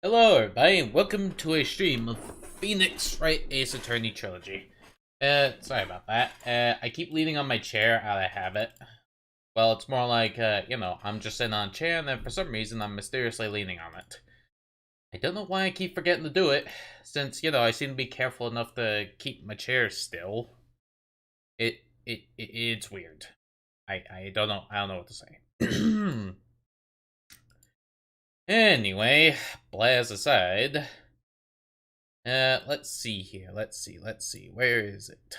Hello everybody, and welcome to a stream of Phoenix Wright Ace Attorney Trilogy. Sorry about that. I keep leaning on my chair out of habit. Well, it's more like, I'm just sitting on a chair, and then for some reason I'm mysteriously leaning on it. I don't know why I keep forgetting to do it, since, I seem to be careful enough to keep my chair still. It's weird. I don't know what to say. Anyway, blaz aside. Let's see here. Let's see. Where is it?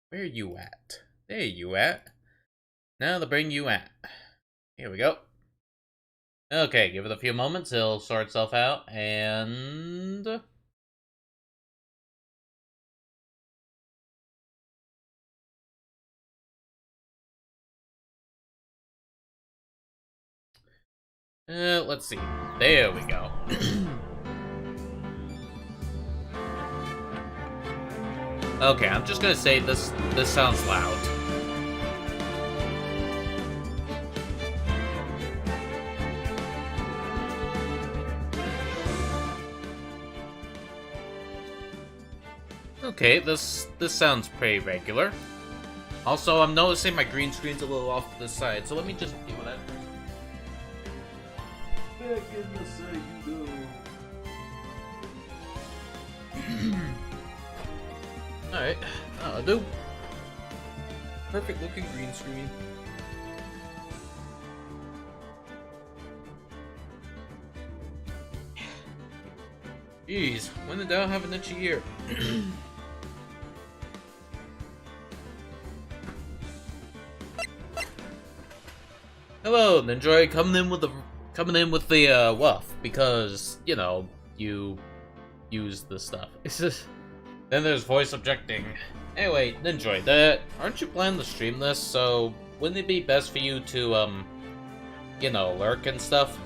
Where are you at? There you at. Now to bring you at. Here we go. Okay, give it a few moments. It'll sort itself out, and... let's see. There we go. Okay, I'm just gonna say this sounds loud. Okay, this sounds pretty regular. Also, I'm noticing my green screen's a little off to the side, so let me just deal with that. Back in the side you go. Alright, that'll do. Perfect looking green screen. Jeez, when did I have an itchy ear? Hello, Ninjoy, coming in with the wuff, because, you use this stuff. It's just... Then there's voice objecting. Anyway, Ninjoy, aren't you planning to stream this, so wouldn't it be best for you to, lurk and stuff?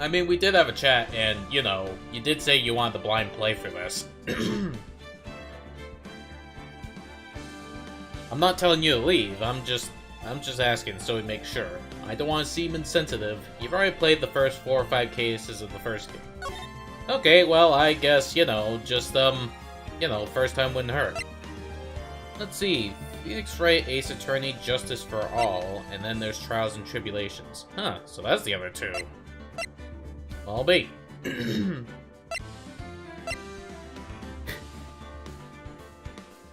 I mean, we did have a chat, and, you did say you wanted the blind play for this. I'm not telling you to leave, I'm just asking so we make sure. I don't want to seem insensitive. You've already played the first 4 or 5 cases of the first game. Okay, well, I guess, just, first time wouldn't hurt. Let's see. Phoenix Wright, Ace Attorney, Justice for All, and then there's Trials and Tribulations. Huh, so that's the other 2. I'll be.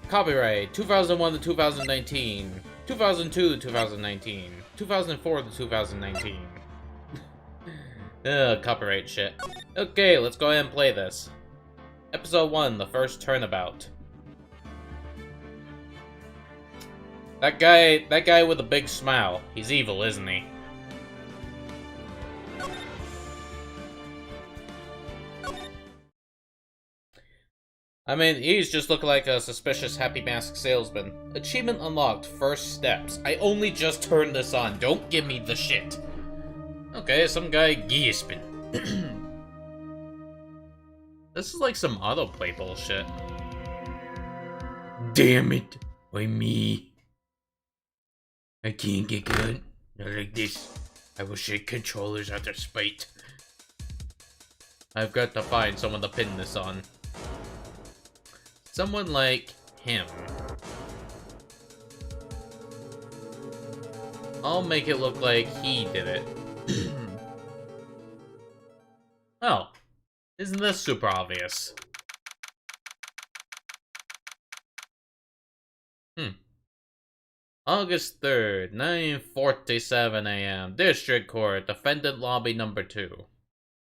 Copyright 2001 to 2019, 2002 to 2019, 2004 to 2019. Copyright shit. Okay, let's go ahead and play this. Episode 1, the first turnabout. That guy with a big smile. He's evil, isn't he? I mean, he's just looking like a suspicious Happy Mask salesman. Achievement unlocked, first steps. I only just turned this on, don't give me the shit. Okay, some guy gisping. This is like some autoplay bullshit. Damn it, why me? I can't get good. Not like this. I will shake controllers out of spite. I've got to find someone to pin this on. Someone like him. I'll make it look like he did it. Oh, isn't this super obvious? August 3rd, 9:47 a.m. District Court, Defendant Lobby number 2.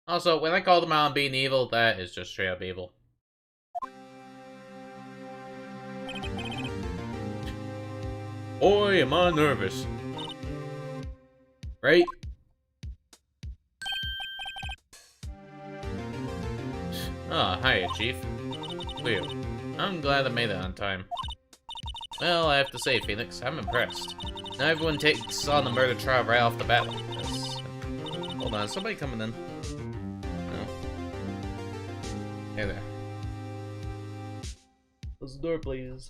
Also, when I call them out on being evil, that is just straight up evil. Boy, am I nervous. Right? Ah, hiya, Chief. Whew. I'm glad I made it on time. Well, I have to say, Phoenix, I'm impressed. Now everyone takes on the murder trial right off the bat like this. Hold on, somebody coming in. Oh. Hey there. Close the door, please.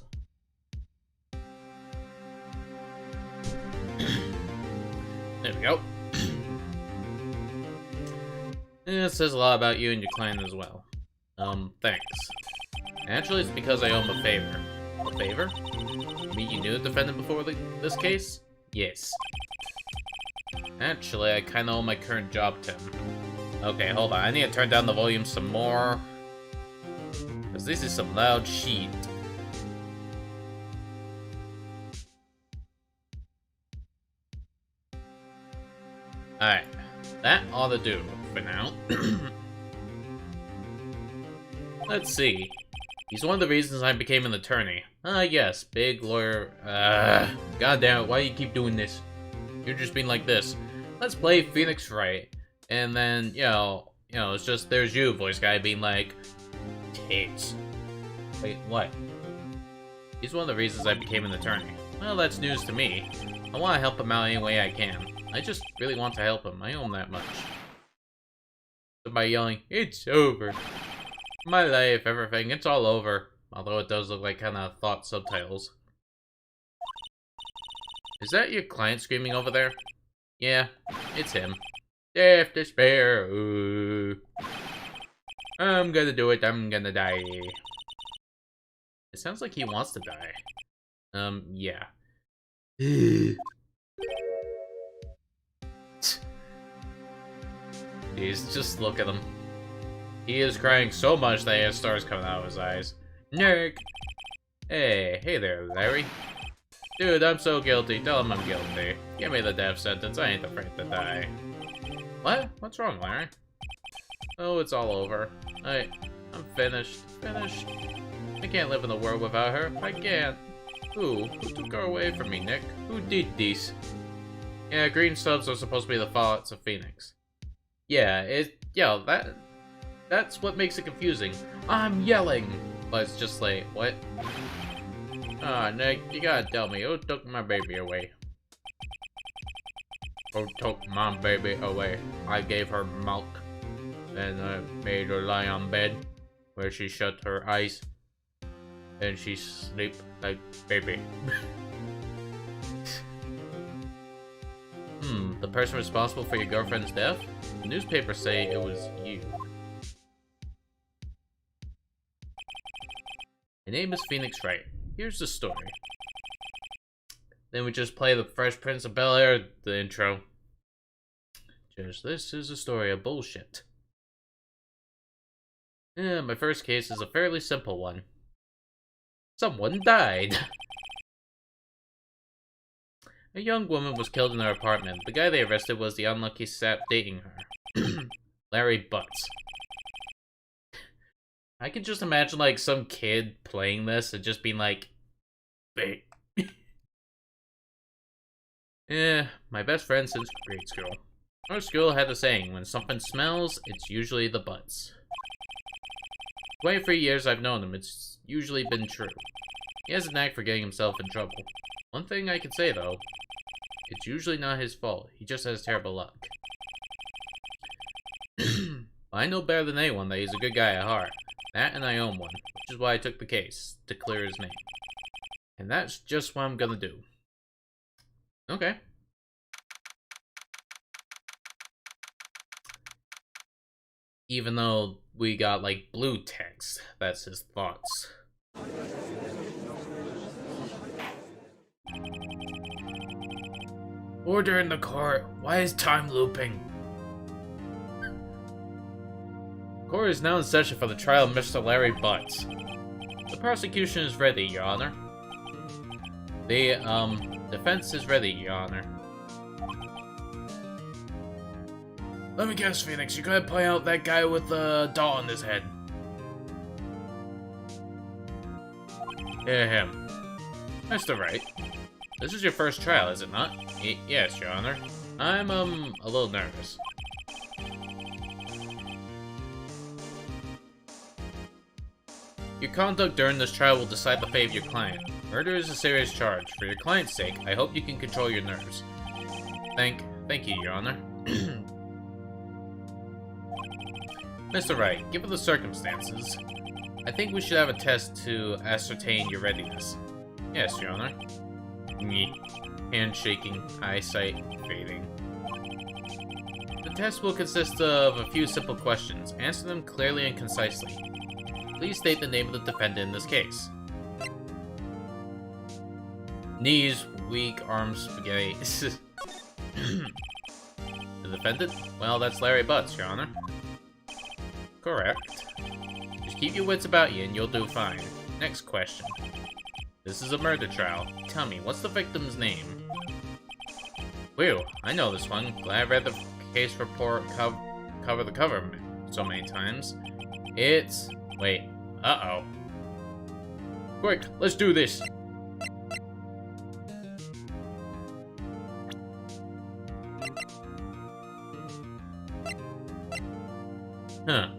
There we go. It says a lot about you and your client as well. Thanks. Actually, it's because I owe him a favor. A favor? You mean you knew the defendant before this case? Yes. Actually, I kinda owe my current job to him. Okay, hold on. I need to turn down the volume some more. Because this is some loud shit. Alright. That ought to do for now. Let's see. He's one of the reasons I became an attorney. Yes, big lawyer. God damn it, why do you keep doing this? You're just being like this. Let's play Phoenix Wright. And then, you know, it's just, there's you, voice guy, being like, tits. Wait, what? He's one of the reasons I became an attorney. Well, that's news to me. I want to help him out any way I can. I just really want to help him. I owe him that much. Somebody yelling, it's over. My life, everything, it's all over. Although it does look like kind of thought subtitles. Is that your client screaming over there? Yeah, it's him. Death, despair, ooh. I'm gonna do it, I'm gonna die. It sounds like he wants to die. Yeah. Jeez, just look at him. He is crying so much that he has stars coming out of his eyes. Nick! Hey there, Larry. Dude, I'm so guilty. Tell him I'm guilty. Give me the death sentence. I ain't afraid to die. What? What's wrong, Larry? Oh, it's all over. I'm finished. Finished. I can't live in a world without her. I can't. Who took her away from me, Nick? Who did this? Yeah, green subs are supposed to be the fallouts of Phoenix. Yeah, that's what makes it confusing. I'm yelling! But it's just like, what? Ah, Nick, you gotta tell me, who took my baby away? Who took my baby away? I gave her milk. Then I made her lie on bed, where she shut her eyes. And she sleep like baby. The person responsible for your girlfriend's death? The newspapers say it was you. My name is Phoenix Wright. Here's the story. Then we just play the Fresh Prince of Bel-Air, the intro. This is a story of bullshit. Yeah, my first case is a fairly simple one. Someone died. A young woman was killed in her apartment. The guy they arrested was the unlucky sap dating her. Larry Butts. I can just imagine, like, some kid playing this and just being like, "Wait." Yeah, my best friend since grade school. Our school had a saying, when something smells, it's usually the butts. 23 years I've known him, it's usually been true. He has a knack for getting himself in trouble. One thing I can say, though, it's usually not his fault. He just has terrible luck. I know better than anyone that he's a good guy at heart. That and I own one, which is why I took the case, to clear his name. And that's just what I'm gonna do. Okay. Even though we got, like, blue text, that's his thoughts. Order in the court. Why is time looping? Court is now in session for the trial of Mr. Larry Butts. The prosecution is ready, Your Honor. The, defense is ready, Your Honor. Let me guess, Phoenix, you're gonna play out that guy with the doll on his head. Yeah, him. Mr. Wright. This is your first trial, is it not? Yes, Your Honor. I'm, a little nervous. Your conduct during this trial will decide the fate of your client. Murder is a serious charge. For your client's sake, I hope you can control your nerves. Thank you, Your Honor. Mr. Wright, given the circumstances, I think we should have a test to ascertain your readiness. Yes, Your Honor. Hand shaking, eyesight fading. test will consist of a few simple questions. Answer them clearly and concisely. Please state the name of the defendant in this case. Knees, weak, arms, spaghetti. The defendant? Well, that's Larry Butts, Your Honor. Correct. Just keep your wits about you and you'll do fine. Next question. This is a murder trial. Tell me, what's the victim's name? Whew, I know this one. Glad I read the case report cover to cover so many times. It's... Wait. Uh-oh. Quick, let's do this. Huh.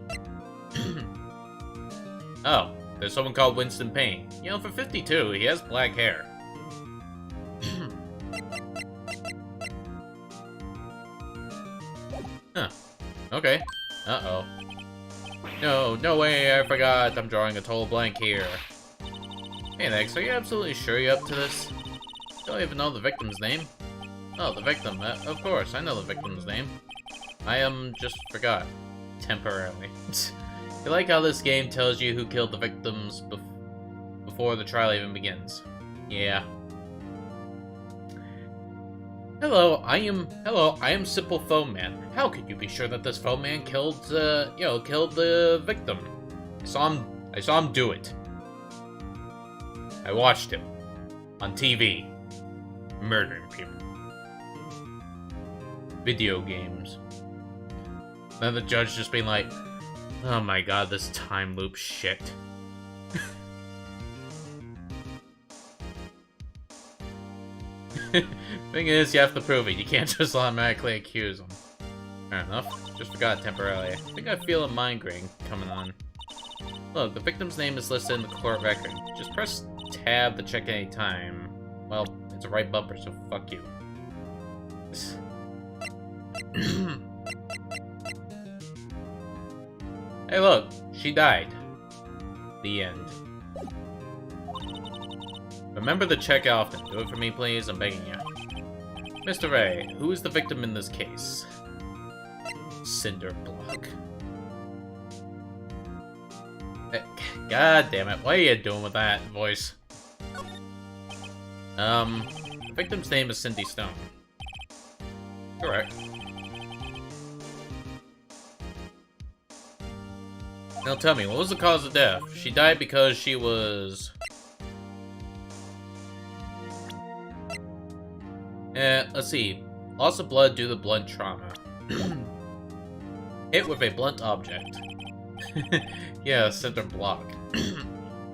Oh, there's someone called Winston Payne. You know, for 52, he has black hair. Huh. Okay. Uh-oh. No way, I forgot. I'm drawing a total blank here. Hey, Nex, are you absolutely sure you're up to this? Don't even know the victim's name? Oh, the victim. Of course, I know the victim's name. I, just forgot. Temporarily. You like how this game tells you who killed the victims before the trial even begins? Yeah. Hello, I am Simple Phone Man. How could you be sure that this phone man killed the victim? I saw him do it. I watched him. On TV. Murdering people. Video games. Then the judge just being like, oh my god, this time loop shit. Thing is, you have to prove it. You can't just automatically accuse them. Fair enough. Just forgot temporarily. I think I feel a migraine coming on. Look, the victim's name is listed in the court record. Just press tab to check any time. Well, it's a right bumper, so fuck you. Hey look, she died. The end. Remember to check often. Do it for me, please. I'm begging you. Mr. Ray, who is the victim in this case? Cinder Block. God damn it. What are you doing with that voice? The victim's name is Cindy Stone. Correct. Now tell me, what was the cause of death? She died because she was... let's see. Loss of blood due to blunt trauma. Hit with a blunt object. Yeah, cinder block.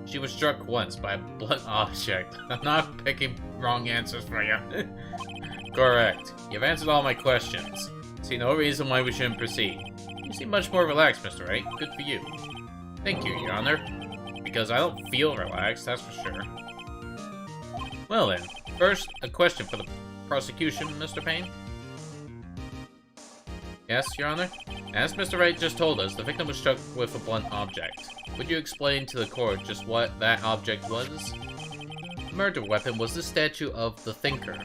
She was struck once by a blunt object. I'm not picking wrong answers for you. Correct. You've answered all my questions. See no reason why we shouldn't proceed. You seem much more relaxed, Mr. Wright. Good for you. Thank you, Your Honor. Because I don't feel relaxed, that's for sure. Well then, first, a question for the prosecution, Mr. Payne. Yes, Your Honor? As Mr. Wright just told us, the victim was struck with a blunt object. Would you explain to the court just what that object was? The murder weapon was the statue of the Thinker.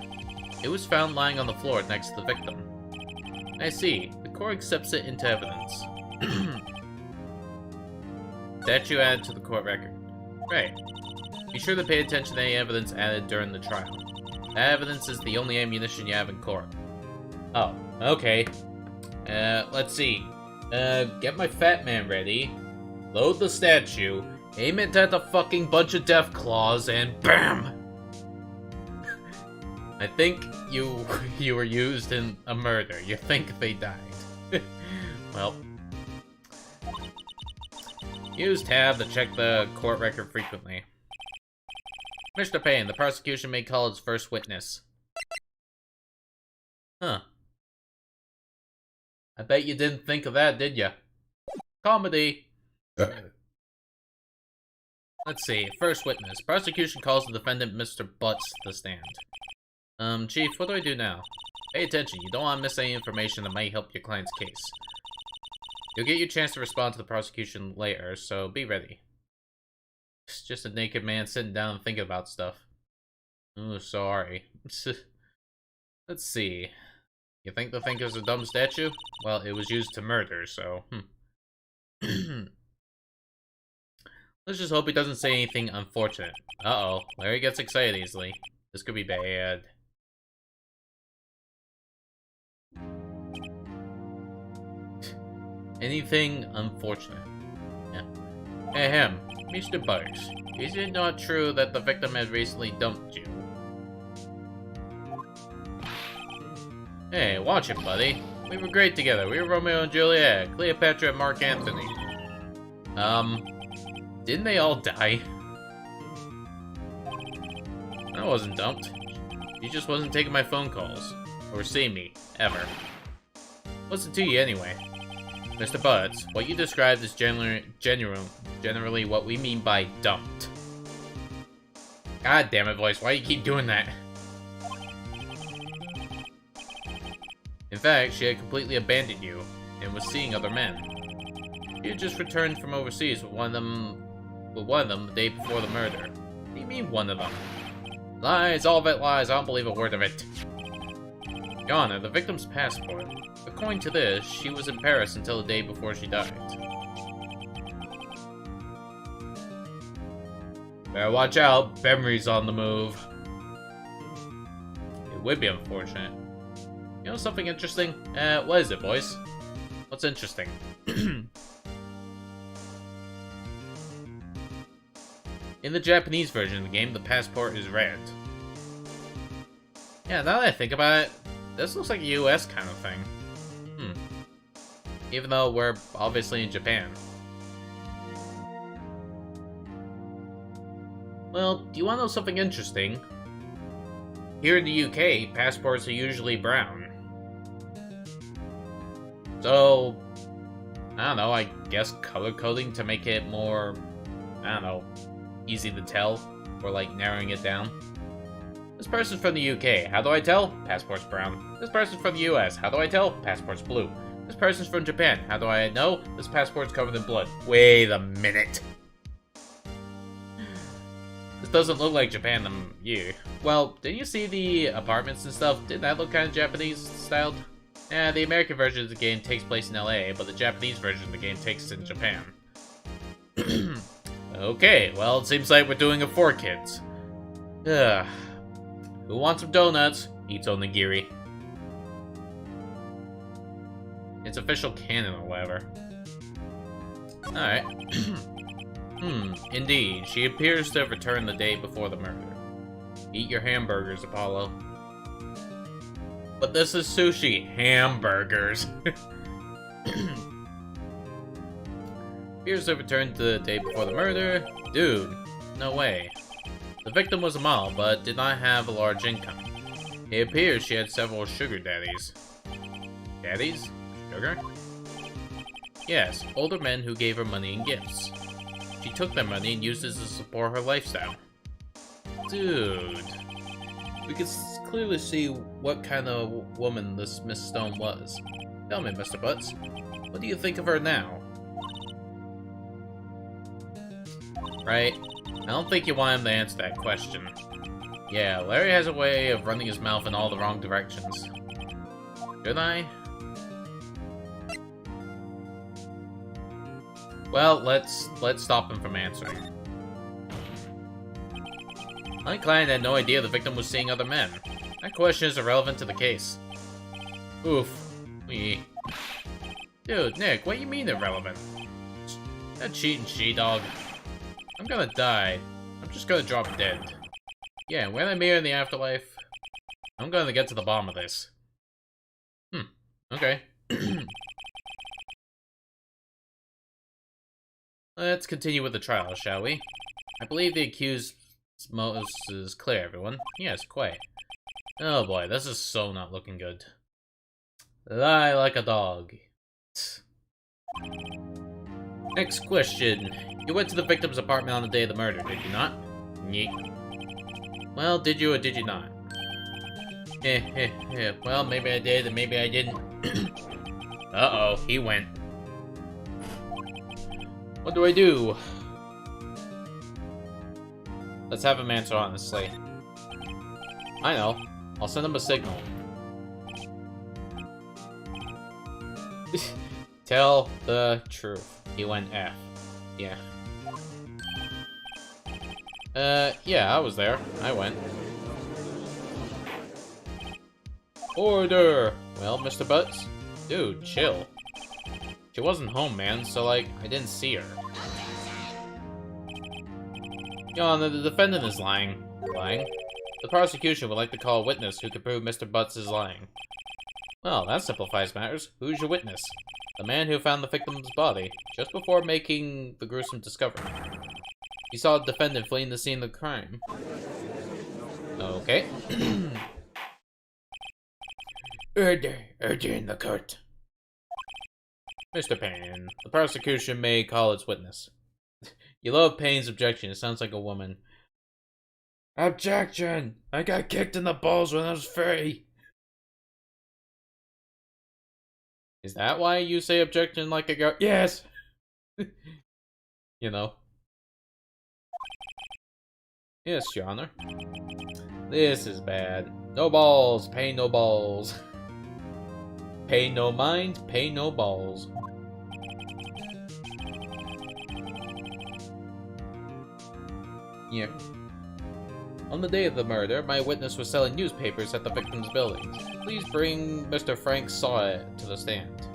It was found lying on the floor next to the victim. I see. The court accepts it into evidence. Statue added to the court record. Right. Be sure to pay attention to any evidence added during the trial. That evidence is the only ammunition you have in court. Oh, okay. Let's see. Get my fat man ready. Load the statue. Aim it at the fucking bunch of death claws, and BAM! I think you were used in a murder. You think they died. Well. Use tab to check the court record frequently. Mr. Payne, the prosecution may call its first witness. Huh. I bet you didn't think of that, did ya? Comedy. Let's see. First witness. Prosecution calls the defendant Mr. Butts to the stand. Chief, what do I do now? Pay attention. You don't want to miss any information that might help your client's case. You'll get your chance to respond to the prosecution later, so be ready. It's just a naked man sitting down and thinking about stuff. Ooh, sorry. Let's see. You think the Thinker's a dumb statue? Well, it was used to murder, so... Let's just hope he doesn't say anything unfortunate. Uh-oh, Larry gets excited easily. This could be bad. Anything unfortunate. Yeah. Hey, him. Mr. Bugs. Is it not true that the victim has recently dumped you? Hey, watch it, buddy. We were great together. We were Romeo and Juliet, Cleopatra and Mark Antony. Didn't they all die? I wasn't dumped. She just wasn't taking my phone calls. Or seeing me. Ever. What's it to you, anyway? Mr. Buds, what you described is generally what we mean by dumped. God damn it, voice. Why do you keep doing that? In fact, she had completely abandoned you, and was seeing other men. She had just returned from overseas with one of them the day before the murder. What do you mean, one of them? Lies, all of it lies, I don't believe a word of it. Your Honor, the victim's passport. According to this, she was in Paris until the day before she died. Better watch out, memory's on the move. It would be unfortunate. You know something interesting? What is it, boys? What's interesting? In the Japanese version of the game, the passport is red. Yeah, now that I think about it, this looks like a US kind of thing. Even though we're obviously in Japan. Well, do you want to know something interesting? Here in the UK, passports are usually brown. So, I don't know, I guess color coding to make it more, I don't know, easy to tell, or like narrowing it down. This person's from the UK, how do I tell? Passport's brown. This person's from the US, how do I tell? Passport's blue. This person's from Japan, how do I know? This passport's covered in blood. Wait a minute. This doesn't look like Japan to you. Well, didn't you see the apartments and stuff? Didn't that look kind of Japanese styled? Yeah, the American version of the game takes place in LA, but the Japanese version of the game takes place in Japan. Okay, well, it seems like we're doing it for kids. Ugh. Who wants some donuts? Eats onigiri. It's official canon or whatever. Alright. Indeed. She appears to have returned the day before the murder. Eat your hamburgers, Apollo. But this is sushi. Hamburgers. Appears to have returned the day before the murder. Dude, no way. The victim was a model, but did not have a large income. It appears she had several sugar daddies. Daddies? Sugar? Yes, older men who gave her money and gifts. She took their money and used it to support her lifestyle. Dude. We can clearly see what kind of woman this Miss Stone was. Tell me, Mr. Butts, what do you think of her now? Right? I don't think you want him to answer that question. Yeah, Larry has a way of running his mouth in all the wrong directions. Should I? Well, let's stop him from answering. My client had no idea the victim was seeing other men. That question is irrelevant to the case. Oof. Dude, Nick, what do you mean irrelevant? That cheating she-dog. I'm gonna die. I'm just gonna drop dead. Yeah, when I meet her in the afterlife, I'm gonna get to the bottom of this. Okay. Let's continue with the trial, shall we? I believe the accused most is clear, everyone. Yes, quite. Oh boy, this is so not looking good. Lie like a dog. Next question. You went to the victim's apartment on the day of the murder, did you not? Yeet. Well, did you or did you not? Well, maybe I did and maybe I didn't. Uh-oh, he went. What do I do? Let's have him answer honestly. I know. I'll send him a signal. Tell the truth. He went F. Yeah. Yeah, I was there. I went. Order! Well, Mr. Butts? Dude, chill. She wasn't home, man, so, like, I didn't see her. Yo, the defendant is lying. Lying? The prosecution would like to call a witness who could prove Mr. Butts is lying. Well, that simplifies matters. Who's your witness? The man who found the victim's body, just before making the gruesome discovery. He saw the defendant fleeing the scene of the crime. Okay. Order in the court. Mr. Payne, the prosecution may call its witness. You love Payne's objection. It sounds like a woman. Objection! I got kicked in the balls when I was 3. Is that why you say objection like a girl? Yes! You know. Yes, Your Honor. This is bad. No balls, pay no balls. Pay no mind, pay no balls. Yeah. On the day of the murder, my witness was selling newspapers at the victim's building. Please bring Mr. Frank Saw It to the stand.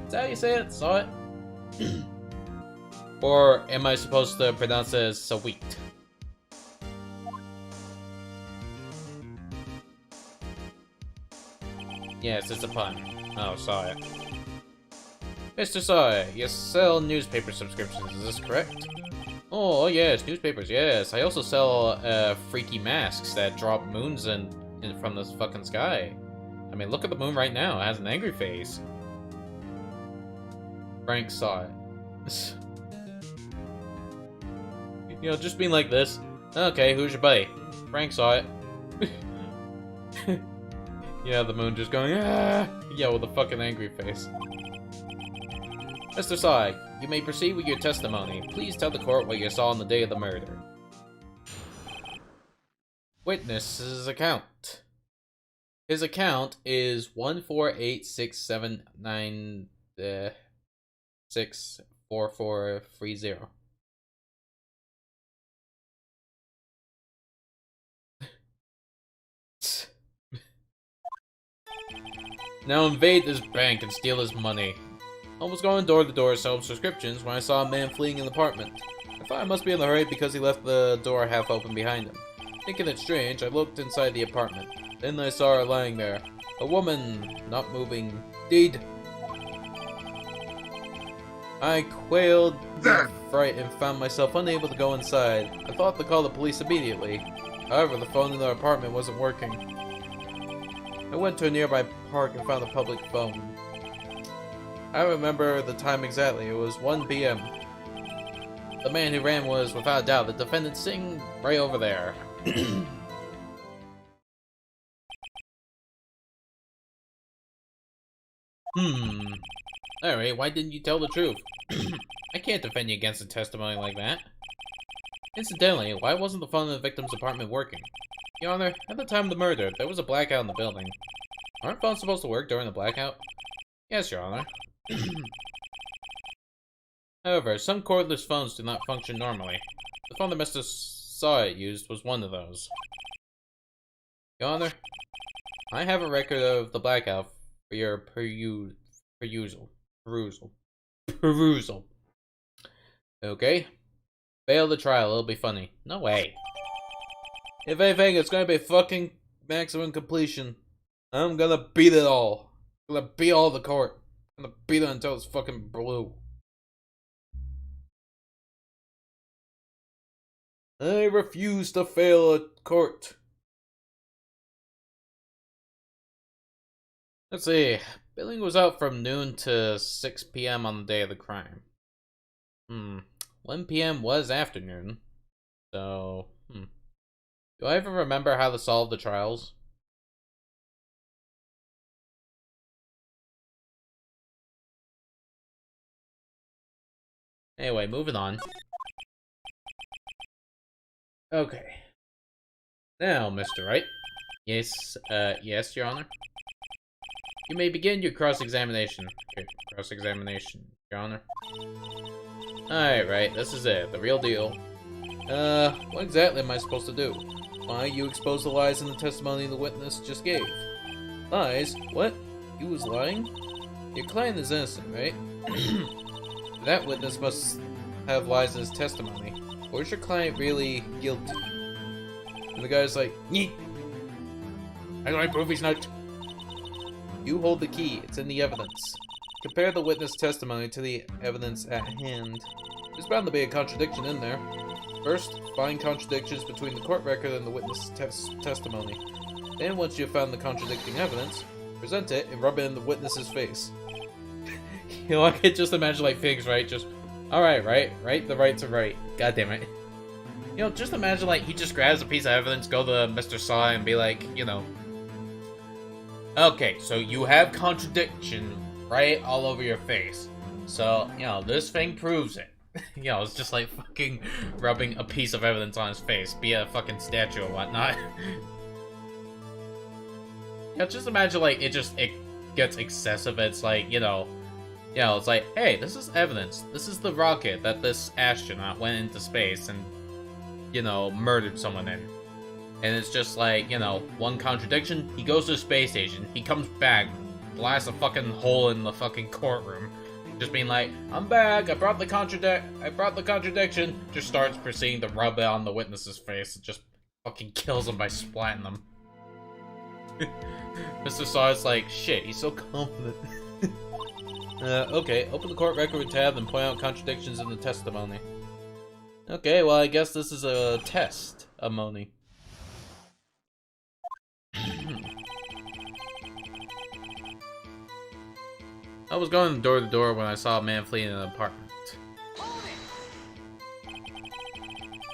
Is that how you say it? Saw it? Or am I supposed to pronounce it as sweet? Yes, it's a pun. Oh, Saw It. Mr. Saw It, you sell newspaper subscriptions, is this correct? Oh, yes, newspapers, yes. I also sell, freaky masks that drop moons in from the fucking sky. I mean, look at the moon right now. It has an angry face. Frank saw it. You know, just being like this. Okay, who's your buddy? Frank saw it. Yeah, the moon just going, ah! Yeah, with a fucking angry face. Mr. Sai, you may proceed with your testimony. Please tell the court what you saw on the day of the murder. Witness's account. His account is 14867964430. Now invade this bank and steal his money. I was going door to door selling subscriptions when I saw a man fleeing an apartment. I thought I must be in a hurry because he left the door half open behind him. Thinking it strange, I looked inside the apartment. Then I saw her lying there. A woman, not moving. Deed. I quailed with fright and found myself unable to go inside. I thought to call the police immediately. However, the phone in the apartment wasn't working. I went to a nearby park and found a public phone. I remember the time exactly. It was 1 p.m. The man who ran was, without a doubt, the defendant sitting right over there. Alright, why didn't you tell the truth? I can't defend you against a testimony like that. Incidentally, why wasn't the phone in the victim's apartment working? Your Honor, at the time of the murder, there was a blackout in the building. Aren't phones supposed to work during the blackout? Yes, Your Honor. However, some cordless phones do not function normally. The phone that Mr. Saw It used was one of those. Your Honor, I have a record of the blackout for your perusal. Okay? Fail the trial, it'll be funny. No way. If anything, it's gonna be fucking maximum completion. I'm gonna beat it all. I'm gonna beat all the court. I'm gonna beat it until it's fucking blue. I refuse to fail a court. Let's see. Billing was out from noon to 6 p.m. on the day of the crime. 1 p.m. was afternoon. So, do I ever remember how to solve the trials? Anyway, moving on. Okay. Now, Mr. Wright. Yes, Your Honor. You may begin your cross-examination. Okay, cross-examination, Your Honor. Alright, Wright, this is it. The real deal. What exactly am I supposed to do? Why, you exposed the lies in the testimony the witness just gave. Lies? What? He was lying? Your client is innocent, right? That witness must have lies in his testimony. Or is your client really guilty? And the guy's like, Nyeh! How do I prove he's not? You hold the key. It's in the evidence. Compare the witness testimony to the evidence at hand. There's bound to be a contradiction in there. First, find contradictions between the court record and the witness testimony. Then, once you've found the contradicting evidence, present it and rub it in the witness's face. You know, I could just imagine like things, right? Just, alright, right? The rights are right. God damn it. You know, just imagine like he just grabs a piece of evidence, go to Mr. Saw and be like, you know, okay, so you have contradiction right all over your face. So, you know, this thing proves it. You know, it's just like fucking rubbing a piece of evidence on his face, be a fucking statue or whatnot. Yeah, just imagine like it gets excessive. It's like, you know, it's like, hey, this is evidence. This is the rocket that this astronaut went into space and, you know, murdered someone in. And it's just like, you know, one contradiction, he goes to the space station, he comes back, blasts a fucking hole in the fucking courtroom. Just being like, I'm back, I brought the contradiction. Just starts proceeding to rub it on the witness's face. It just fucking kills him by splatting them. Mr. Saw is like, shit, he's so confident. Okay, open the court record tab and point out contradictions in the testimony. Okay, well, I guess this is a test, Moni. I was going door to door when I saw a man fleeing an apartment.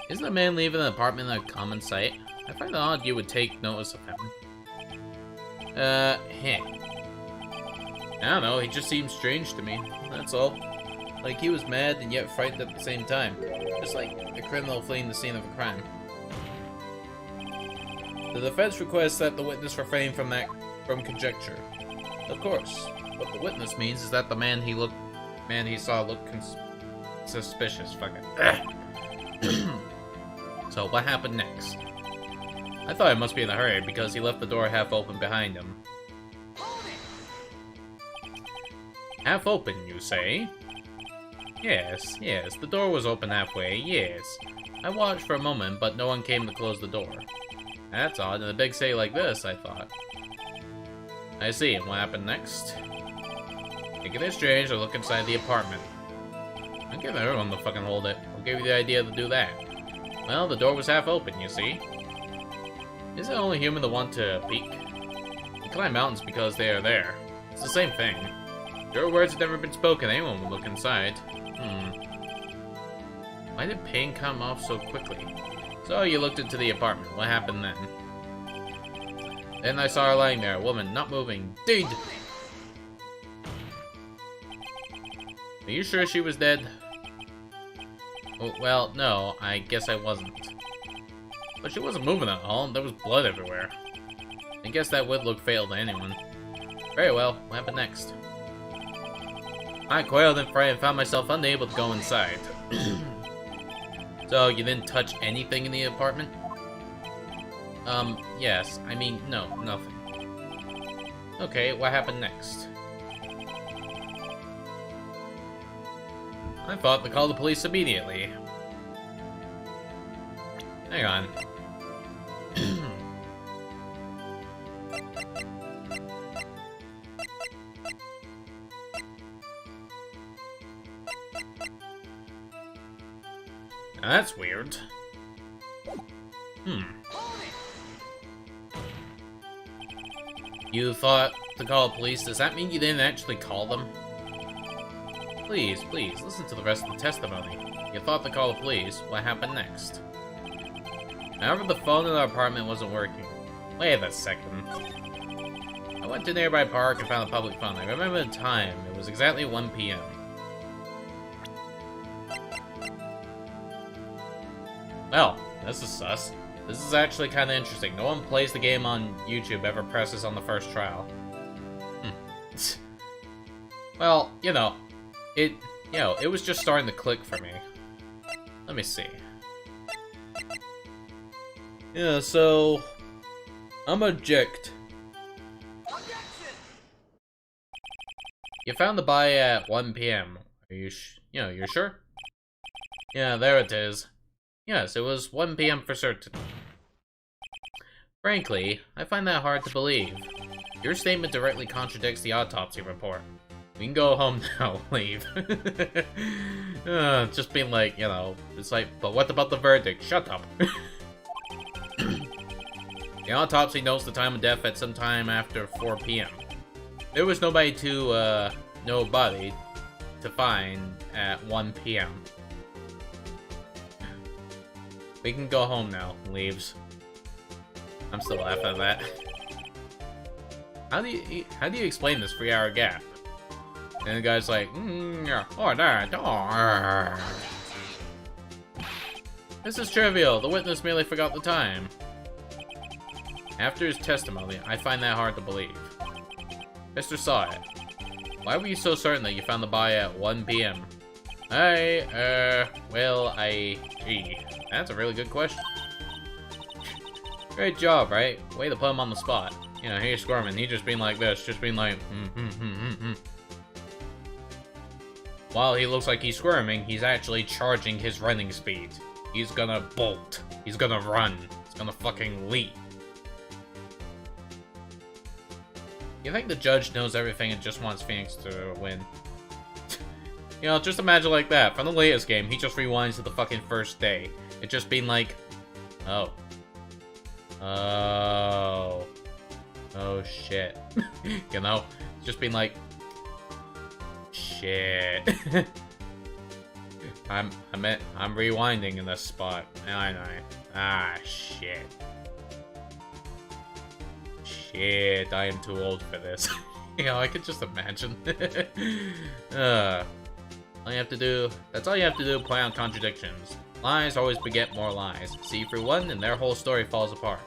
Isn't a man leaving an apartment a common sight? I find it odd you would take notice of him. Heh. I don't know, he just seems strange to me, that's all. Like he was mad and yet frightened at the same time. Just like a criminal fleeing the scene of a crime. The defense requests that the witness refrain from conjecture. Of course. What the witness means is that the man he saw looked suspicious. Fuck it. So what happened next? I thought I must be in a hurry because he left the door half open behind him. Half open, you say? Yes, the door was open halfway, yes. I watched for a moment, but no one came to close the door. That's odd, in a big city like this, I thought. I see, and what happened next? Thinking it's strange, I look inside the apartment. I'm giving everyone to fucking hold it. What gave you the idea to do that? Well, the door was half open, you see. Isn't it only human to want to peek? You climb mountains because they are there. It's the same thing. If your words had never been spoken, anyone would look inside. Why did pain come off so quickly? So you looked into the apartment. What happened then? Then I saw her lying there, a woman, not moving. Dead! Are you sure she was dead? Oh, well, no, I guess I wasn't. But she wasn't moving at all, there was blood everywhere. I guess that would look fatal to anyone. Very well, what happened next? I quailed and frightened and found myself unable to go inside. So, you didn't touch anything in the apartment? Yes. I mean, no, nothing. Okay, what happened next? I thought to call the police immediately. Hang on. Now that's weird. You thought to call the police? Does that mean you didn't actually call them? Please, listen to the rest of the testimony. You thought to call the police. What happened next? However, the phone in our apartment wasn't working. Wait a second. I went to a nearby park and found a public phone. I remember the time. It was exactly 1 p.m. Well, this is sus. This is actually kind of interesting. No one plays the game on YouTube ever presses on the first trial. Well, you know, it was just starting to click for me. Let me see. Yeah, so I'm object. You found the buy at 1 p.m. Are you you're sure? Yeah, there it is. Yes, it was 1 p.m. for certain. Frankly, I find that hard to believe. Your statement directly contradicts the autopsy report. We can go home now, leave. Just being like, you know, it's like, but what about the verdict? Shut up. The autopsy notes the time of death at some time after 4 p.m. There was nobody to find at 1 p.m. We can go home now, leaves. I'm still laughing at that. How do you explain this 3-hour gap? And the guy's like, This is trivial. The witness merely forgot the time. After his testimony, I find that hard to believe. Mr. saw it. Why were you so certain that you found the body at 1 p.m.? Gee, that's a really good question. Great job, right? Way to put him on the spot. You know, he's squirming. He's just being like this, just being like, While he looks like he's squirming, he's actually charging his running speed. He's gonna bolt. He's gonna run. He's gonna fucking leap. You think the judge knows everything and just wants Phoenix to win? You know, just imagine like that. From the latest game, he just rewinds to the fucking first day. It just being like, oh, shit. You know, just being like, shit. I'm rewinding in this spot. I know. Ah, shit. Shit, I am too old for this. You know, I could just imagine. All you have to do, that's all you have to do, point out contradictions. Lies always beget more lies. See through one, and their whole story falls apart.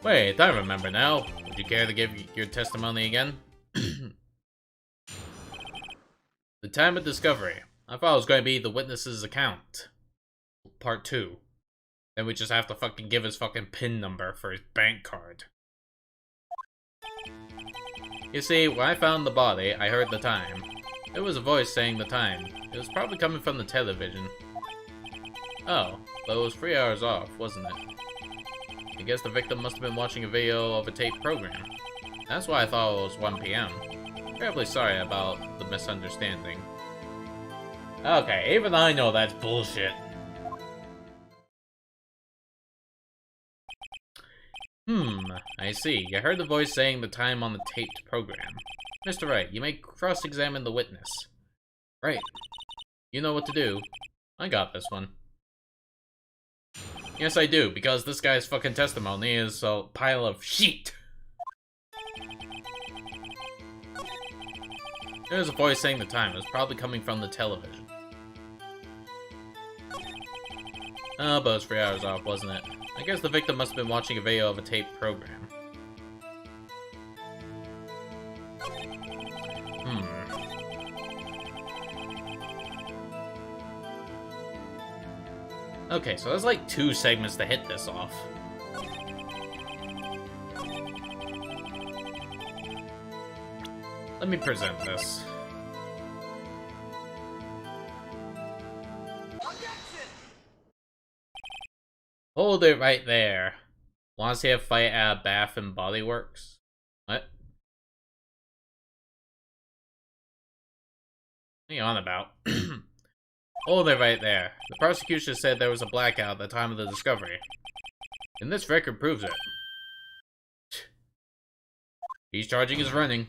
Wait, I remember now. Would you care to give your testimony again? The time of discovery. I thought it was going to be the witness's account. Part 2. Then we just have to fucking give his fucking PIN number for his bank card. You see, when I found the body, I heard the time. There was a voice saying the time. It was probably coming from the television. Oh, but it was 3 hours off, wasn't it? I guess the victim must have been watching a video of a taped program. That's why I thought it was 1 p.m. Terribly sorry about the misunderstanding. Okay, even I know that's bullshit. I see. You heard the voice saying the time on the taped program. Mr. Wright, you may cross-examine the witness. Right. You know what to do. I got this one. Yes, I do, because this guy's fucking testimony is a pile of shit. There's a voice saying the time. It was probably coming from the television. Oh, but it was 3 hours off, wasn't it? I guess the victim must have been watching a video of a taped program. Okay, so there's like 2 segments to hit this off. Let me present this. Hold it right there. Want to see a fight at Bath and Body Works? What? What are you on about? Hold it right there. The prosecution said there was a blackout at the time of the discovery. And this record proves it. He's charging his running.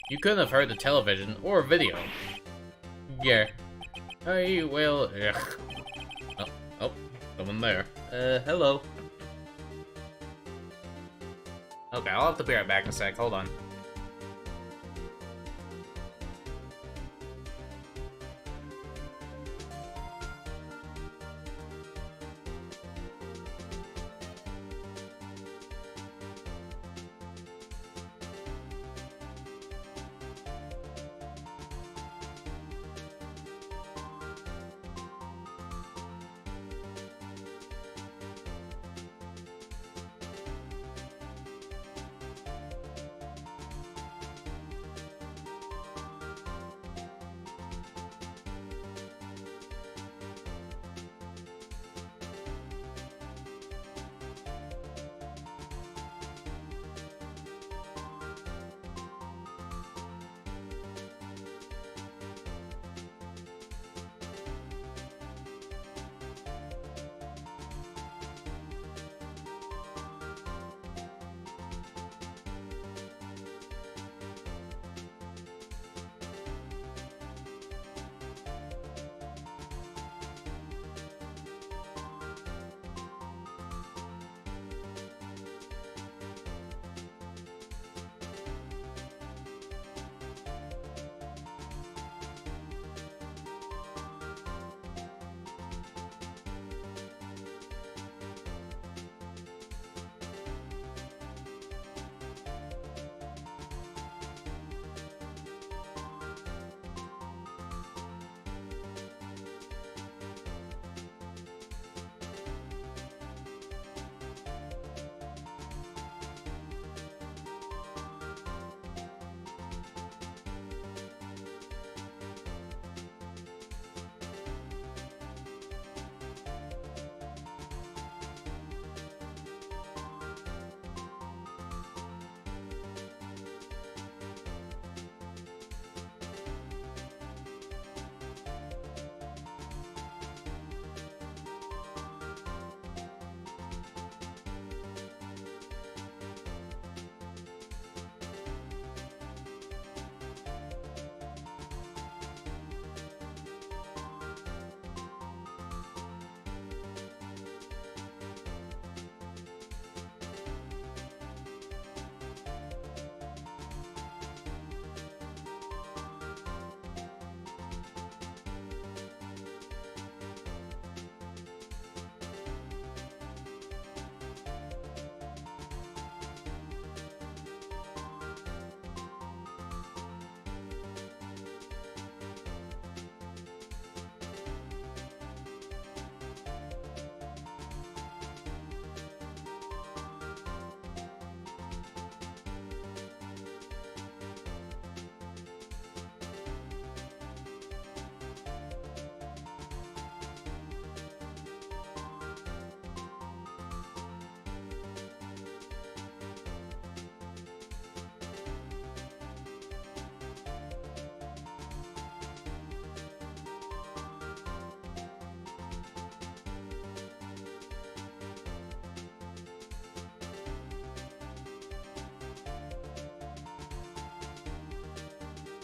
You couldn't have heard the television or video. Yeah. I will. Ugh. Oh, someone there. Hello. Okay, I'll have to be right back in a sec. Hold on.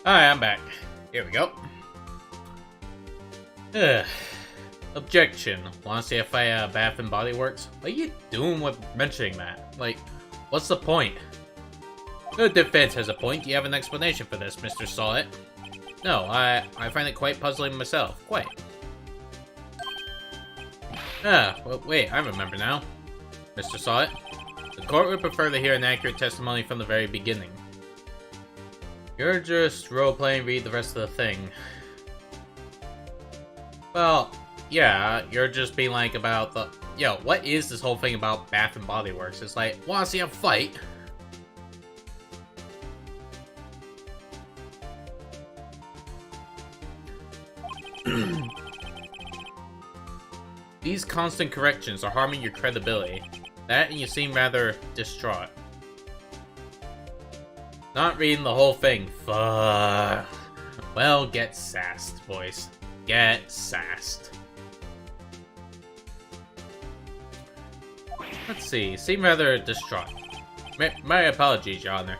Hi, I'm back. Here we go. Ugh. Objection. Wanna see if I Bath and Body Works? What are you doing with mentioning that? Like, what's the point? No defense has a point. Do you have an explanation for this, Mr. Saw It? No, I find it quite puzzling myself. Quite. Well, wait, I remember now. Mr. Saw It. The court would prefer to hear an accurate testimony from the very beginning. You're just role-playing, read the rest of the thing. Well, yeah, you're just being like about the... Yo, what is this whole thing about Bath and Body Works? It's like, wanna see a fight? These constant corrections are harming your credibility. That and you seem rather distraught. Not reading the whole thing. Fuck. Well, get sassed, boys. Get sassed. Let's see. Seem rather distraught. My apologies, Your Honor.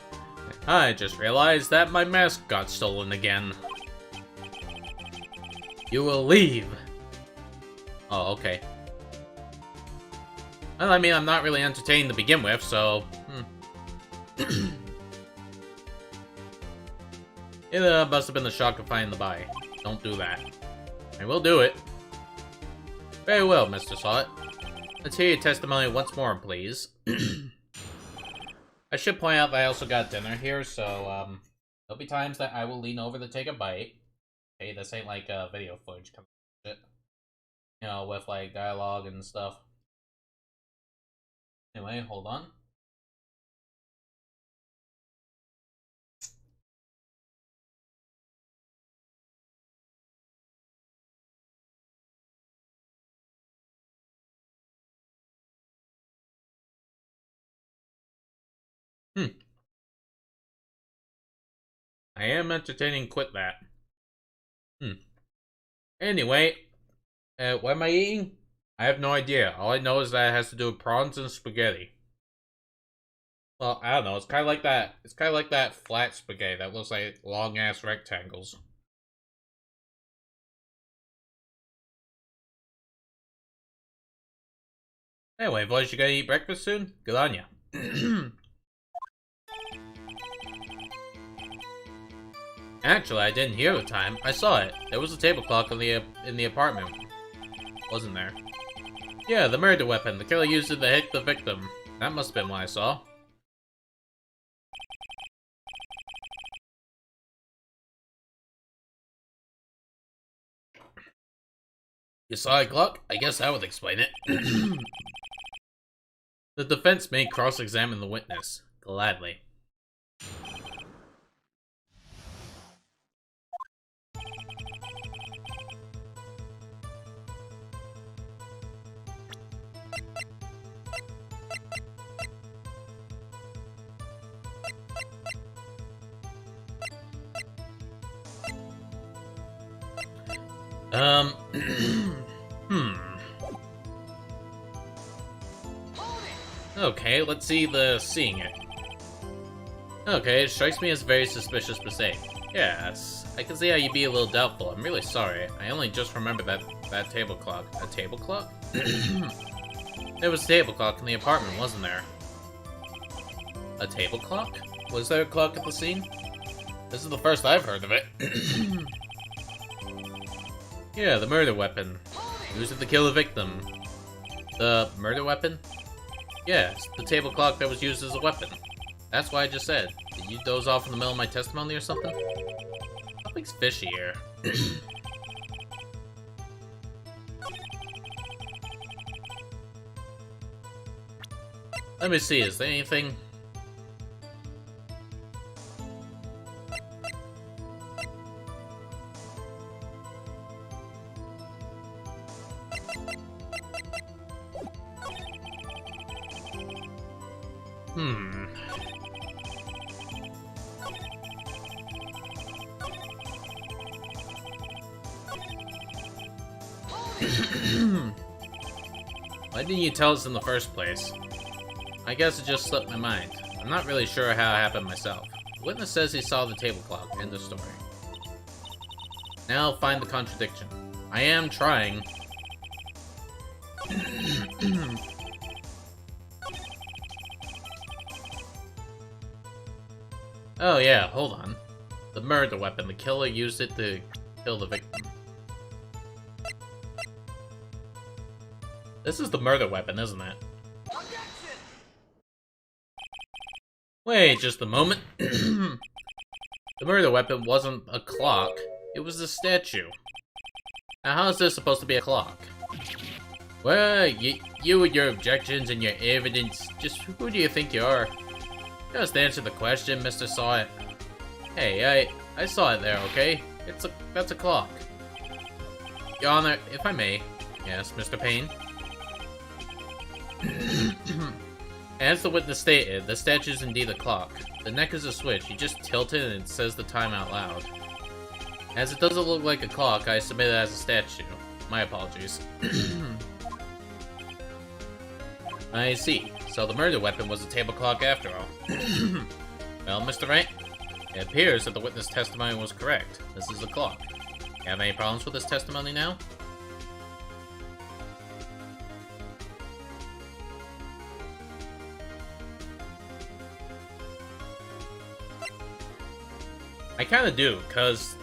I just realized that my mask got stolen again. You will leave. Oh, okay. Well, I mean, I'm not really entertained to begin with, so... It must have been the shock of finding the body. Don't do that. I will do it. Very well, Mr. Sawit. Let's hear your testimony once more, please. I should point out that I also got dinner here, so, there'll be times that I will lean over to take a bite. Hey, this ain't like, video footage coming shit. You know, with, like, dialogue and stuff. Anyway, hold on. I am entertaining, quit that. Anyway, what am I eating? I have no idea. All I know is that it has to do with prawns and spaghetti. Well, I don't know. It's kind of like that. It's kind of like that flat spaghetti that looks like long ass rectangles. Anyway, boys, you gonna eat breakfast soon? Good on ya. Actually, I didn't hear the time. I saw it. There was a table clock in the apartment. Wasn't there? Yeah, the murder weapon. The killer used it to hit the victim. That must have been what I saw. You saw a clock? I guess that would explain it. The defense may cross-examine the witness. Gladly. Okay, let's see the seeing it. Okay, it strikes me as very suspicious mistake. Yes, I can see how you'd be a little doubtful. I'm really sorry. I only just remembered that table clock. A table clock? There was a table clock in the apartment, wasn't there? A table clock? Was there a clock at the scene? This is the first I've heard of it. Yeah, the murder weapon. Used it to kill the victim. The murder weapon? Yes, the table clock that was used as a weapon. That's what I just said. Did you doze off in the middle of my testimony or something? Something's fishy here. Let me see, is there anything? Why didn't you tell us in the first place? I guess it just slipped my mind. I'm not really sure how it happened myself. The witness says he saw the table clock. End of story. Now find the contradiction. I am trying. Oh yeah, hold on. The murder weapon. The killer used it to kill the victim. This is the murder weapon, isn't it? Wait just a moment. The murder weapon wasn't a clock. It was a statue. Now how is this supposed to be a clock? Well, you with your objections and your evidence, just who do you think you are? Just answer the question, Mr. Saw It. Hey, I saw it there, okay? That's a clock. Your Honor, if I may. Yes, Mr. Payne? As the witness stated, the statue is indeed a clock. The neck is a switch. You just tilt it and it says the time out loud. As it doesn't look like a clock, I submit it as a statue. My apologies. I see. So the murder weapon was a table clock after all. Well, Mr. Wright, it appears that the witness testimony was correct. This is a clock. You have any problems with this testimony now? I kinda do, cause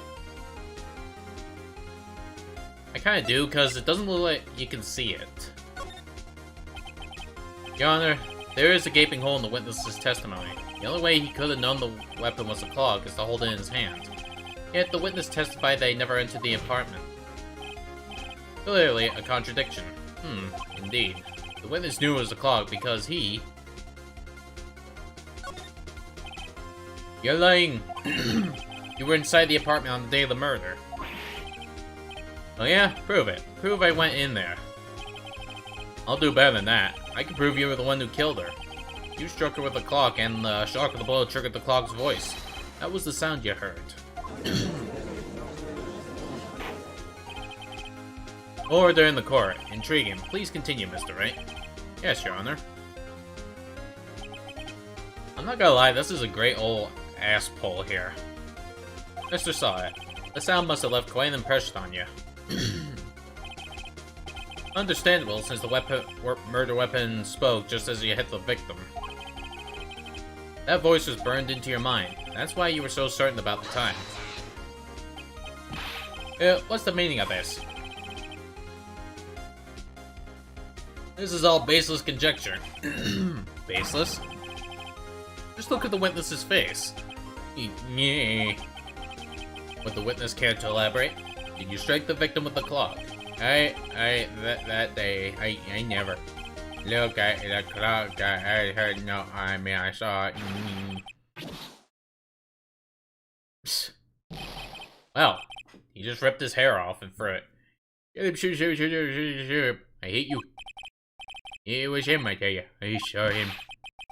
it doesn't look like you can see it. Your Honor, there is a gaping hole in the witness's testimony. The only way he could have known the weapon was a clock is to hold it in his hand. Yet the witness testified that he never entered the apartment. Clearly, a contradiction. Indeed. The witness knew it was a clock because he... You're lying! You were inside the apartment on the day of the murder. Oh yeah? Prove it. Prove I went in there. I'll do better than that. I can prove you were the one who killed her. You struck her with a clock, and the shock of the blow triggered the clock's voice. That was the sound you heard. Order in the court. Intriguing. Please continue, Mr. Wright. Yes, Your Honor. I'm not gonna lie, this is a great old ass pull here. Mr. Saw It. The sound must have left quite an impression on you. Understandable, since the murder weapon spoke just as you hit the victim. That voice was burned into your mind. That's why you were so certain about the time. What's the meaning of this? This is all baseless conjecture. Baseless? Just look at the witness's face. Would the witness care to elaborate? Did you strike the victim with the clock? That day, I never. Look at the clock, I heard no, I saw it. Well, he just ripped his hair off and threw it. I hate you. It was him, I tell you. I saw him.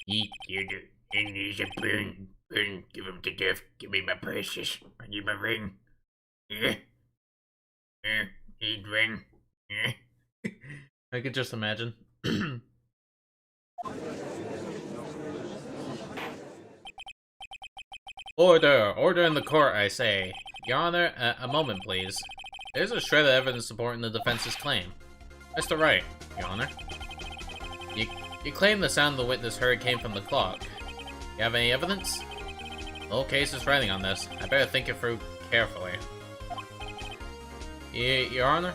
He killed her. And he's a burn. Burn, give him to death. Give me my precious. I need my ring. Need ring. I could just imagine. Order! Order in the court, I say. Your Honor, a moment, please. There's a shred of evidence supporting the defense's claim. Mr. Wright, Your Honor. You claim the sound the witness heard came from the clock. You have any evidence? The whole case is riding on this. I better think it through carefully. Your Honor?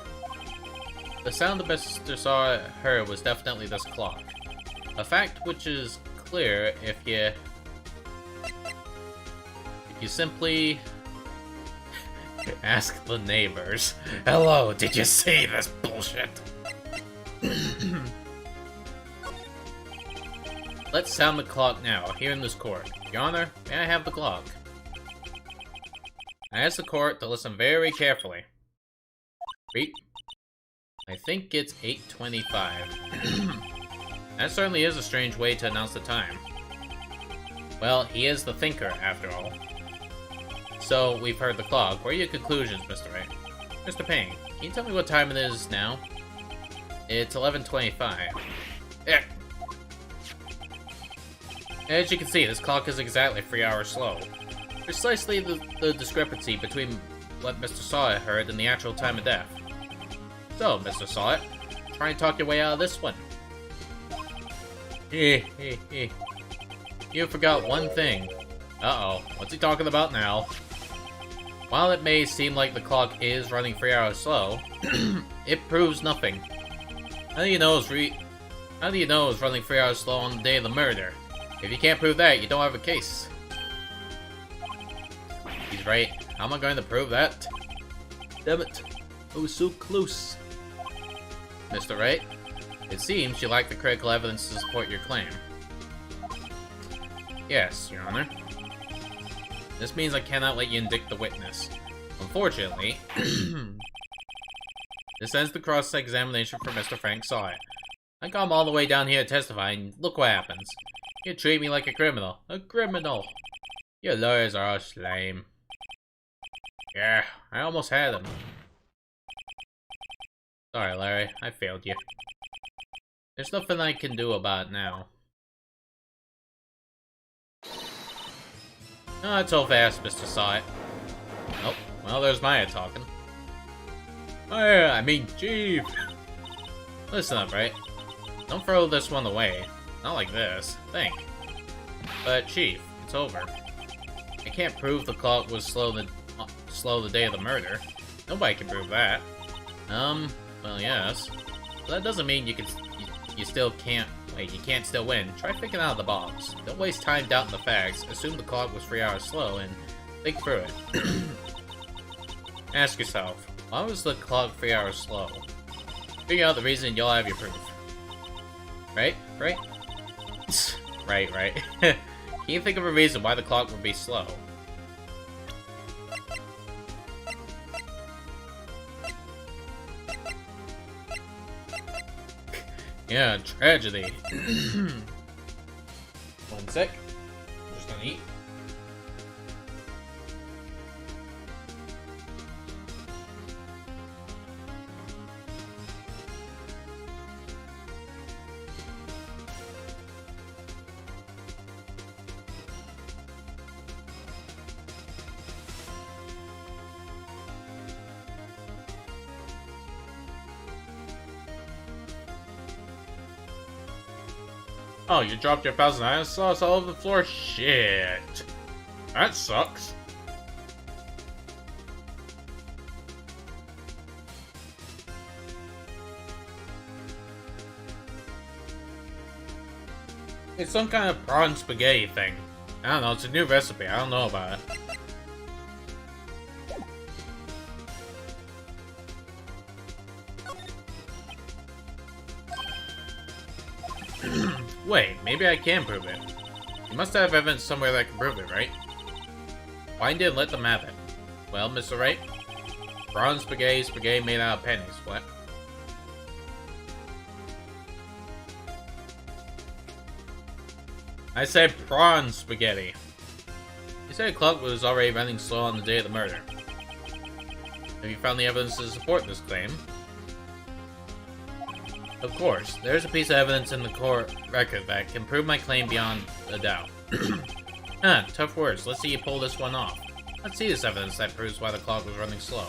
The sound the Mr. Saw heard was definitely this clock. A fact which is clear if you simply ask the neighbors. Hello, did you see this bullshit? Let's sound the clock now, here in this court. Your Honor, may I have the clock? I ask the court to listen very carefully. Read. I think it's 8:25. That certainly is a strange way to announce the time. Well, he is the thinker, after all. So, we've heard the clock. What are your conclusions, Mr. Wright? Mr. Payne, can you tell me what time it is now? It's 11:25. As you can see, this clock is exactly 3 hours slow. Precisely the discrepancy between what Mr. Sawyer heard and the actual time of death. So, Mr. Sawyer, try and talk your way out of this one. You forgot one thing. Uh-oh, what's he talking about now? While it may seem like the clock is running 3 hours slow, it proves nothing. How do you know it's running 3 hours slow on the day of the murder? If you can't prove that, you don't have a case. He's right. How am I going to prove that? Damn it. I was so close. Mr. Wright, it seems you lack the critical evidence to support your claim. Yes, Your Honor. This means I cannot let you indict the witness. Unfortunately, this ends the cross-examination for Mr. Frank Sawyer. I got him all the way down here to testify, and look what happens. You treat me like a criminal. A criminal! Your lawyers are all lame. Yeah, I almost had him. Sorry, Larry. I failed you. There's nothing I can do about it now. Not so fast, Mr. Sawyer. Oh, well, there's Maya talking. Maya, I mean, Chief! Listen up, right? Don't throw this one away. Not like this. Think. But, Chief, it's over. I can't prove the clock was slow the day of the murder. Nobody can prove that. Well, yes. But that doesn't mean you still can't. Wait, you can't still win. Try thinking out of the box. Don't waste time doubting the facts. Assume the clock was 3 hours slow and think through it. Ask yourself, why was the clock 3 hours slow? Figure out the reason, you'll have your proof. Right? Right? Right. Can you think of a reason why the clock would be slow? Yeah, tragedy. One sec. I'm just gonna eat. Oh, you dropped your 1,000 sauce all over the floor? Shit. That sucks. It's some kind of prawn spaghetti thing. I don't know, it's a new recipe. I don't know about it. Wait, maybe I can prove it. You must have evidence somewhere that can prove it, right? Why didn't let them have it? Well, Mr. Wright, prawn spaghetti made out of pennies. What? I said prawn spaghetti. You said the clock was already running slow on the day of the murder. Have you found the evidence to support this claim? Of course, there's a piece of evidence in the court record that can prove my claim beyond a doubt. Tough words. Let's see you pull this one off. Let's see this evidence that proves why the clock was running slow.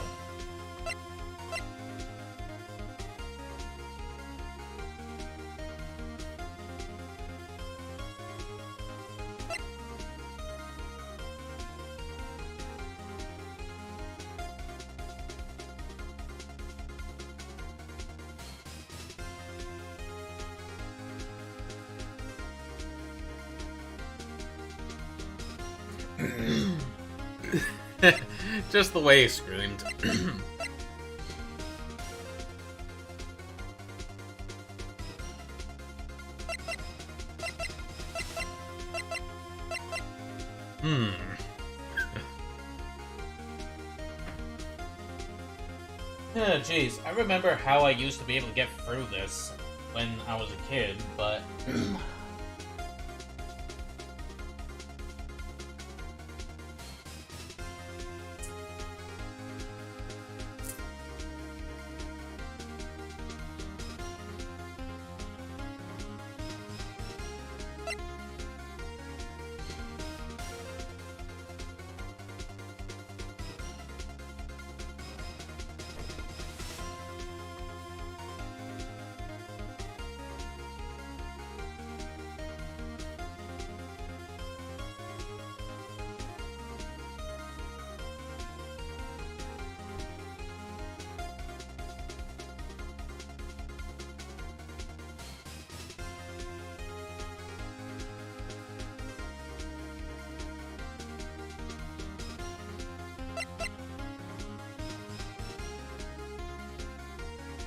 Just the way he screamed. Jeez, I remember how I used to be able to get through this when I was a kid, but...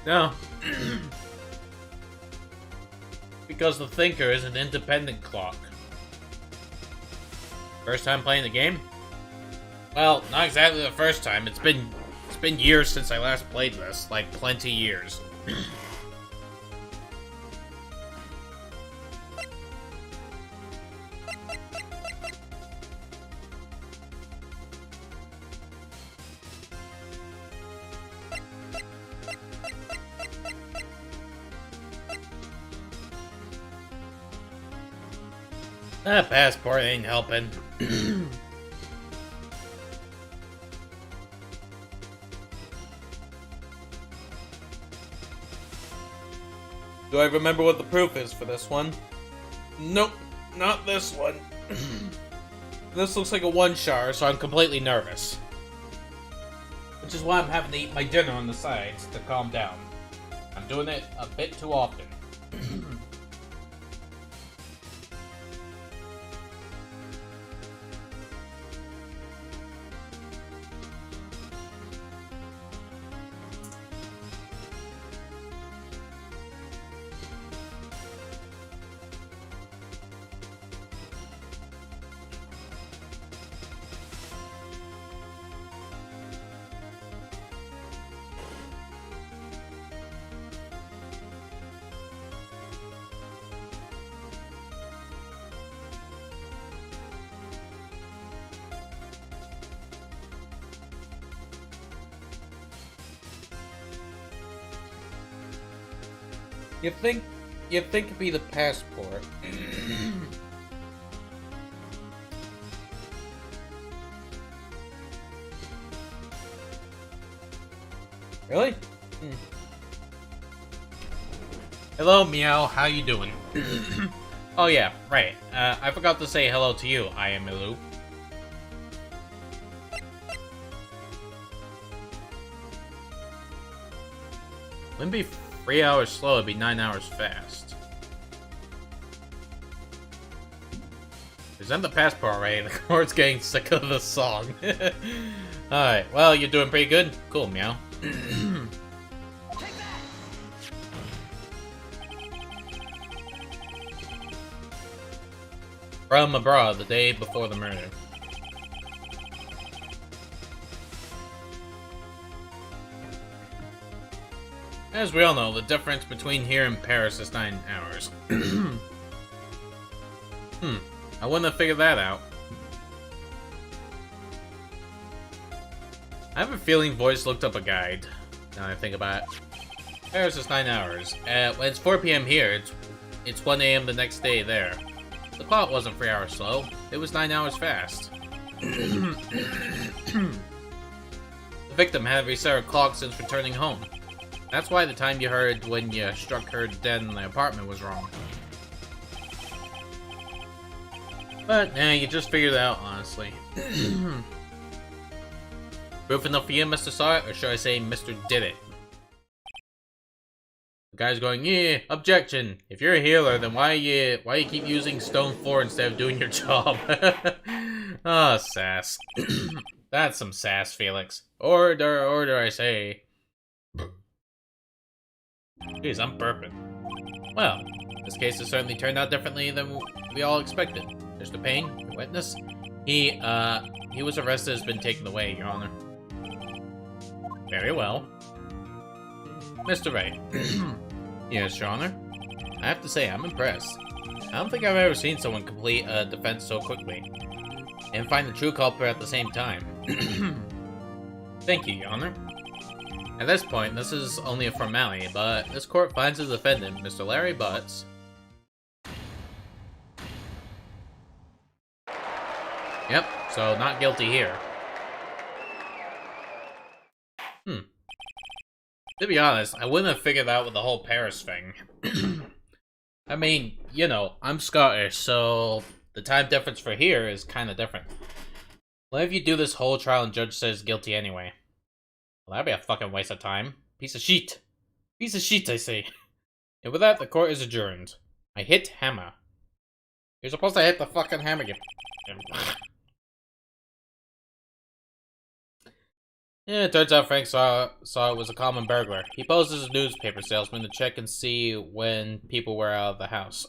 No. Because the Thinker is an independent clock. First time playing the game? Well, not exactly the first time. It's been years since I last played this. Like, plenty years. That passport ain't helping. Do I remember what the proof is for this one? Nope, not this one. This looks like a one-shar, so I'm completely nervous. Which is why I'm having to eat my dinner on the sides to calm down. I'm doing it a bit too often. You'd think it'd be the passport. Really? Hello, Meow. How you doing? Oh yeah, right. I forgot to say hello to you, I am Milu. Wouldn't be 3 hours slow, it'd be 9 hours fast. Present the passport already. The court's getting sick of the song. Alright, well, you're doing pretty good. Cool, Meow. From abroad, the day before the murder. As we all know, the difference between here and Paris is 9 hours. I wouldn't have figured that out. I have a feeling Voice looked up a guide, now I think about it. Paris is 9 hours. When it's 4 PM here, it's 1 AM the next day there. The plot wasn't 3 hours slow, it was 9 hours fast. The victim had reset her clock since returning home. That's why the time you heard when you struck her dead in the apartment was wrong. But, you just figured it out, honestly. Proof enough for you, Mr. Saw It, or should I say Mr. Did It? The guy's going, yeah, objection. If you're a healer, then why you keep using Stone 4 instead of doing your job? Ah, sass. That's some sass, Felix. Order, I say. Jeez, I'm burping. Well, this case has certainly turned out differently than we all expected. Mr. Payne, your witness, he was arrested and has been taken away, Your Honor. Very well. Mr. Wright. Yes, Your Honor. I have to say, I'm impressed. I don't think I've ever seen someone complete a defense so quickly. And find the true culprit at the same time. Thank you, Your Honor. At this point, this is only a formality, but this court finds the defendant, Mr. Larry Butts. Yep, so not guilty here. To be honest, I wouldn't have figured out with the whole Paris thing. I mean, you know, I'm Scottish, so the time difference for here is kind of different. What if you do this whole trial and judge says guilty anyway? Well, that'd be a fucking waste of time. Piece of shit. Piece of shit, I say. And with that, the court is adjourned. I hit hammer. You're supposed to hit the fucking hammer, you... Yeah, it turns out Frank saw it was a common burglar. He posed as a newspaper salesman to check and see when people were out of the house.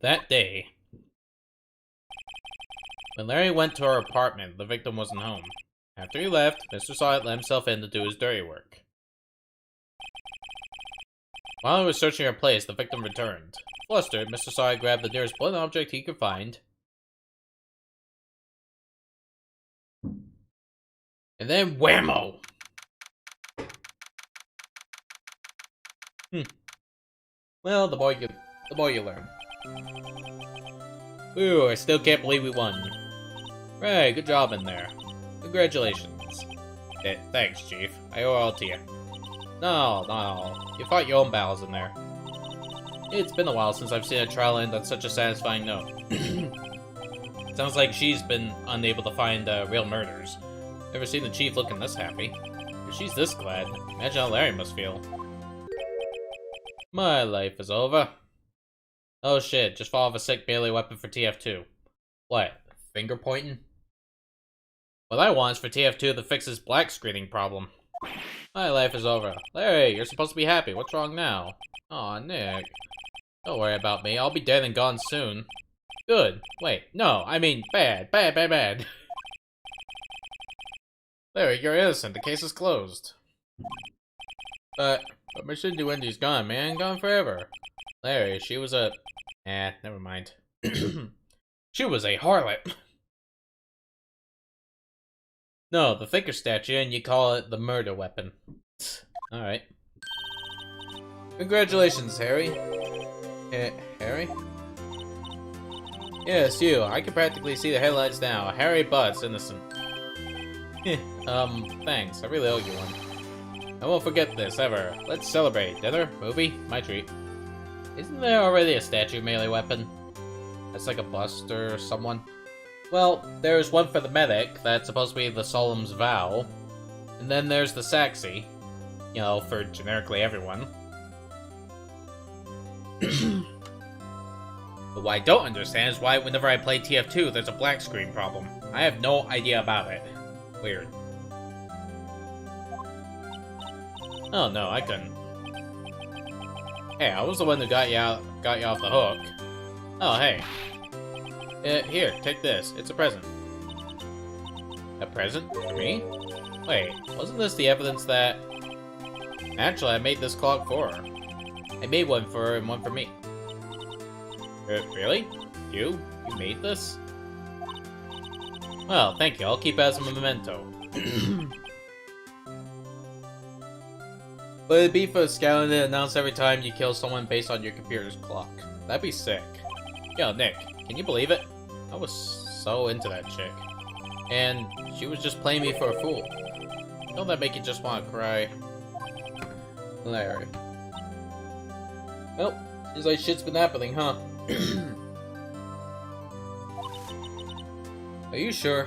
That day, when Larry went to her apartment, the victim wasn't home. After he left, Mr. Sawyer let himself in to do his dirty work. While he was searching her place, the victim returned. Flustered, Mr. Sawyer grabbed the nearest blunt object he could find, and then whammo! Well, the more you learn. Ooh, I still can't believe we won. Right, good job in there. Congratulations. Thanks, Chief. I owe it all to you. No. You fought your own battles in there. It's been a while since I've seen a trial end on such a satisfying note. Sounds like she's been unable to find real murderers. Never seen the Chief looking this happy. If she's this glad, imagine how Larry must feel. My life is over. Oh shit, just fall off a sick melee weapon for TF2. What? Finger pointing? What I want is for TF2 to fix his black screening problem. My life is over. Larry, you're supposed to be happy. What's wrong now? Aw, Nick. Don't worry about me. I'll be dead and gone soon. Good. Wait, no, I mean bad. Larry, you're innocent. The case is closed. But Mission to Wendy's gone, man. Gone forever. Larry, she was a... never mind. She was a harlot. No, the thinker statue, and you call it the murder weapon. Alright. Congratulations, Harry. Harry? Yes, you. I can practically see the headlines now. Harry Butt's innocent. Thanks. I really owe you one. I won't forget this, ever. Let's celebrate. Dinner? Movie? My treat. Isn't there already a statue melee weapon? That's like a bust or someone? Well, there's one for the medic, that's supposed to be the Solemn's Vow. And then there's the Saxy. You know, for generically everyone. But what I don't understand is why whenever I play TF2, there's a black screen problem. I have no idea about it. Weird. Oh no, I couldn't. Hey, I was the one who got you off the hook. Oh, hey. Here, take this. It's a present. A present? For me? Wait, wasn't this the evidence that... Actually, I made this clock for her. I made one for her and one for me. Really? You? You made this? Well, thank you. I'll keep it as a memento. But it'd be for scouting to announce every time you kill someone based on your computer's clock. That'd be sick. Yo, Nick, can you believe it? I was so into that chick. And she was just playing me for a fool. Don't that make you just want to cry? Larry. Well, seems like shit's been happening, huh? Are you sure?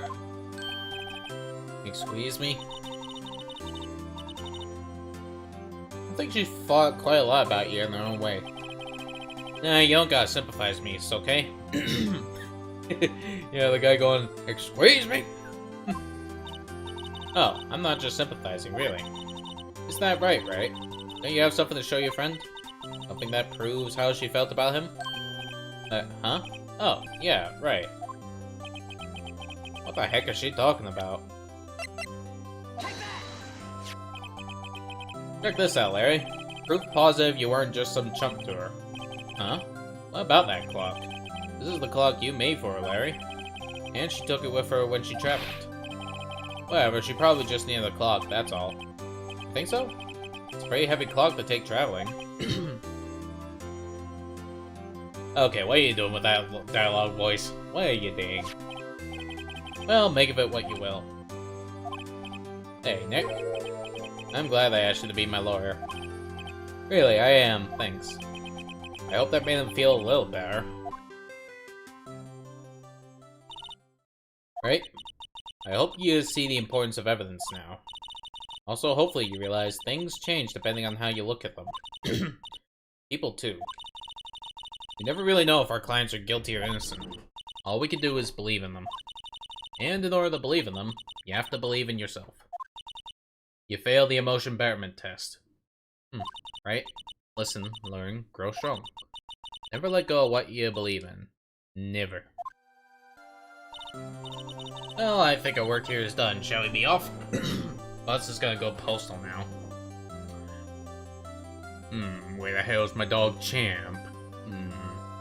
Can you squeeze me? I think she thought quite a lot about you in her own way. Nah, you don't gotta sympathize me, it's okay? Yeah, the guy going, squeeze me? Oh, I'm not just sympathizing, really. Isn't that right? Don't you have something to show your friend? Something that proves how she felt about him? Huh? Oh, yeah, right. What the heck is she talking about? Check this out, Larry. Proof positive you weren't just some chump to her. Huh? What about that clock? This is the clock you made for her, Larry. And she took it with her when she traveled. Whatever, she probably just needed a clock, that's all. You think so? It's a pretty heavy clock to take traveling. Okay, what are you doing with that dialogue voice? What are you doing? Well, make of it what you will. Hey, Nick. I'm glad I asked you to be my lawyer. Really, I am, thanks. I hope that made him feel a little better. Right? I hope you see the importance of evidence now. Also, hopefully you realize things change depending on how you look at them. People too. We never really know if our clients are guilty or innocent. All we can do is believe in them. And in order to believe in them, You have to believe in yourself. You failed the emotion betterment test. Right? Listen, learn, grow strong. Never let go of what you believe in. Never. Well, I think our work here is done. Shall we be off? Bus is gonna go postal now. Where the hell's my dog Champ?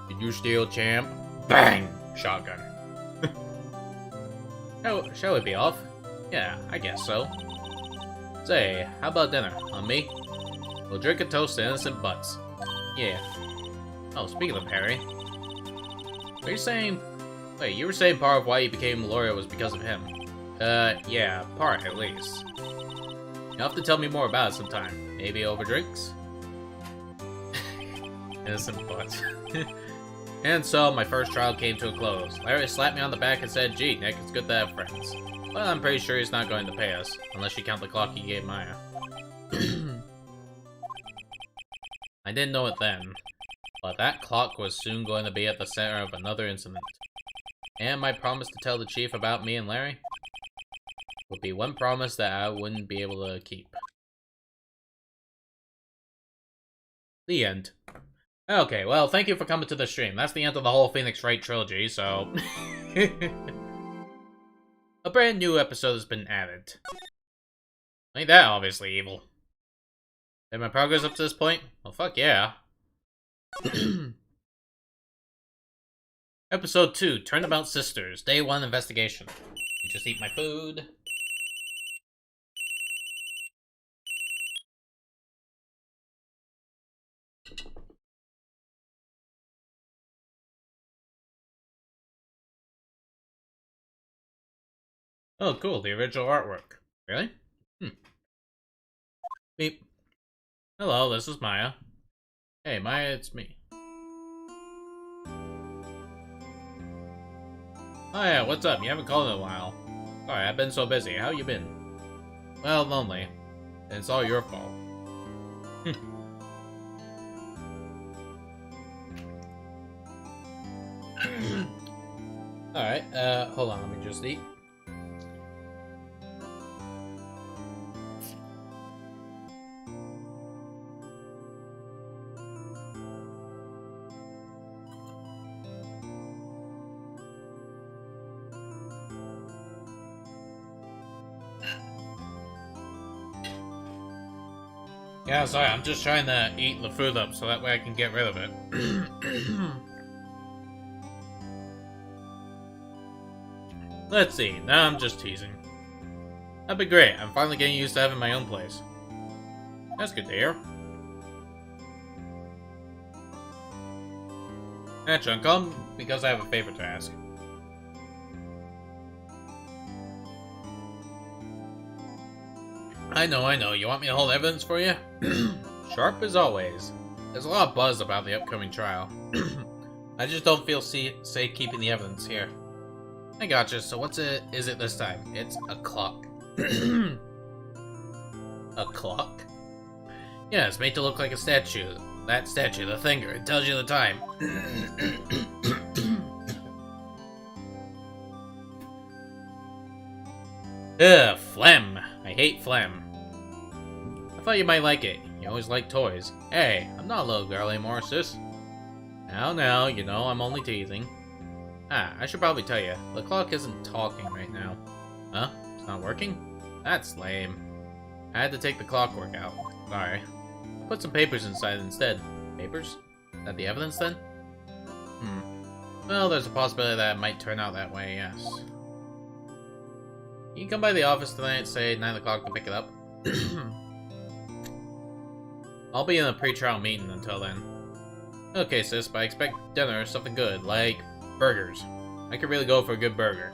Did you steal Champ? Bang! Shotgun. Shall we be off? Yeah, I guess so. Say, how about dinner? On me? We'll drink a toast to innocent butts. Yeah. Oh, speaking of Harry. Are you saying... Wait, you were saying part of why you became a lawyer was because of him. Yeah, part at least. You'll have to tell me more about it sometime. Maybe over drinks? Innocent butts. And so, my first trial came to a close. Larry slapped me on the back and said, "Gee, Nick, it's good to have friends." Well, I'm pretty sure he's not going to pay us, unless you count the clock he gave Maya. I didn't know it then, but that clock was soon going to be at the center of another incident. And my promise to tell the chief about me and Larry would be one promise that I wouldn't be able to keep. The end. Okay, well, thank you for coming to the stream. That's the end of the whole Phoenix Wright trilogy, so... A brand new episode has been added. Ain't that obviously evil? Made my progress up to this point? Well, fuck yeah. Episode 2, Turnabout Sisters, Day 1 Investigation. You just eat my food. Oh, cool, the original artwork. Really? Beep. Hello, this is Maya. Hey, Maya, it's me. Oh yeah, what's up? You haven't called in a while. Sorry, I've been so busy. How you been? Well, lonely. And it's all your fault. Alright, hold on, let me just eat. Yeah, sorry, I'm just trying to eat the food up so that way I can get rid of it. Let's see, now I'm just teasing. That'd be great, I'm finally getting used to having my own place. That's good to hear. Naturally, I'm calm because I have a favor to ask. I know, you want me to hold evidence for you? Sharp as always. There's a lot of buzz about the upcoming trial. I just don't feel safe keeping the evidence here. I gotcha, so is it this time? It's a clock. A clock? Yeah, it's made to look like a statue. That statue, the finger, it tells you the time. Ugh, phlegm. I hate phlegm. I thought you might like it. You always like toys. Hey, I'm not a little girl anymore, sis. Now, you know I'm only teasing. Ah, I should probably tell you. The clock isn't talking right now. Huh? It's not working? That's lame. I had to take the clockwork out. Sorry. I put some papers inside instead. Papers? Is that the evidence then? Well, there's a possibility that it might turn out that way, yes. You can come by the office tonight, say 9 o'clock to pick it up. I'll be in a pre-trial meeting until then. Okay, sis, but I expect dinner, something good, like burgers. I could really go for a good burger.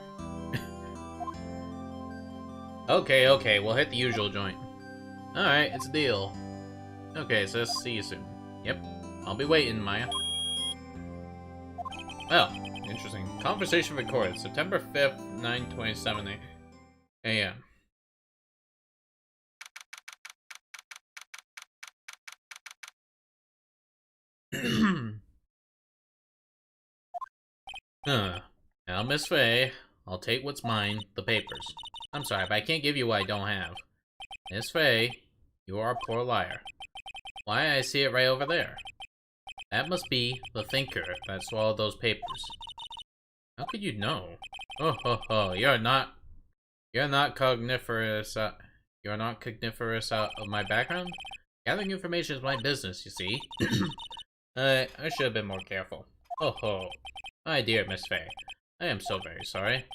Okay, we'll hit the usual joint. Alright, it's a deal. Okay, sis, see you soon. Yep, I'll be waiting, Maya. Oh, interesting. Conversation recorded, September 5th, 9:27 a.m. Now, Miss Faye, I'll take what's mine, the papers. I'm sorry, but I can't give you what I don't have. Miss Faye, you are a poor liar. Why, I see it right over there. That must be the thinker that swallowed those papers. How could you know? Oh ho ho, you're not cogniferous, of my background? Gathering information is my business, you see. I should have been more careful. Oh ho. My dear Miss Faye, I am so very sorry.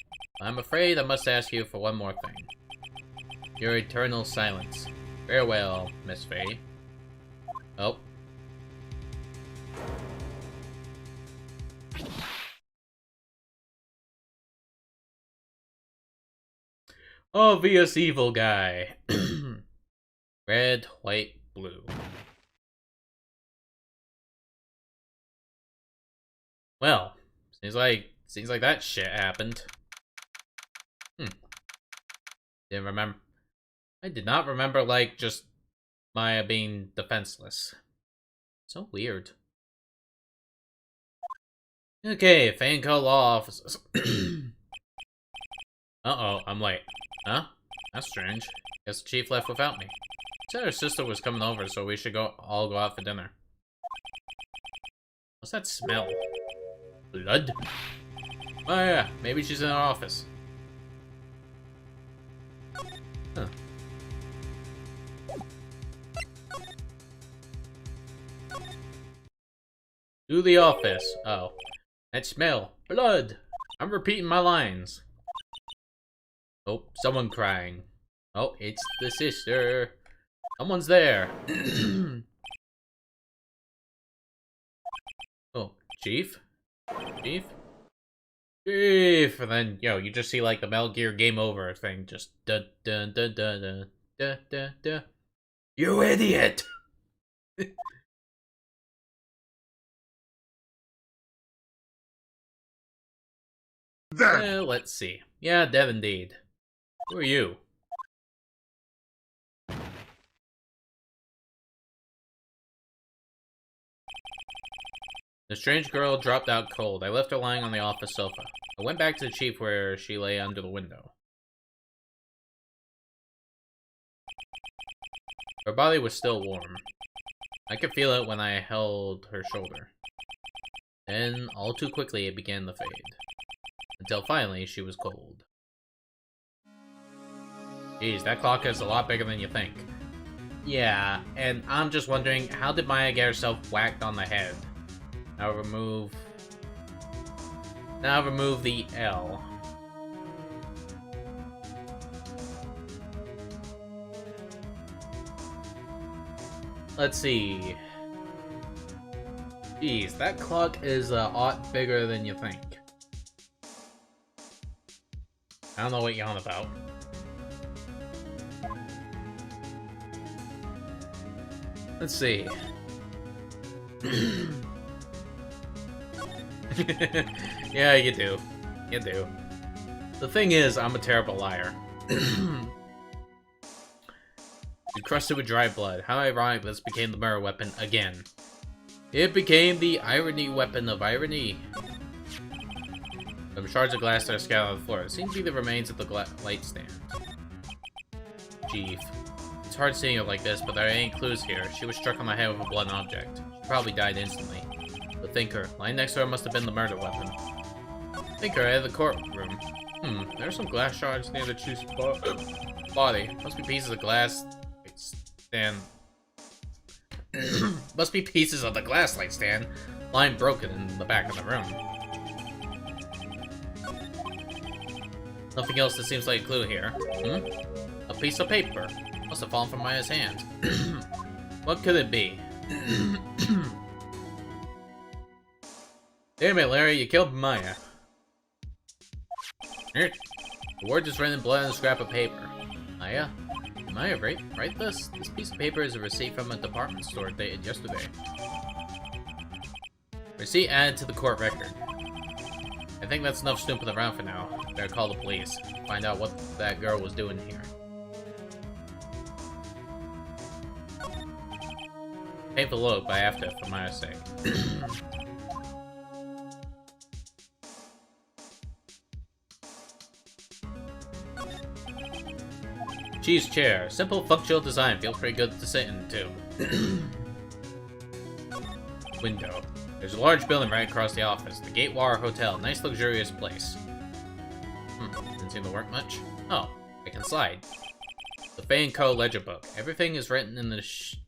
I'm afraid I must ask you for one more thing. Your eternal silence. Farewell, Miss Faye. Oh. Obvious evil guy. Red, white, blue. Well, seems like that shit happened. Didn't remember. I did not remember, like, just Maya being defenseless. So weird. Okay, Fanco Law Offices. Uh-oh, I'm late. Huh? That's strange. Guess the chief left without me. Said her sister was coming over, so we should all go out for dinner. What's that smell? Blood? Oh yeah, maybe she's in her office. Huh. To the office. Oh. That smell. Blood! I'm repeating my lines. Oh, someone crying. Oh, it's the sister. Someone's there. Oh, Chief? Chief? Chief! And then, you just see, like, the Metal Gear Game Over thing. Just dun dun dun dun dun dun dun dun. You idiot! Let's see. Yeah, dead indeed. Who are you? The strange girl dropped out cold. I left her lying on the office sofa. I went back to the chief where she lay under the window. Her body was still warm. I could feel it when I held her shoulder. Then, all too quickly, it began to fade. Until finally, she was cold. Geez, that clock is a lot bigger than you think. Yeah, and I'm just wondering, how did Maya get herself whacked on the head? Now remove the L. Let's see. Jeez, that clock is a lot bigger than you think. I don't know what you're on about. Let's see. Yeah, you do. You do. The thing is, I'm a terrible liar. You crushed it with dry blood. How ironic this became the murder weapon again. It became the irony weapon of irony. Some shards of glass that are scattered on the floor. It seems to be the remains of the light stand. Chief. It's hard seeing it like this, but there ain't clues here. She was struck on the head with a blunt object. She probably died instantly. The thinker. Lying next to her must have been the murder weapon. Thinker out of the courtroom. There's some glass shards near the chief's body. Must be pieces of glass stand. Must be pieces of the glass light stand lying broken in the back of the room. Nothing else that seems like a clue here. A piece of paper. Must have fallen from Maya's hand. What could it be? Damn it, Larry, you killed Maya. The word is written in blood on a scrap of paper. Maya? Maya, write this? This piece of paper is a receipt from a department store dated yesterday. Receipt added to the court record. I think that's enough snooping around for now. Better call the police. Find out what that girl was doing here. Painful look, but I have to, for Maya's sake. Chief's chair. Simple, functional design. Feels pretty good to sit in, too. Window. There's a large building right across the office. The Gatewar Hotel. Nice, luxurious place. Didn't seem to work much. Oh, I can slide. The Fay & Co. ledger book. Everything is written in the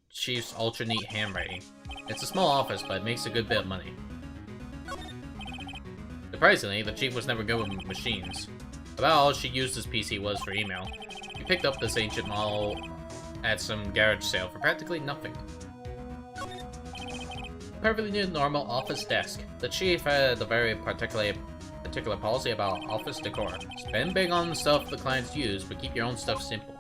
Chief's ultra-neat handwriting. It's a small office, but it makes a good bit of money. Surprisingly, the Chief was never good with machines. About all she used his PC was for email. He picked up this ancient model at some garage sale for practically nothing. Perfectly normal office desk. The Chief had a very particular policy about office decor. Spend big on the stuff the clients use, but keep your own stuff simple.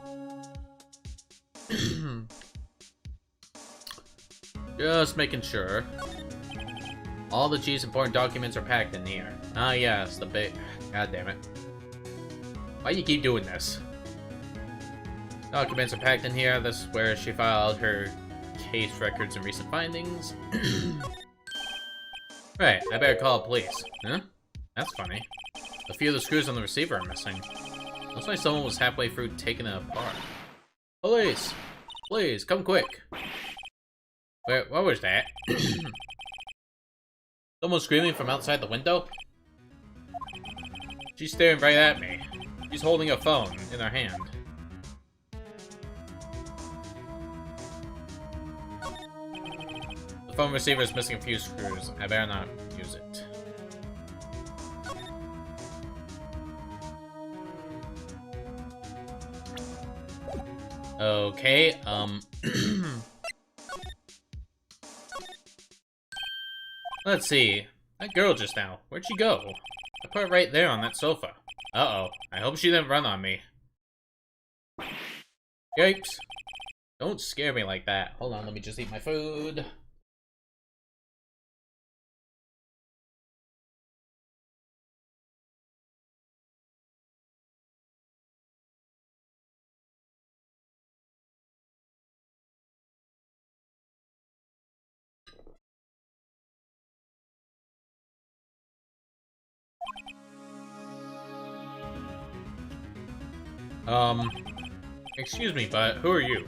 Just making sure. All the Chief's important documents are packed in here. Ah yes, the big... God damn it. Why do you keep doing this? Documents are packed in here. This is where she filed her case records and recent findings. Right, I better call the police. Huh? That's funny. A few of the screws on the receiver are missing. Looks like someone was halfway through taking it apart. Police! Please, come quick! Wait, what was that? Someone screaming from outside the window? She's staring right at me. She's holding a phone in her hand. The phone receiver is missing a few screws. I better not use it. Okay, let's see. That girl just now, where'd she go? I put her right there on that sofa. Uh-oh, I hope she didn't run on me. Yikes. Don't scare me like that. Hold on, let me just eat my food. Excuse me, but who are you?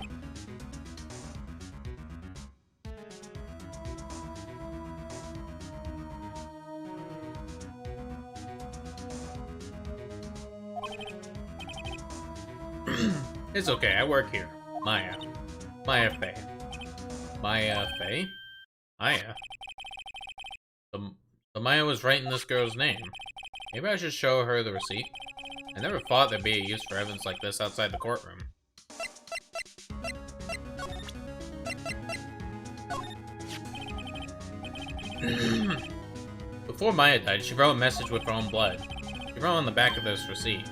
It's okay, I work here. Maya. Maya Fay. Maya Fay? Maya? The Maya was writing this girl's name. Maybe I should show her the receipt. I never thought there'd be a use for evidence like this outside the courtroom. Before Maya died, she wrote a message with her own blood. She wrote on the back of this receipt.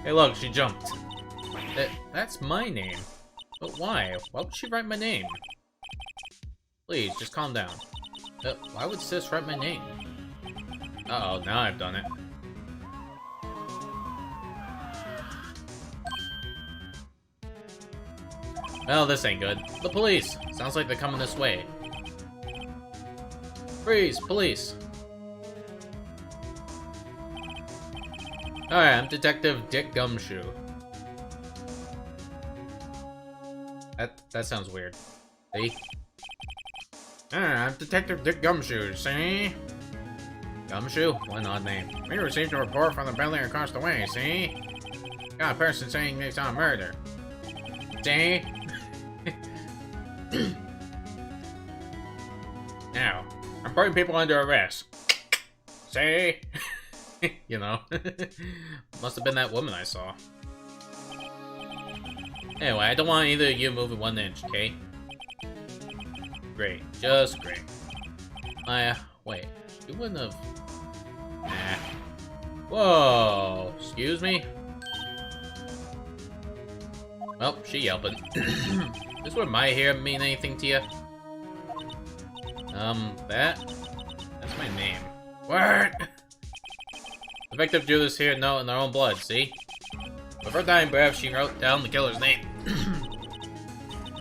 Hey look, she jumped. That's my name. But why? Why would she write my name? Please, just calm down. Why would sis write my name? Uh-oh, now I've done it. Well, this ain't good. The police! Sounds like they're coming this way. Freeze, police! Alright, I'm Detective Dick Gumshoe. That sounds weird. See? Alright, I'm Detective Dick Gumshoe, see? Gumshoe? What an odd name. We received a report from the building across the way, see? Got a person saying they saw a murder. See? Now, I'm putting people under arrest. See? You know. Must have been that woman I saw. Anyway, I don't want either of you moving 1 inch, okay? Great. Just great. Wait. You wouldn't have... Nah. Whoa! Excuse me? Well, she yelping. This where my hair mean anything to you? That's my name. What? The victim drew this here note in her own blood, see? With her dying breath, she wrote down the killer's name.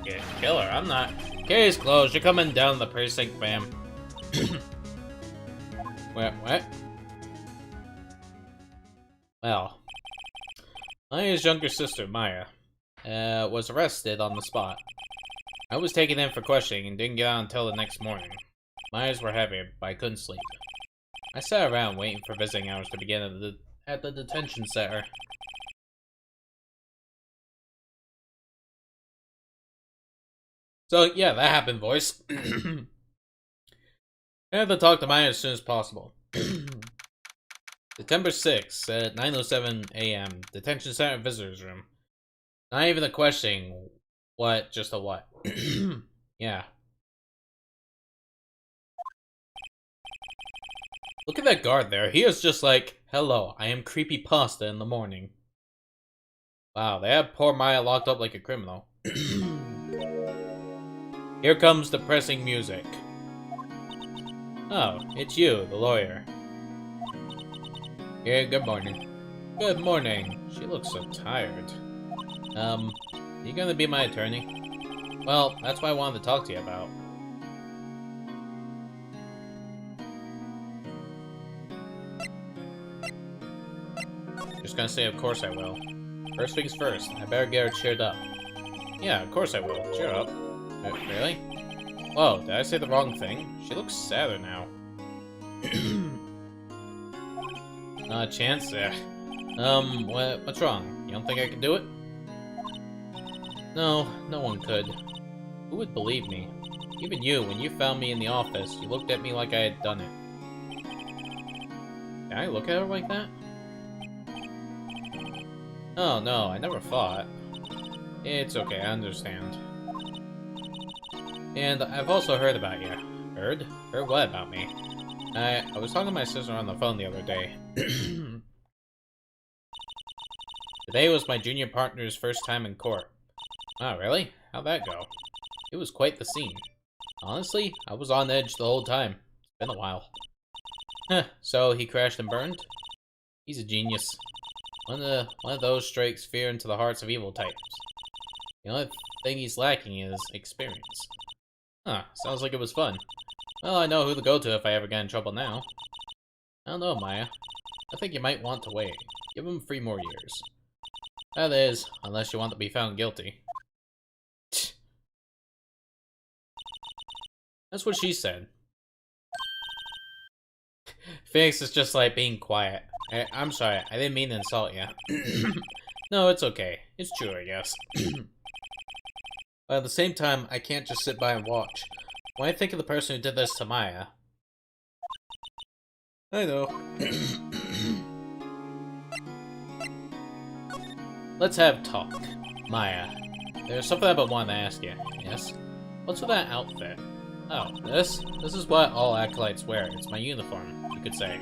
Yeah, killer, I'm not. Case closed, you're coming down the precinct, fam. What? Well, Maya's younger sister, Maya, was arrested on the spot. I was taken in for questioning and didn't get out until the next morning. My eyes were heavy, but I couldn't sleep. I sat around waiting for visiting hours to begin at the detention center. So, yeah, that happened, voice. I had to talk to Maya as soon as possible. September 6th at 9:07 a.m. Detention Center Visitors Room. Not even a questioning. What? Just a what? Yeah. Look at that guard there. He is just like, hello, I am creepy pasta in the morning. Wow, they have poor Maya locked up like a criminal. Here comes depressing music. Oh, it's you, the lawyer. Yeah, good morning. Good morning. She looks so tired. You gonna be my attorney? Well, that's what I wanted to talk to you about. Just gonna say, of course I will. First things first, I better get her cheered up. Yeah, of course I will. Cheer up. Really? Whoa, did I say the wrong thing? She looks sadder now. Not a chance there. What's wrong? You don't think I can do it? No, no one could. Who would believe me? Even you, when you found me in the office, you looked at me like I had done it. Can I look at her like that? Oh no, I never thought. It's okay, I understand. And I've also heard about you. Heard? Heard what about me? I was talking to my sister on the phone the other day. Today was my junior partner's first time in court. Oh, really? How'd that go? It was quite the scene. Honestly, I was on edge the whole time. It's been a while. Huh, so he crashed and burned? He's a genius. One of those strikes fear into the hearts of evil types. The only thing he's lacking is experience. Huh, sounds like it was fun. Well, I know who to go to if I ever get in trouble now. I don't know, Maya. I think you might want to wait. Give him 3 more years. That is, unless you want to be found guilty. That's what she said. Phoenix is just like being quiet. I'm sorry, I didn't mean to insult you. No, it's okay. It's true, I guess. But at the same time, I can't just sit by and watch. When I think of the person who did this to Maya... I know. Let's have talk. Maya, there's something I've been wanting to ask you. Yes? What's with that outfit? Oh, this? This is what all acolytes wear. It's my uniform, you could say.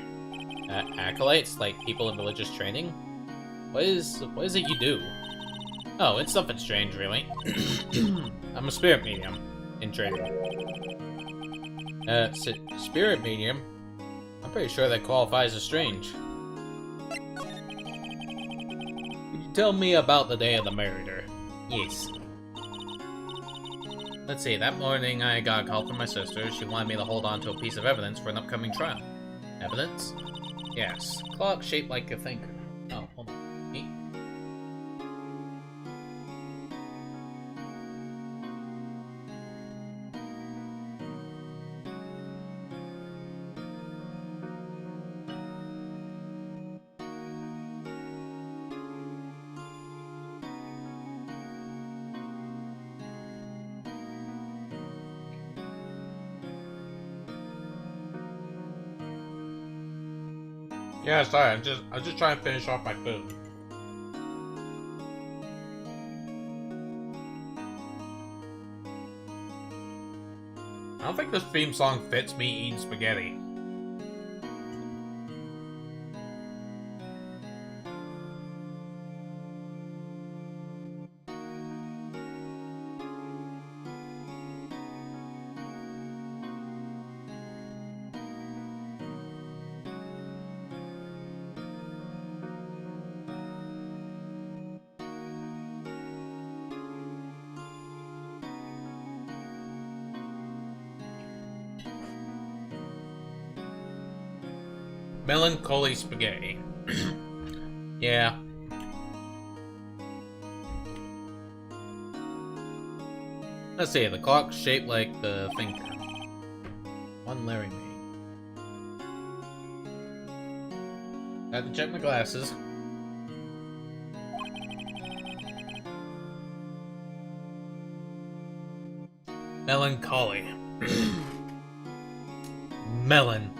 Acolytes? Like people in religious training? What is it you do? Oh, it's nothing strange, really. I'm a spirit medium in training. Spirit medium? I'm pretty sure that qualifies as strange. Could you tell me about the day of the murder? Yes. Let's see, that morning I got a call from my sister. She wanted me to hold on to a piece of evidence for an upcoming trial. Evidence? Yes. Clock shaped like a thinker. Oh, hold on. Yeah, sorry, I was just trying to finish off my food. I don't think this theme song fits me eating spaghetti. Melancholy spaghetti. Yeah. Let's see, the clock's shaped like the thinker. One Larry made. Had to check my glasses. Melancholy. Melon.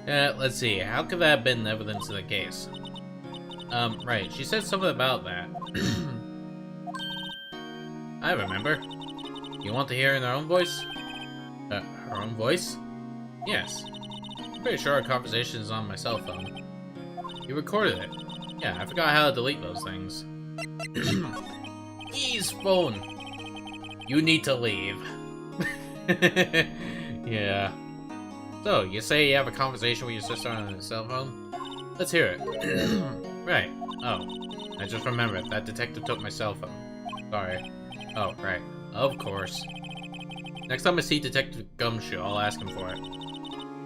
Let's see, how could that have been evidence of the case? Right, she said something about that. I remember. You want to hear in her own voice? Her own voice? Yes. I'm pretty sure our conversation is on my cell phone. You recorded it. Yeah, I forgot how to delete those things. Ease phone! You need to leave. Yeah. So, you say you have a conversation with your sister on a cell phone? Let's hear it. Right. Oh, I just remembered. That detective took my cell phone. Sorry. Oh, right. Of course. Next time I see Detective Gumshoe, I'll ask him for it.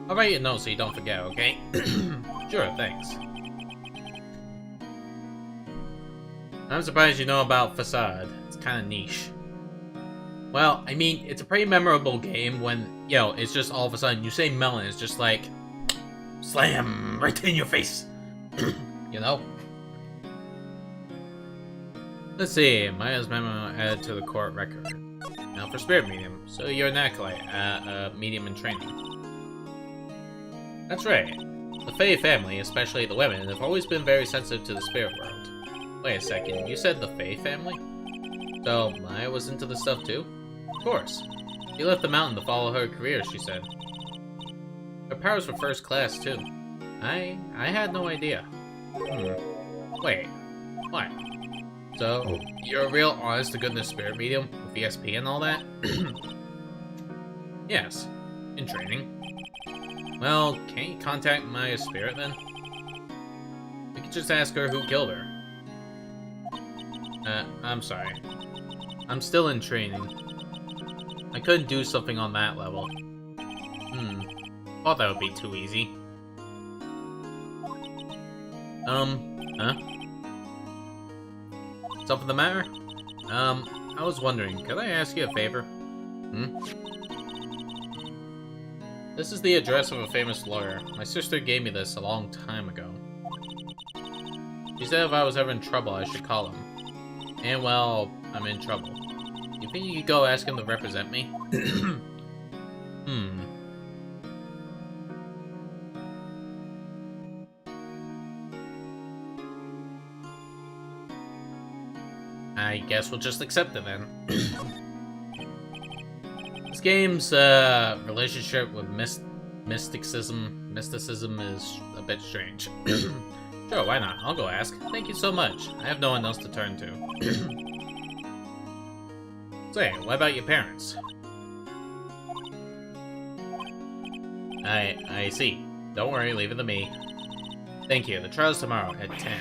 I'll write you a note so you don't forget, okay? Sure, thanks. I'm surprised you know about Facade. It's kind of niche. Well, I mean, it's a pretty memorable game when, you know, it's just all of a sudden, you say melon, it's just like, slam, right in your face. You know? Let's see, Maya's memo added to the court record. Now for spirit medium, so you're an acolyte, medium in training. That's right. The Fae family, especially the women, have always been very sensitive to the spirit world. Wait a second, you said the Fae family? So, Maya was into the stuff too? Of course. She left the mountain to follow her career, she said. Her powers were first class too. I had no idea. Wait, what? So, you're a real honest-to-goodness spirit medium with ESP and all that? Yes, in training. Well, can't you contact Maya's spirit then? We could just ask her who killed her. I'm sorry. I'm still in training. I couldn't do something on that level. Thought that would be too easy. Huh? Something the matter? I was wondering, could I ask you a favor? This is the address of a famous lawyer. My sister gave me this a long time ago. She said if I was ever in trouble, I should call him. And, well, I'm in trouble. You think you could go ask him to represent me? I guess we'll just accept it then. This game's relationship with mysticism is a bit strange. Sure, why not? I'll go ask. Thank you so much. I have no one else to turn to. Say, what about your parents? I see. Don't worry, leave it to me. Thank you. The trial's tomorrow at 10.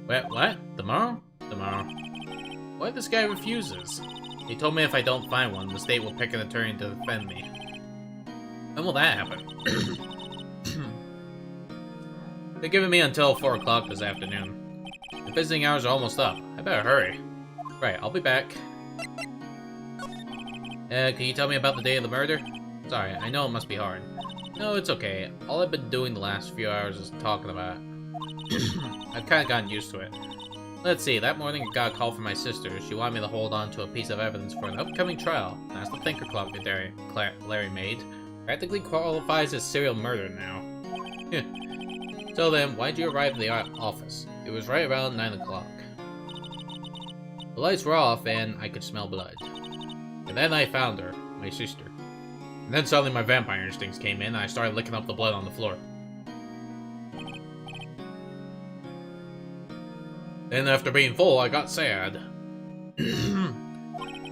Wait, what? Tomorrow? Tomorrow. What if this guy refuses? He told me if I don't find one, the state will pick an attorney to defend me. When will that happen? They're giving me until 4 o'clock this afternoon. The visiting hours are almost up. I better hurry. Right, I'll be back. Can you tell me about the day of the murder? Sorry, I know it must be hard. No, it's okay. All I've been doing the last few hours is talking about it. I've kind of gotten used to it. Let's see, that morning I got a call from my sister. She wanted me to hold on to a piece of evidence for an upcoming trial. That's the thinker clock that Larry made. Practically qualifies as serial murder now. So then, why'd you arrive at the office? It was right around 9 o'clock. The lights were off and I could smell blood. And then I found her, my sister. And then suddenly my vampire instincts came in and I started licking up the blood on the floor. Then after being full, I got sad.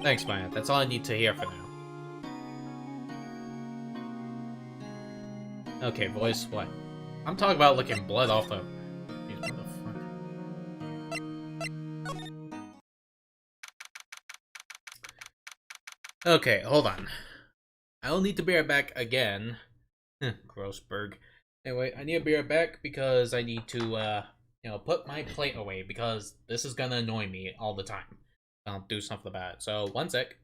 Thanks, Maya. That's all I need to hear for now. Okay, boys, what? I'm talking about licking blood off the... What the fuck? Okay, hold on. I'll need to be right back again. Grossberg. Anyway, I need to be right back because I need to, put my plate away because this is gonna annoy me all the time. I'll do something about it. So, one sec.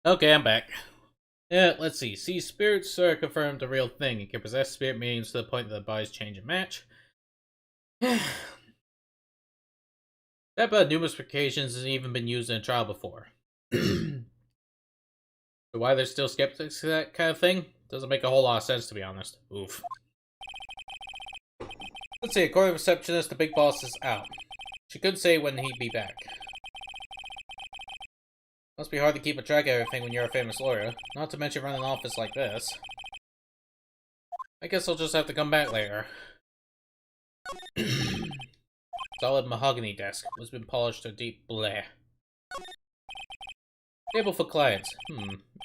Okay, I'm back. Yeah, let's see. See, spirits are confirmed a real thing. You can possess spirit mediums to the point that the bodies change and match. That numerous occasions has even been used in a trial before. So why there's still skeptics to that kind of thing? Doesn't make a whole lot of sense, to be honest. Oof. Let's see, according to receptionist, the big boss is out. She couldn't say when he'd be back. Must be hard to keep a track of everything when you're a famous lawyer. Not to mention run an office like this. I guess I'll just have to come back later. Solid mahogany desk. Was been polished to deep bleh. Table for clients.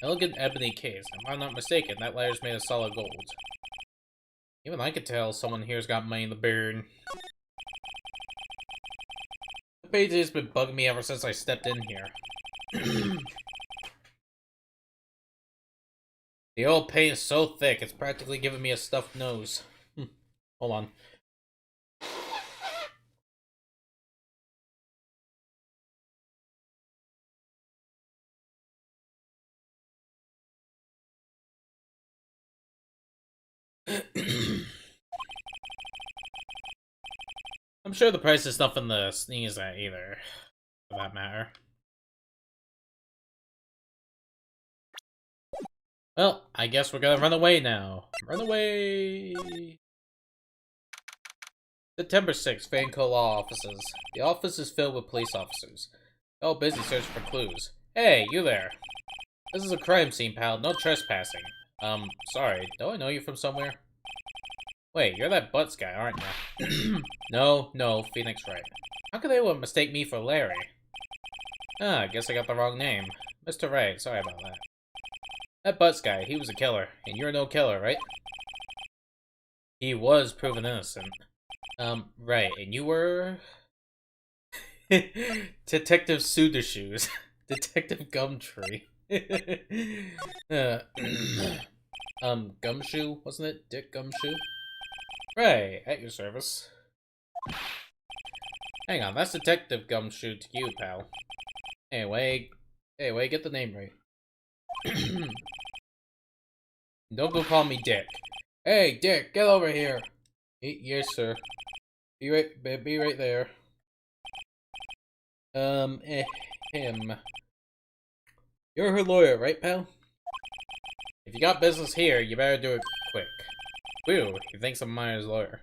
Elegant ebony case. If I'm not mistaken, that letter's made of solid gold. Even I could tell someone here's got money in the burn. The page has been bugging me ever since I stepped in here. The old paint is so thick, it's practically giving me a stuffed nose. Hold on. I'm sure the price is nothing to sneeze at either, for that matter. Well, I guess we're gonna run away now. Run away! September 6th, Vanco Law Offices. The office is filled with police officers. They're all busy searching for clues. Hey, you there! This is a crime scene, pal. No trespassing. Sorry. Do I know you from somewhere? Wait, you're that Butts guy, aren't you? No, Phoenix Wright. How could anyone mistake me for Larry? Ah, I guess I got the wrong name. Mr. Wright, sorry about that. That Butts guy, he was a killer. And you're no killer, right? He was proven innocent. Right, and you were... Detective Sudashoes. Detective Gumtree. Gumshoe, wasn't it? Dick Gumshoe? Right, at your service. Hang on, that's Detective Gumshoe to you, pal. Anyway, get the name right. Don't go call me Dick. Hey, Dick, get over here. Yes, sir. Be right there. Him. You're her lawyer, right, pal? If you got business here, you better do it quick. Whew, he thinks I'm Maya's lawyer.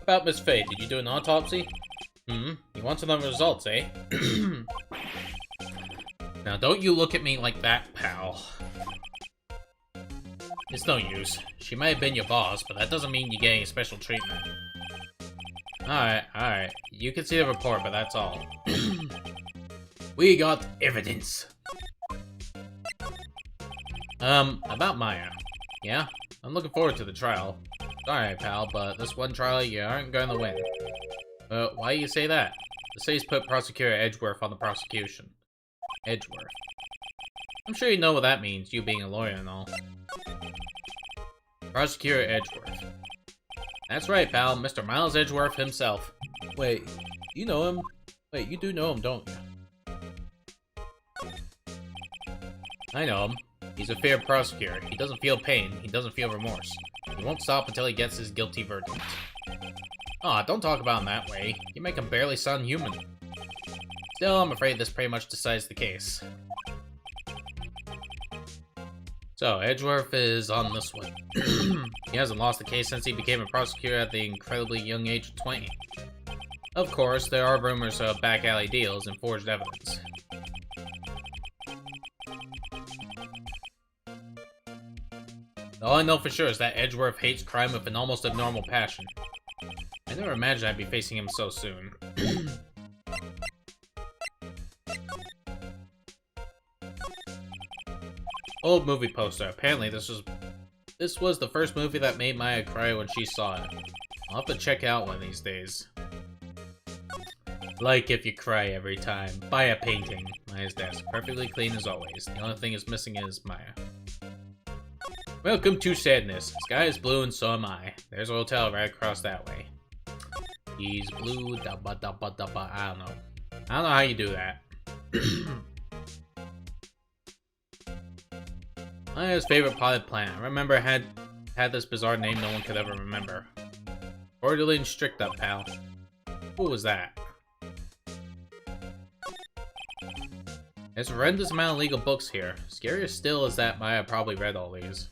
About Miss Faye, did you do an autopsy? You want to know the results, eh? Now, don't you look at me like that, pal. It's no use. She might have been your boss, but that doesn't mean you're getting special treatment. Alright. You can see the report, but that's all. We got evidence. About Maya. Yeah? I'm looking forward to the trial. Sorry, pal, but this one trial you aren't gonna win. Why do you say that? The city's put Prosecutor Edgeworth on the prosecution. Edgeworth. I'm sure you know what that means, you being a lawyer and all. Prosecutor Edgeworth. That's right, pal. Mr. Miles Edgeworth himself. Wait, you know him? Wait, you do know him, don't you? I know him. He's a fair prosecutor. He doesn't feel pain. He doesn't feel remorse. He won't stop until he gets his guilty verdict. Aw, don't talk about him that way. You make him barely sound human. Still, I'm afraid this pretty much decides the case. So, Edgeworth is on this one. He hasn't lost the case since he became a prosecutor at the incredibly young age of 20. Of course, there are rumors of back alley deals and forged evidence. All I know for sure is that Edgeworth hates crime with an almost abnormal passion. I never imagined I'd be facing him so soon. Old movie poster. Apparently this was the first movie that made Maya cry when she saw it. I'll have to check it out one of these days. Like if you cry every time. Buy a painting. Maya's desk. Perfectly clean as always. The only thing is missing is Maya. Welcome to sadness. Sky is blue and so am I. There's a hotel right across that way. He's blue, dabba dabba dabba. I don't know. I don't know how you do that. Maya's favorite potted plant. I remember it had this bizarre name no one could ever remember. Orderly and strict up, pal. What was that? There's a horrendous amount of legal books here. Scarier still is that Maya probably read all these.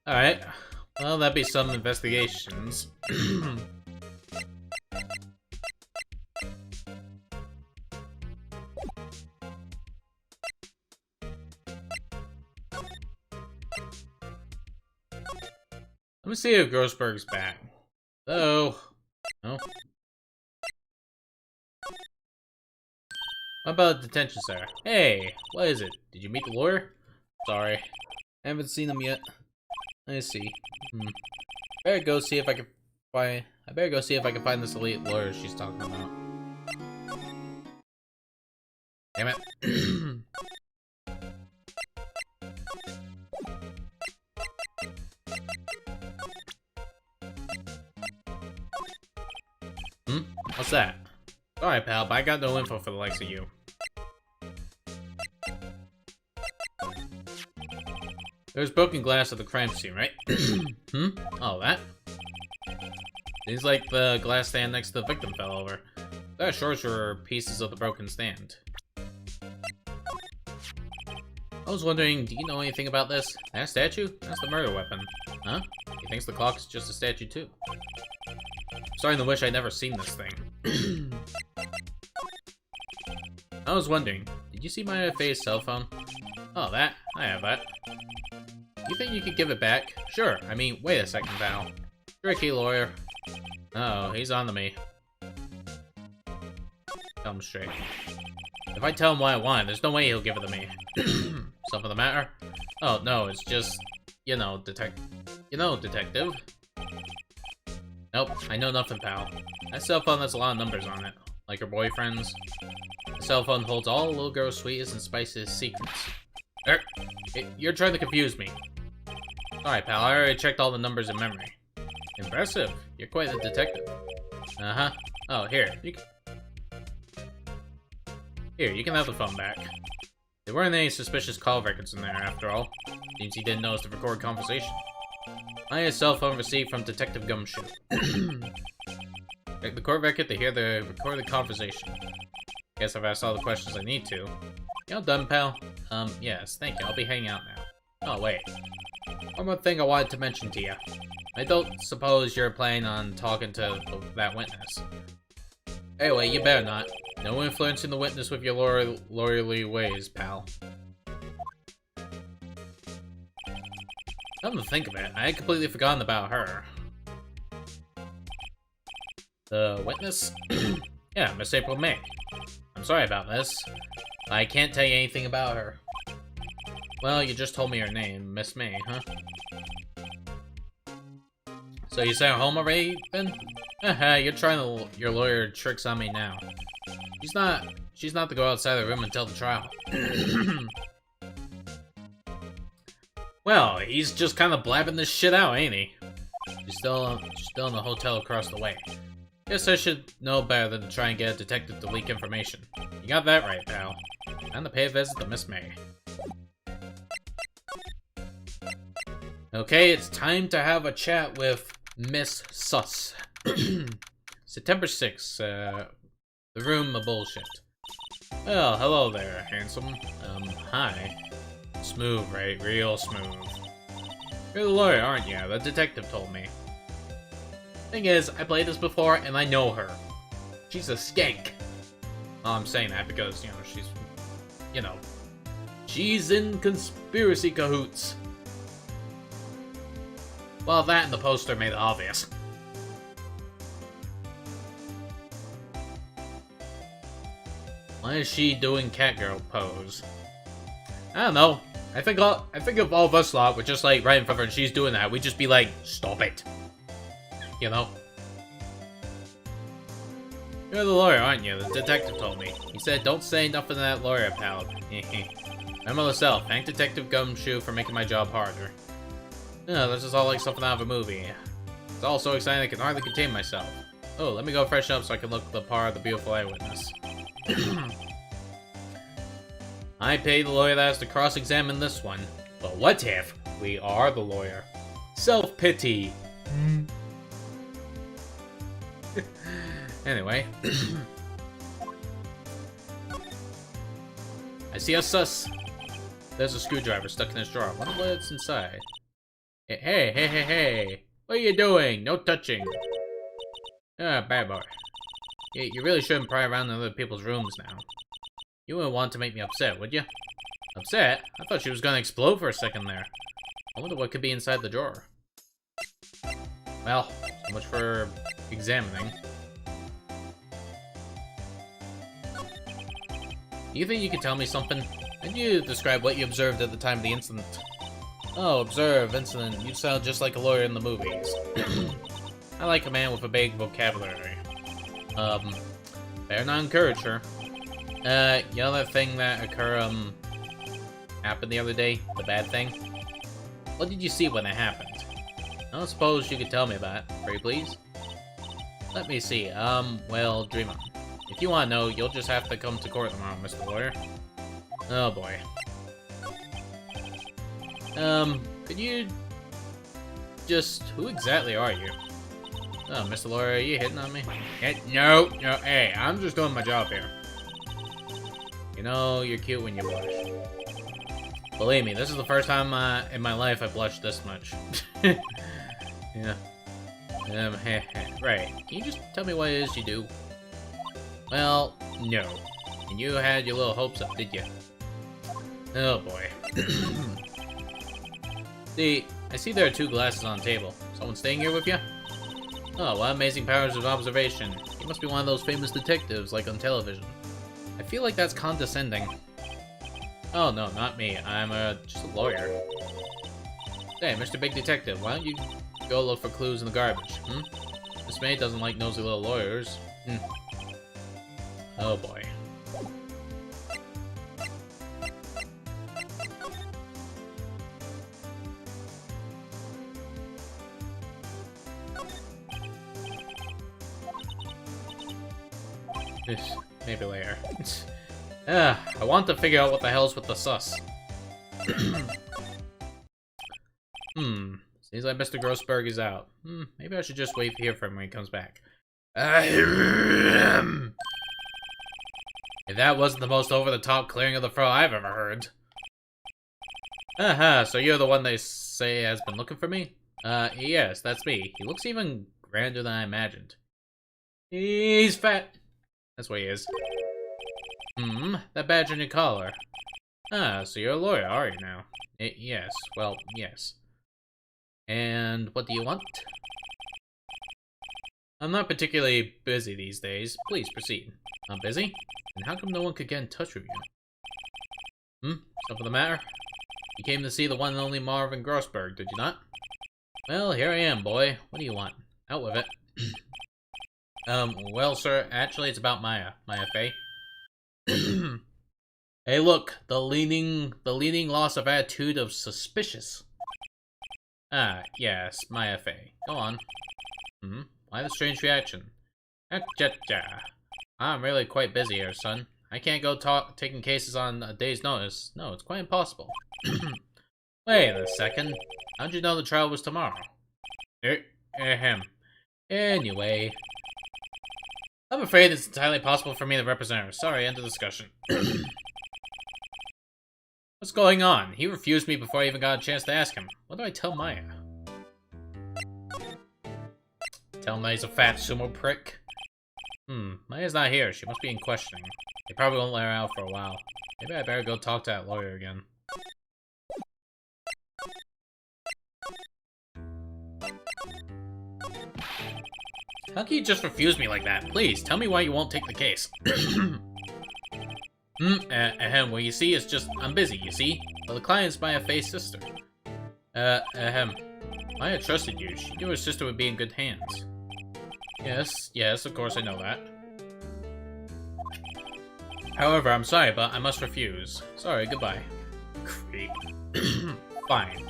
Alright. Well, that'd be some investigations. Let me see if Grossberg's back. Hello? No? What about the detention center? Hey, what is it? Did you meet the lawyer? Sorry. I haven't seen him yet. I see. Better go see if I can find. I better go see if I can find this elite lawyer she's talking about. Damn it. What's that? Alright, pal, but I got no info for the likes of you. There's broken glass at the crime scene, right? Oh, that? Seems like the glass stand next to the victim fell over. That shorts were pieces of the broken stand. I was wondering, do you know anything about this? That statue? That's the murder weapon. Huh? He thinks the clock is just a statue too. Starting to wish I'd never seen this thing. I was wondering, did you see my face cell phone? Oh, that? I have that. You think you could give it back? Sure. I mean, wait a second, pal. Tricky lawyer. Uh oh, he's on to me. Tell him straight. If I tell him what I want, there's no way he'll give it to me. Something the matter? Oh, no, it's just, detective. Nope, I know nothing, pal. That cell phone has a lot of numbers on it. Like her boyfriend's. The cell phone holds all the little girl's sweetest and spiciest secrets. You're trying to confuse me. Alright, pal, I already checked all the numbers in memory. Impressive. You're quite a detective. Uh-huh. Oh, here. You can have the phone back. There weren't any suspicious call records in there, after all. Seems he didn't know us to record conversation. My cell phone received from Detective Gumshoe. Check the court record to hear the recorded conversation. Guess I've asked all the questions I need to. You all done, pal? Yes, thank you. I'll be hanging out now. Oh, wait. One more thing I wanted to mention to you. I don't suppose you're planning on talking to that witness. Anyway, you better not. No influencing the witness with your lawyerly ways, pal. Come to think of it, I had completely forgotten about her. The witness? Yeah, Miss April May. I'm sorry about this. I can't tell you anything about her. Well, you just told me her name, Miss May, huh? So you sent her home already, then? Haha, you're trying your lawyer tricks on me now. She's not to go outside the room until the trial. Well, he's just kind of blabbing this shit out, ain't he? She's still in the hotel across the way. Guess I should know better than to try and get a detective to leak information. You got that right, pal. Time to pay a visit to Miss May. Okay, it's time to have a chat with Miss Sus. September 6th, the room of bullshit. Well, hello there, handsome. Hi. Smooth, right? Real smooth. You're the lawyer, aren't you? The detective told me. Thing is, I played this before, and I know her. She's a skank. Oh, I'm saying that because, she's in conspiracy cahoots. Well, that and the poster made it obvious. Why is she doing catgirl pose? I don't know. I think if all of us lot were just like right in front of her and she's doing that, we'd just be like, stop it. You know? You're the lawyer, aren't you? The detective told me. He said, don't say nothing to that lawyer, pal. Memo to self. Thank Detective Gumshoe for making my job harder. No, this is all like something out of a movie. It's all so exciting I can hardly contain myself. Oh, let me go freshen up so I can look the part of the beautiful eyewitness. I pay the lawyer that has to cross-examine this one. But what if we are the lawyer? Self-pity. Anyway. I see a sus. There's a screwdriver stuck in his drawer. I wonder what's inside. Hey. What are you doing? No touching. Ah, bad boy. You really shouldn't pry around in other people's rooms now. You wouldn't want to make me upset, would you? Upset? I thought she was gonna explode for a second there. I wonder what could be inside the drawer. Well, so much for examining. Do you think you could tell me something? Could you describe what you observed at the time of the incident? Oh, observe, incident. You sound just like a lawyer in the movies. I like a man with a big vocabulary. Better not encourage her. You know that thing that happened the other day? The bad thing? What did you see when it happened? I don't suppose you could tell me about it, pretty please? Let me see, well, dream on. If you want to know, you'll just have to come to court tomorrow, Mr. Lawyer. Oh boy. Could you just... Who exactly are you? Oh, Mr. Lawyer, are you hitting on me? No, hey, I'm just doing my job here. You know, you're cute when you blush. Believe me, this is the first time in my life I blushed this much. Yeah. Right. Can you just tell me what it is you do? Well, no. And you had your little hopes up, did you? Oh boy. I see there are 2 glasses on the table. Someone staying here with you? Oh, what amazing powers of observation. You must be one of those famous detectives, like on television. I feel like that's condescending. Oh no, not me. I'm just a lawyer. Hey, Mr. Big Detective, why don't you go look for clues in the garbage, hmm? Miss May doesn't like nosy little lawyers. Oh boy. Maybe later. I want to figure out what the hell's with the sus. Seems like Mr. Grossberg is out. Maybe I should just wait here for him when he comes back. If that wasn't the most over-the-top clearing of the throat I've ever heard. So you're the one they say has been looking for me? Yes, that's me. He looks even grander than I imagined. He's fat. That's what he is. That badge on your collar. So you're a lawyer, are you now? Yes, well, yes. And what do you want? I'm not particularly busy these days. Please proceed. Not busy? And how come no one could get in touch with you? Something the matter? You came to see the one and only Marvin Grossberg, did you not? Well, here I am, boy. What do you want? Out with it. Well, sir, actually, it's about Maya. Maya Fey. Hey, look, the leading loss of attitude of suspicious. Yes, Maya Fey. Go on. Why the strange reaction? I'm really quite busy here, son. I can't go taking cases on a day's notice. No, it's quite impossible. Wait a second. How'd you know the trial was tomorrow? Anyway. I'm afraid it's entirely possible for me to represent her. Sorry, end of discussion. What's going on? He refused me before I even got a chance to ask him. What do I tell Maya? Tell him that he's a fat sumo prick? Maya's not here. She must be in questioning. They probably won't let her out for a while. Maybe I better go talk to that lawyer again. How can you just refuse me like that? Please, tell me why you won't take the case. Well, you see, it's just, I'm busy, you see? Well, the client's Maya Fey's sister. Maya trusted you. She knew her sister would be in good hands. Yes, of course I know that. However, I'm sorry, but I must refuse. Sorry, goodbye. Creep. Fine.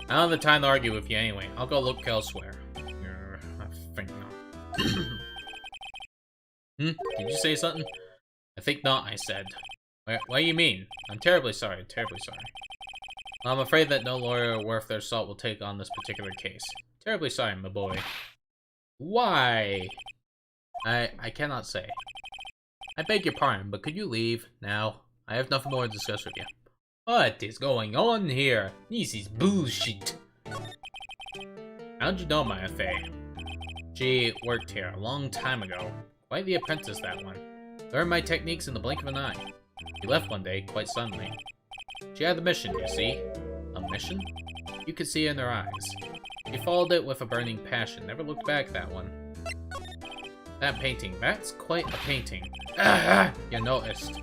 I don't have the time to argue with you anyway. I'll go look elsewhere. I think not. Did you say something? I think not, I said. What do you mean? I'm terribly sorry, terribly sorry. I'm afraid that no lawyer worth their salt will take on this particular case. Terribly sorry, my boy. Why? I cannot say. I beg your pardon, but could you leave now? I have nothing more to discuss with you. What is going on here? This is bullshit. How'd you know Maya Fey? She worked here a long time ago. Quite the apprentice, that one. Learned my techniques in the blink of an eye. She left one day, quite suddenly. She had a mission, you see. A mission? You could see it in her eyes. She followed it with a burning passion, never looked back, that one. That painting, that's quite a painting. You noticed.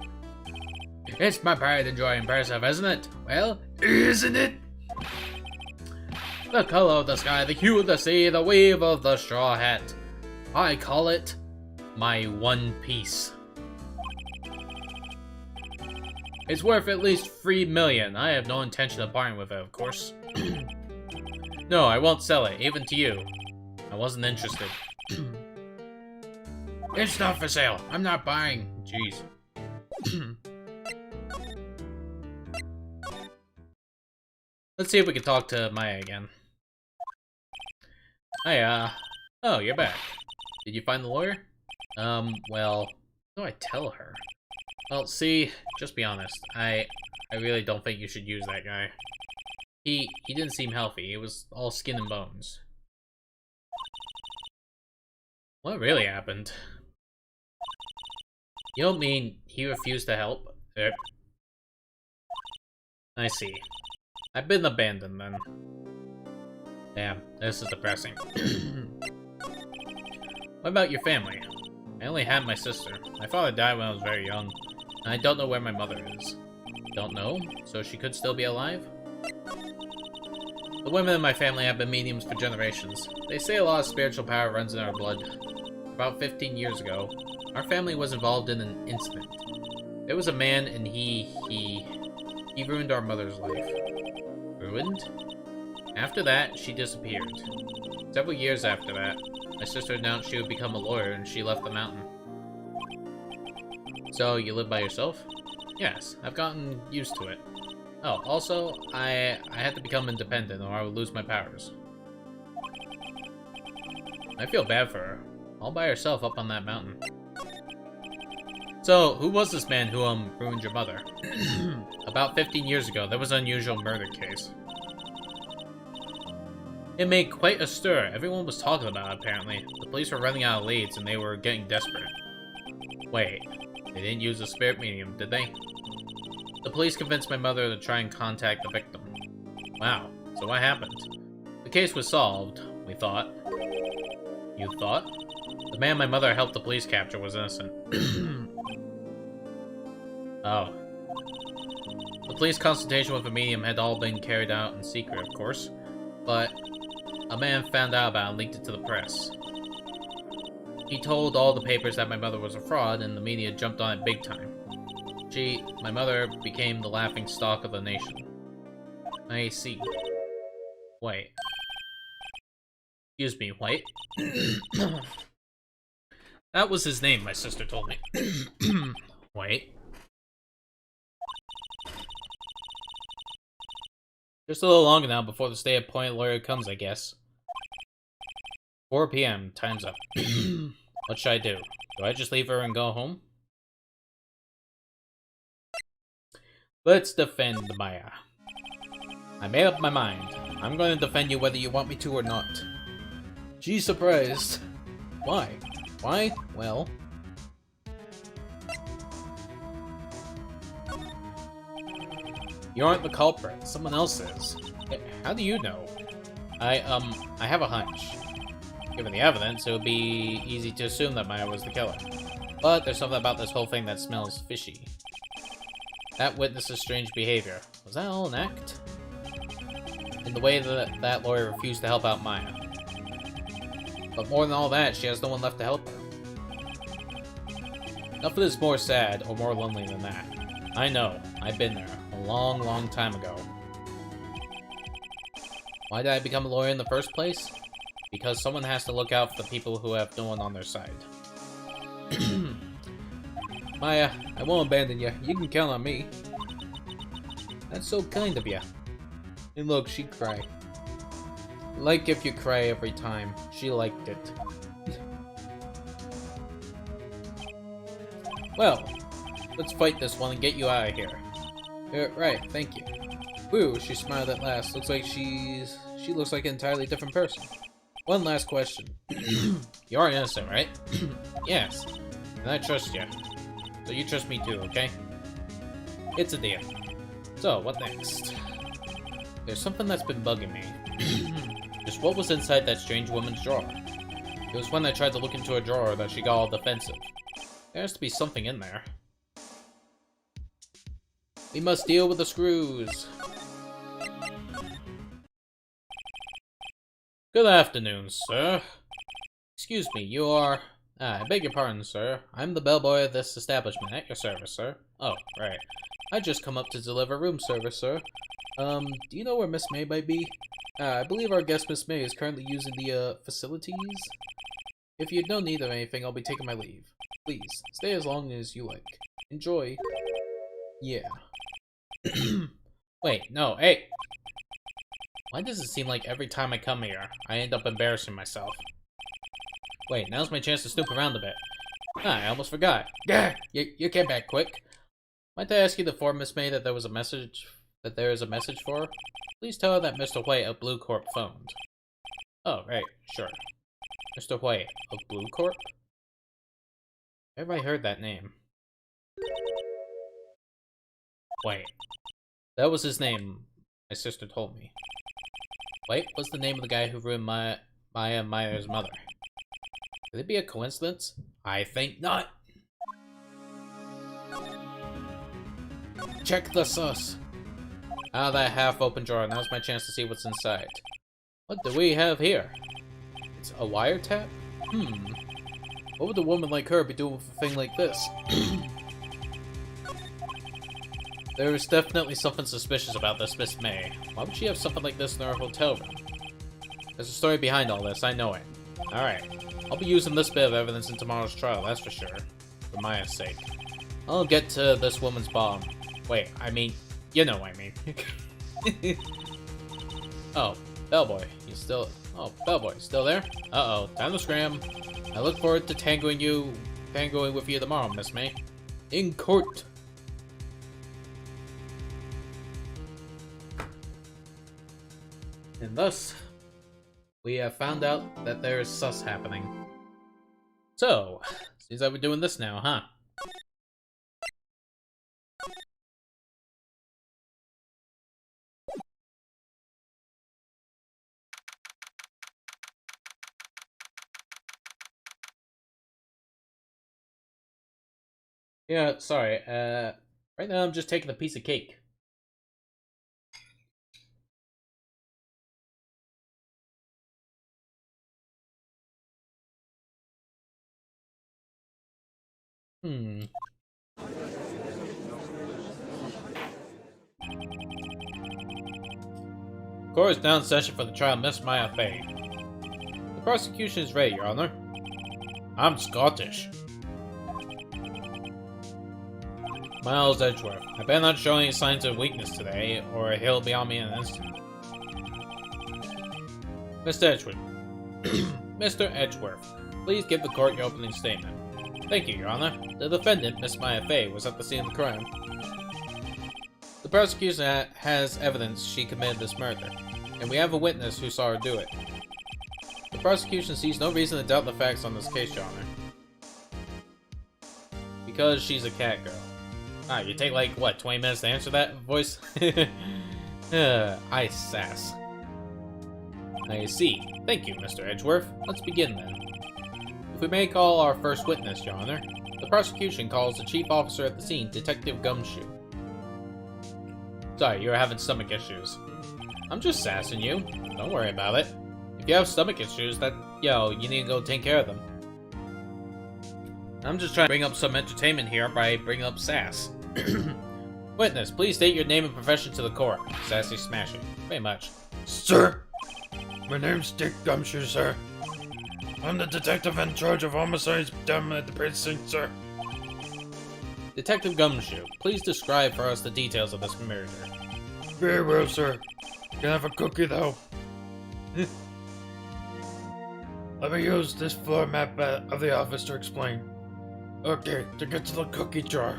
It's my pride and joy impressive, isn't it? Well, isn't it? The color of the sky, the hue of the sea, the wave of the straw hat. I call it my one piece. It's worth at least 3 million. I have no intention of buying with it, of course. No, I won't sell it, even to you. I wasn't interested. It's not for sale. I'm not buying. Jeez. Let's see if we can talk to Maya again. Hi, oh, you're back. Did you find the lawyer? Well, what do I tell her? Well, see, just be honest. I really don't think you should use that guy. He didn't seem healthy. It was all skin and bones. What really happened? You don't mean he refused to help? I see. I've been abandoned then. Damn, this is depressing. What about your family? I only had my sister. My father died when I was very young. And I don't know where my mother is. Don't know? So she could still be alive? The women in my family have been mediums for generations. They say a lot of spiritual power runs in our blood. About 15 years ago, our family was involved in an incident. There was a man and he ruined our mother's life. Ruined? After that, she disappeared. Several years after that, my sister announced she would become a lawyer and she left the mountain. So, you live by yourself? Yes, I've gotten used to it. Oh, also, I had to become independent or I would lose my powers. I feel bad for her. All by herself up on that mountain. So, who was this man who, ruined your mother? About 15 years ago, there was an unusual murder case. It made quite a stir. Everyone was talking about it, apparently. The police were running out of leads, and they were getting desperate. Wait, they didn't use a spirit medium, did they? The police convinced my mother to try and contact the victim. Wow, so what happened? The case was solved, we thought. You thought? The man my mother helped the police capture was innocent. Oh. The police consultation with a medium had all been carried out in secret, of course, but a man found out about it and leaked it to the press. He told all the papers that my mother was a fraud, and the media jumped on it big time. My mother became the laughing stock of the nation. I see. Wait. Excuse me, wait. That was his name, my sister told me. Wait. Just a little longer now before the stay-appointed lawyer comes, I guess. 4 p.m. Time's up. What should I do? Do I just leave her and go home? Let's defend Maya. I made up my mind. I'm going to defend you whether you want me to or not. She's surprised. Why? Why? Well... You aren't the culprit. Someone else is. How do you know? I have a hunch. Given the evidence, it would be easy to assume that Maya was the killer. But there's something about this whole thing that smells fishy. That witness's strange behavior. Was that all an act? In the way that that lawyer refused to help out Maya. But more than all that, she has no one left to help her. Nothing is more sad or more lonely than that. I know. I've been there. A long, long time ago. Why did I become a lawyer in the first place? Because someone has to look out for the people who have no one on their side. Maya, I won't abandon you. You can count on me. That's so kind of you. And look, she cried. Like if you cry every time. She liked it. Well, let's fight this one and get you out of here. Right, thank you. Woo, she smiled at last. Looks like she looks like an entirely different person. One last question. You are innocent, right? Yes. And I trust you. So you trust me too, okay? It's a deal. So, what next? There's something that's been bugging me. Just what was inside that strange woman's drawer? It was when I tried to look into her drawer that she got all defensive. There has to be something in there. We must deal with the screws. Good afternoon, sir. Excuse me, you are... I beg your pardon, sir. I'm the bellboy of this establishment. At your service, sir. Oh, right. I just come up to deliver room service, sir. Do you know where Miss May might be? I believe our guest Miss May is currently using the, facilities? If you have no need of anything, I'll be taking my leave. Please, stay as long as you like. Enjoy. Yeah. Wait, no, hey! Why does it seem like every time I come here, I end up embarrassing myself? Wait, now's my chance to snoop around a bit. I almost forgot. Gah! You came back quick. Might I ask you to inform Miss May that there is a message for her? Please tell her that Mr. White of Blue Corp phoned. Oh, right, sure. Mr. White of Blue Corp? Where have I heard that name? Wait. That was his name, my sister told me. White was the name of the guy who ruined Maya Meyer's mother. Could it be a coincidence? I think not. Check the sus. Out of that half-open drawer, now's my chance to see what's inside. What do we have here? It's a wiretap? What would a woman like her be doing with a thing like this? There is definitely something suspicious about this Miss May. Why would she have something like this in her hotel room? There's a story behind all this, I know it. Alright, I'll be using this bit of evidence in tomorrow's trial, that's for sure. For Maya's sake. I'll get to this woman's bottom. Wait, I mean, you know what I mean. Oh, Bellboy, he's still... Oh, Bellboy, still there? Uh-oh, time to scram. I look forward to tangoing with you tomorrow, Miss May. In court. And thus, we have found out that there is sus happening. So, seems like we're doing this now, huh? Yeah, sorry, right now I'm just taking a piece of cake. Court is now in session for the trial of Miss Maya Fey. The prosecution is ready, Your Honor. I'm Scottish. Miles Edgeworth. I better not show any signs of weakness today, or he'll be on me in an instant. Mr. Edgeworth. Mr. Edgeworth, please give the court your opening statement. Thank you, Your Honor. The defendant, Miss Maya Fey, was at the scene of the crime. The prosecution has evidence she committed this murder, and we have a witness who saw her do it. The prosecution sees no reason to doubt the facts on this case, Your Honor. Because she's a cat girl. Ah, you take like, what, 20 minutes to answer that voice? I sass. I see. Thank you, Mr. Edgeworth. Let's begin then. If we may call our first witness, Your Honor, the prosecution calls the chief officer at the scene, Detective Gumshoe. Sorry, you're having stomach issues. I'm just sassing you. Don't worry about it. If you have stomach issues, you need to go take care of them. I'm just trying to bring up some entertainment here by bringing up sass. Witness, please state your name and profession to the court. Sassy smashing. Very much. Sir, my name's Dick Gumshoe, sir. I'm the detective in charge of homicides down at the precinct, sir. Detective Gumshoe, please describe for us the details of this murder. Very well, sir. Can I have a cookie, though? Let me use this floor map of the office to explain. Okay, to get to the cookie jar.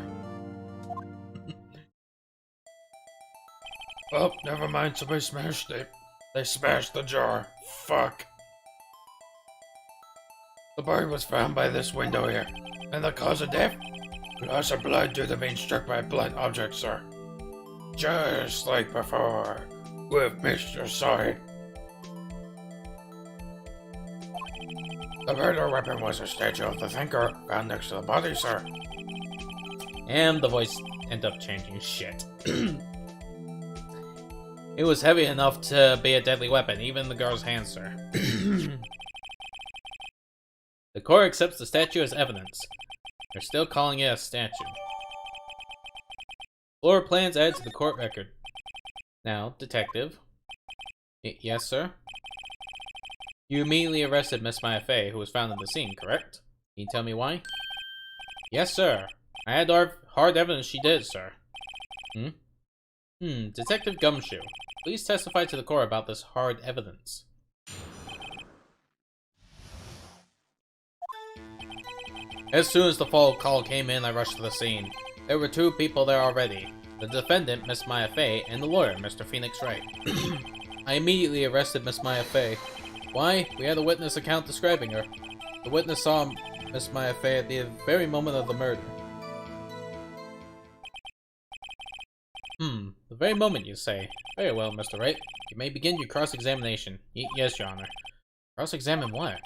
Oh, never mind, somebody smashed it. They smashed the jar. Fuck. The body was found by this window here. And the cause of death? Loss of blood due to being struck by a blunt object, sir. Just like before, with Mr. Side. The murder weapon was a statue of the thinker found next to the body, sir. And the voice ended up changing shit. It was heavy enough to be a deadly weapon, even in the girl's hands, sir. The court accepts the statue as evidence. They're still calling it a statue. Floor plans added to the court record. Now, detective. Yes, sir? You immediately arrested Miss Maya Fey, who was found in the scene, correct? Can you tell me why? Yes, sir. I had hard evidence she did, sir. Detective Gumshoe, please testify to the court about this hard evidence. As soon as the phone call came in, I rushed to the scene. There were two people there already. The defendant, Miss Maya Fey, and the lawyer, Mr. Phoenix Wright. I immediately arrested Miss Maya Fey. Why? We had a witness account describing her. The witness saw Miss Maya Fey at the very moment of the murder. The very moment, you say. Very well, Mr. Wright. You may begin your cross-examination. Yes, Your Honor. Cross-examine what?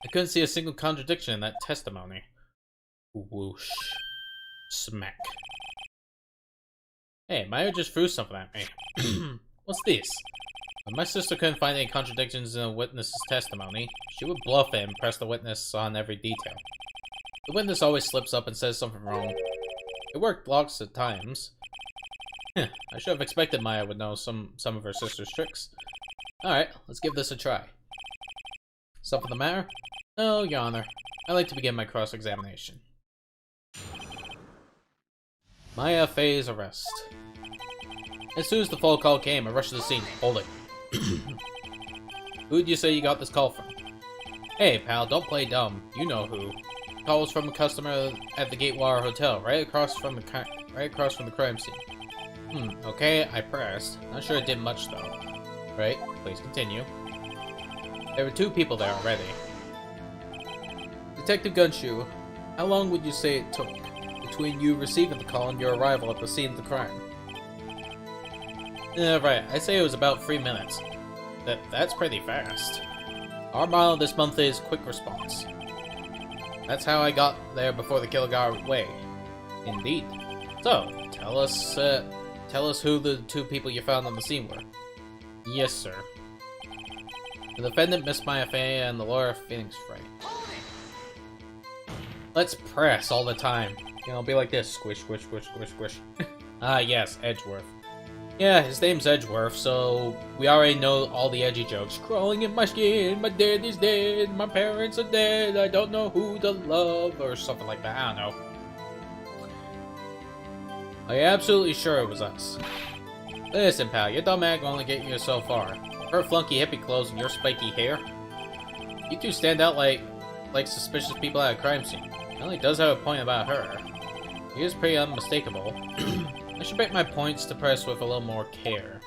I couldn't see a single contradiction in that testimony. Whoosh. Smack. Hey, Maya just threw something at me. What's this? When my sister couldn't find any contradictions in a witness's testimony, she would bluff it and press the witness on every detail. The witness always slips up and says something wrong. It worked lots of times. I should have expected Maya would know some of her sister's tricks. Alright, let's give this a try. Something the matter? No, Your Honor. I'd like to begin my cross-examination. Maya Fey's arrest. As soon as the phone call came, I rushed to the scene. Hold it. Who'd you say you got this call from? Hey, pal, don't play dumb. You know who. The call was from a customer at the Gatewater Hotel, right across from the crime scene. Okay, I pressed. Not sure it did much, though. Right, please continue. There were two people there already. Detective Gumshoe, how long would you say it took between you receiving the call and your arrival at the scene of the crime? Right, I'd say it was about 3 minutes. That's pretty fast. Our motto this month is quick response. That's how I got there before the killer got away. Indeed. So, tell us who the two people you found on the scene were. Yes, sir. The defendant, Miss Maya Fey, and the lawyer, Phoenix Wright. Let's press all the time. You know, be like this. Squish, squish, squish, squish, squish. Ah, yes, Edgeworth. Yeah, his name's Edgeworth, so we already know all the edgy jokes. Crawling in my skin, my dad is dead, my parents are dead, I don't know who to love, or something like that, I don't know. Are you absolutely sure it was us? Listen, pal, your dumb act will only get you so far. Her flunky hippie clothes and your spiky hair. You two stand out like suspicious people at a crime scene. It only does have a point about her. He is pretty unmistakable. I should break my points to press with a little more care.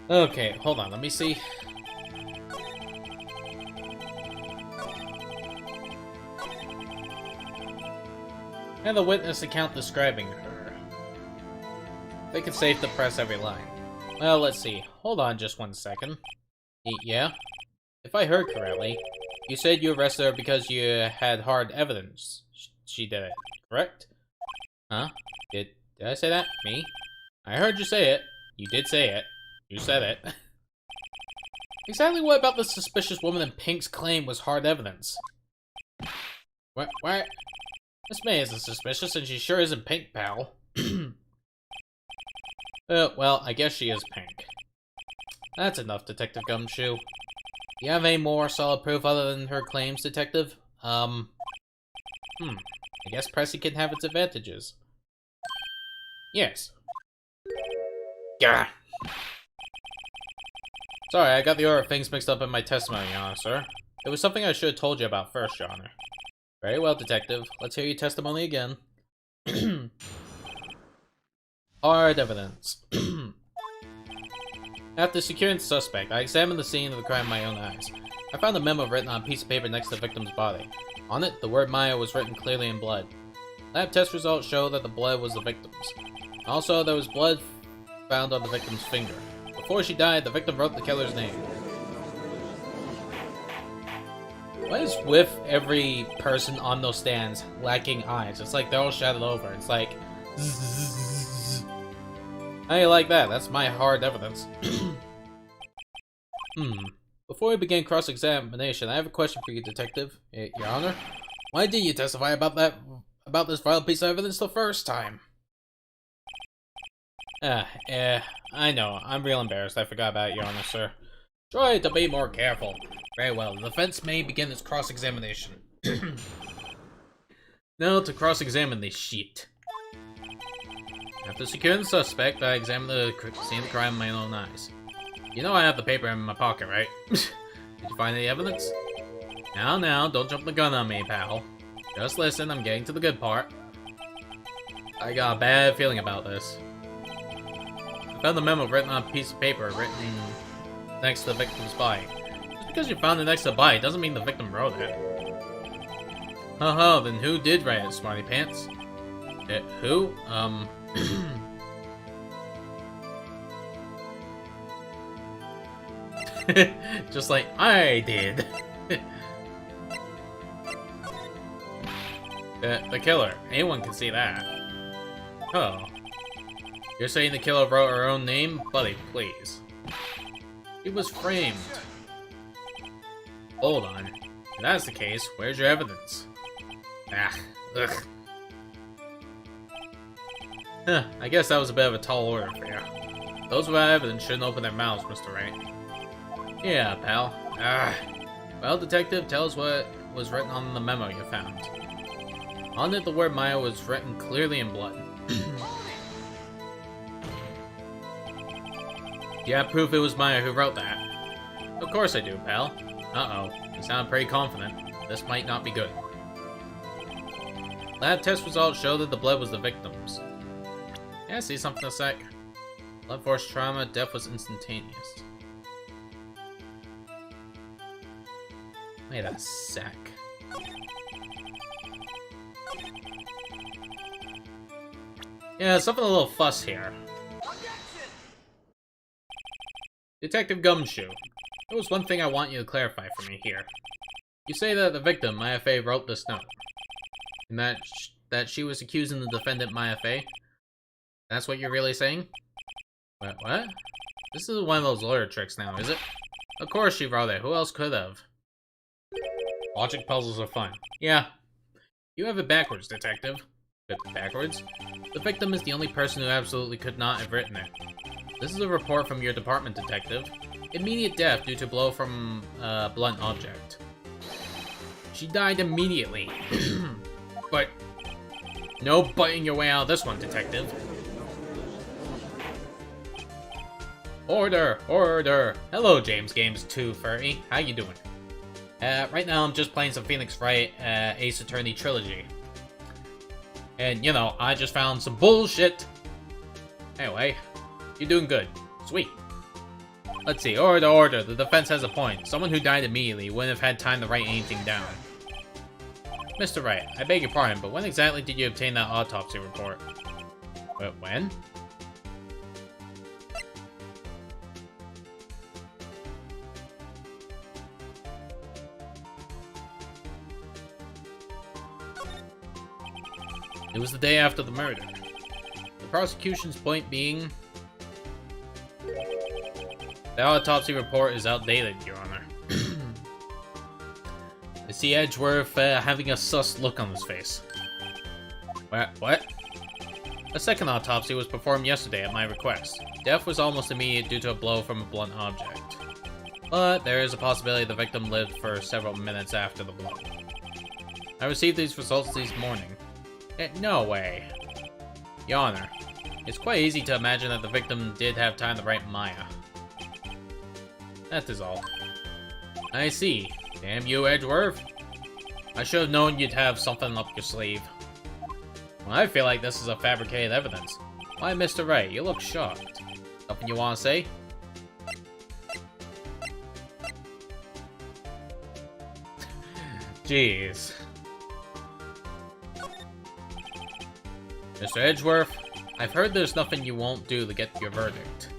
Okay, hold on, let me see. And the witness account describing her. They can save to press every line. Well, let's see. Hold on just 1 second. Yeah? If I heard correctly, you said you arrested her because you had hard evidence she did it, correct? Huh? Did I say that? Me? I heard you say it. You did say it. You said it. Exactly what about the suspicious woman in Pink's claim was hard evidence? What? Miss May isn't suspicious, and she sure isn't Pink, pal. Well, I guess she is Pink. That's enough, Detective Gumshoe. Do you have any more solid proof other than her claims, Detective? I guess Pressy can have its advantages. Yes. Gah! Sorry, I got the order of things mixed up in my testimony, Your Honor, sir. It was something I should have told you about first, Your Honor. Very well, Detective. Let's hear your testimony again. Hard evidence. After securing the suspect, I examined the scene of the crime with my own eyes. I found a memo written on a piece of paper next to the victim's body. On it, the word Maya was written clearly in blood. Lab test results show that the blood was the victim's. Also, there was blood found on the victim's finger. Before she died, the victim wrote the killer's name. What is with every person on those stands lacking eyes? It's like they're all shadowed over. It's like... How do you like that? That's my hard evidence. Before we begin cross-examination, I have a question for you, Detective. Your Honor? Why did you testify about this vital piece of evidence the first time? I know. I'm real embarrassed. I forgot about it, Your Honor, sir. Try to be more careful. Very well. The defense may begin its cross-examination. Now to cross-examine this sheet. After securing the suspect, I examined the scene of the crime with my own eyes. You know I have the paper in my pocket, right? Did you find any evidence? Now, don't jump the gun on me, pal. Just listen, I'm getting to the good part. I got a bad feeling about this. I found the memo written on a piece of paper written next to the victim's body. Just because you found it next to the body doesn't mean the victim wrote it. Then who did write it, smarty pants? Who? Just like I did. The killer. Anyone can see that. Oh. You're saying the killer wrote her own name? Buddy, please. She was framed. Hold on. If that's the case, where's your evidence? Ugh. I guess that was a bit of a tall order for you. Those without evidence shouldn't open their mouths, Mr. Wright. Yeah, pal. Well, Detective, tell us what was written on the memo you found. On it, the word Maya was written clearly in blood. Do you have proof it was Maya who wrote that? Of course I do, pal. Uh-oh. You sound pretty confident. This might not be good. Lab test results show that the blood was the victim's. Yeah, see something a sec. Blood force trauma, death was instantaneous. Wait a sec. Yeah, something a little fuss here. Detective Gumshoe, there was one thing I want you to clarify for me here. You say that the victim, Maya Fey, wrote this note. And that she was accusing the defendant, Maya Fey? That's what you're really saying? What? This is one of those lawyer tricks now, is it? Of course she wrote it. Who else could have? Logic puzzles are fun. Yeah. You have it backwards, Detective. Backwards? The victim is the only person who absolutely could not have written it. This is a report from your department, Detective. Immediate death due to blow from a blunt object. She died immediately. But no butting your way out of this one, Detective. Order! Order! Hello, James Games 2 Furry. How you doing? Right now I'm just playing some Phoenix Wright Ace Attorney Trilogy. And, you know, I just found some bullshit. Anyway, you're doing good. Sweet. Let's see. Order. The defense has a point. Someone who died immediately wouldn't have had time to write anything down. Mr. Wright, I beg your pardon, but when exactly did you obtain that autopsy report? When? It was the day after the murder. The prosecution's point being... The autopsy report is outdated, Your Honor. I see Edgeworth having a sus look on his face. What? A second autopsy was performed yesterday at my request. Death was almost immediate due to a blow from a blunt object. But there is a possibility the victim lived for several minutes after the blow. I received these results this morning. No way. Your Honor, it's quite easy to imagine that the victim did have time to write Maya. That is all. I see. Damn you, Edgeworth. I should have known you'd have something up your sleeve. Well, I feel like this is a fabricated evidence. Why, Mr. Wright, you look shocked. Something you want to say? Jeez. Mr. Edgeworth, I've heard there's nothing you won't do to get your verdict.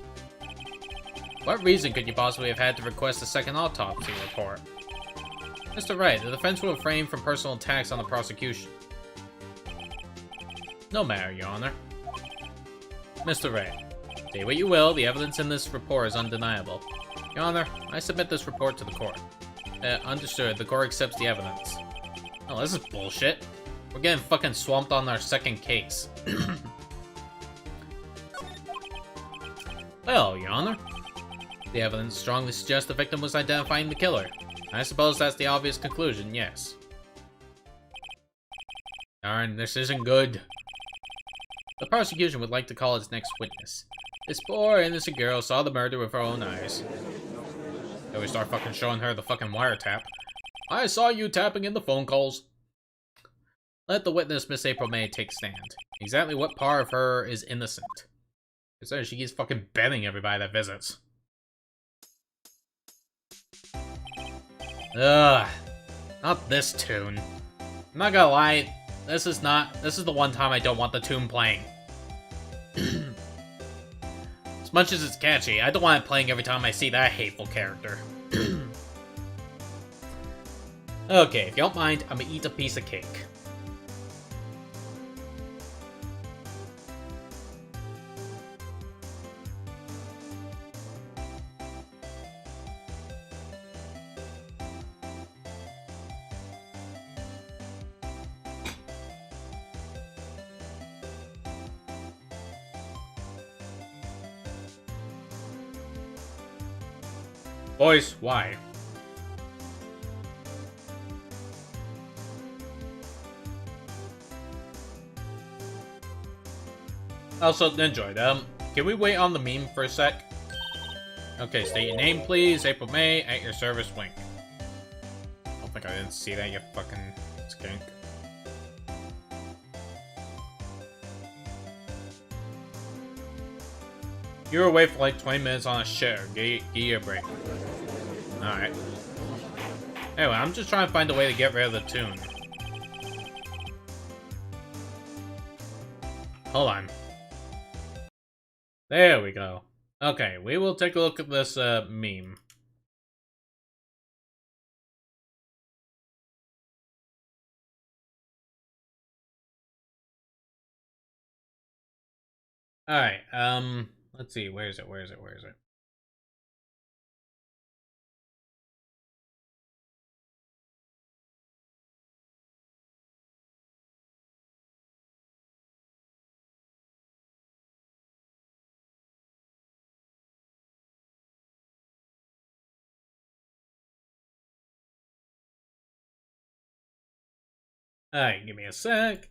What reason could you possibly have had to request a second autopsy report? Mr. Wright, the defense will refrain from personal attacks on the prosecution. No matter, Your Honor. Mr. Wright, say what you will, the evidence in this report is undeniable. Your Honor, I submit this report to the court. Understood, the court accepts the evidence. Oh, this is bullshit. We're getting fucking swamped on our second case. Well, Your Honor, the evidence strongly suggests the victim was identifying the killer. I suppose that's the obvious conclusion, yes. Darn, this isn't good. The prosecution would like to call its next witness. This poor innocent girl saw the murder with her own eyes. Then we start fucking showing her the fucking wiretap. I saw you tapping in the phone calls. Let the witness, Miss April May, take stand. Exactly what part of her is innocent? Because she keeps fucking betting everybody that visits. Ugh. Not this tune. I'm not gonna lie, this is the one time I don't want the tune playing. As much as it's catchy, I don't want it playing every time I see that hateful character. Okay, if you don't mind, I'm gonna eat a piece of cake. Boys, why? Also, enjoyed. Can we wait on the meme for a sec? Okay, state your name, please. April May, at your service, Wink. I don't think I didn't see that, you fucking skink. You were away for like 20 minutes on a shitter. Give you a break. Alright. Anyway, I'm just trying to find a way to get rid of the tune. Hold on. There we go. Okay, we will take a look at this meme. Alright, let's see, where is it? Alright, give me a sec.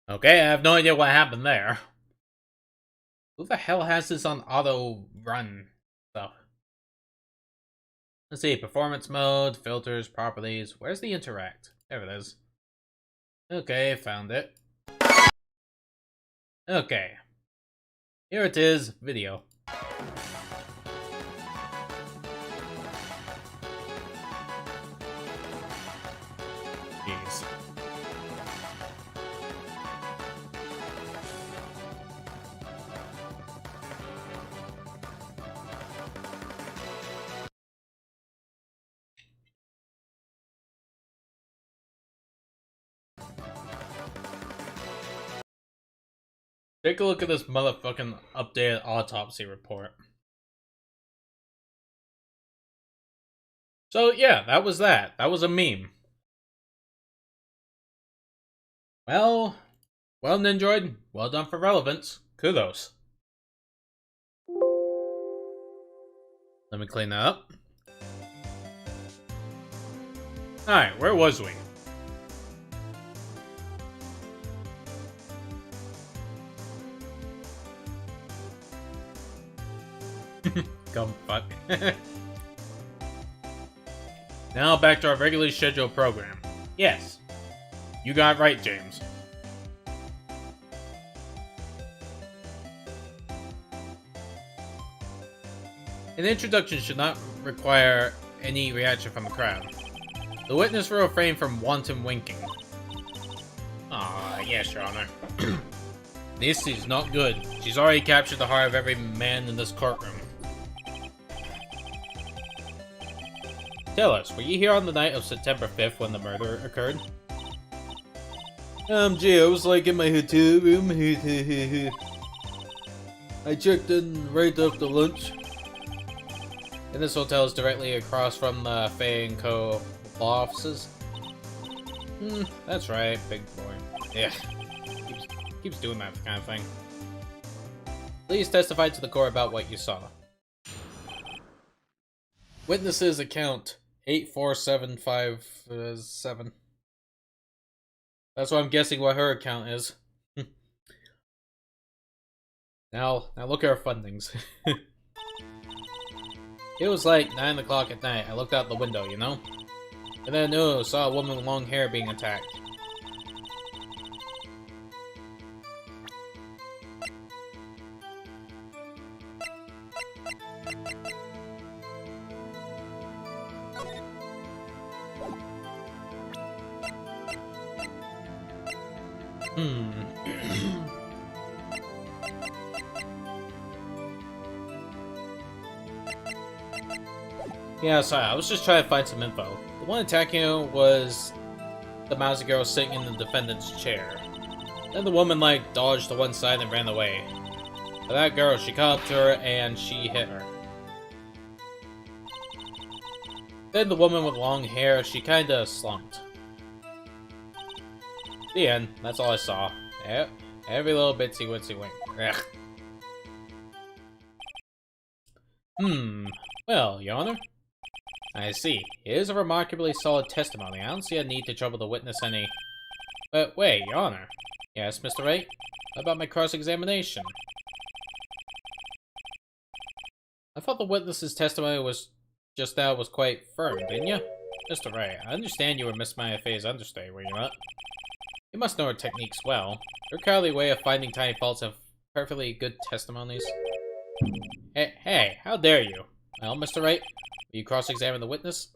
Okay, I have no idea what happened there. Who the hell has this on auto run stuff? Let's see, performance mode, filters, properties. Where's the interact? There it is. Okay, found it. Okay. Here it is, video. Jeez. Take a look at this motherfucking updated autopsy report. So yeah, that was that. That was a meme. Well, well Ninjoid, well done for relevance. Kudos. Let me clean that up. Alright, where was we? Come fuck. Now back to our regularly scheduled program. Yes, you got it right, James. An introduction should not require any reaction from the crowd. The witness will refrain from wanton winking. Ah, yes, Your Honor. This is not good. She's already captured the heart of every man in this courtroom. Tell us, were you here on the night of September 5th when the murder occurred? Gee, I was like in my hotel room. I checked in right after lunch. And this hotel is directly across from the Fay & Co. law offices. That's right, big boy. Yeah, keeps doing that kind of thing. Please testify to the court about what you saw. Witnesses account 84757. That's what I'm guessing what her account is. Now look at her fundings. It was like 9 o'clock at night. I looked out the window, you know? And then I saw a woman with long hair being attacked. Yeah, sorry, I was just trying to find some info. The one attacking her was the mousy girl sitting in the defendant's chair. Then the woman, like, dodged to one side and ran away. But that girl, she caught up to her and she hit her. Then the woman with long hair, she kinda slumped. The end. That's all I saw. Yep. Every little bitsy witsy wink. Ugh. Well, Your Honor? I see. It is a remarkably solid testimony. I don't see a need to trouble the witness any... But wait, Your Honor. Yes, Mr. Wright? What about my cross-examination? I thought the witness's testimony was just now was quite firm, didn't you? Mr. Wright, I understand you were Miss Maya Fay's understudy, were you not? You must know her techniques well. Her cowardly way of finding tiny faults of perfectly good testimonies. Hey, how dare you? Well, Mr. Wright, will you cross-examine the witness?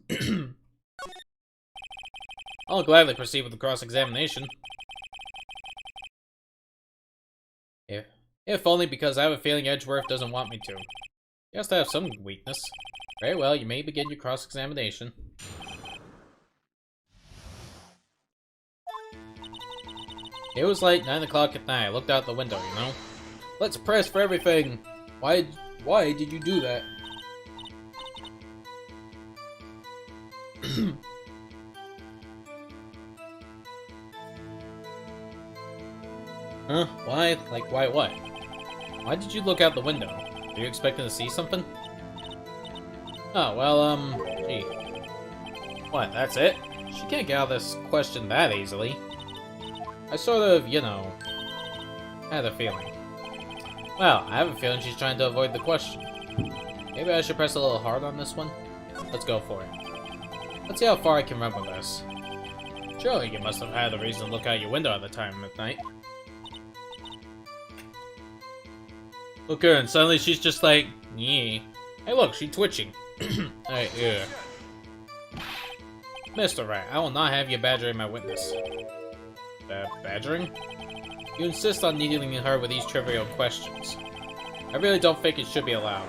I'll gladly proceed with the cross-examination. If only because I have a feeling Edgeworth doesn't want me to. He has to have some weakness. Very well, you may begin your cross-examination. It was like 9 o'clock at night. I looked out the window, you know? Let's press for everything! Why did you do that? Huh? Why? Like, why what? Why did you look out the window? Are you expecting to see something? Oh, well, gee. What, that's it? She can't get out of this question that easily. I sort of, you know, had a feeling. Well, I have a feeling she's trying to avoid the question. Maybe I should press a little hard on this one? Let's go for it. Let's see how far I can run with this. Surely you must have had a reason to look out your window at the time of night. Look at her, and suddenly she's just like, yeah. Hey look, she's twitching. Hey, yeah. Mr. Wright, I will not have you badgering my witness. Badgering? You insist on needling her with these trivial questions. I really don't think it should be allowed.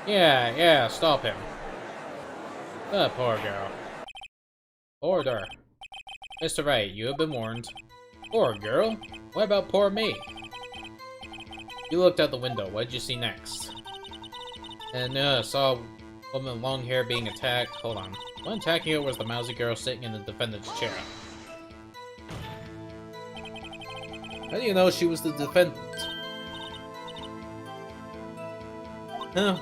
Yeah, stop him. The poor girl. Order. Mr. Wright, you have been warned. Poor girl? What about poor me? You looked out the window. What did you see next? And saw a woman with long hair being attacked. Hold on. One attacking her was the mousy girl sitting in the defendant's chair. How do you know she was the defendant?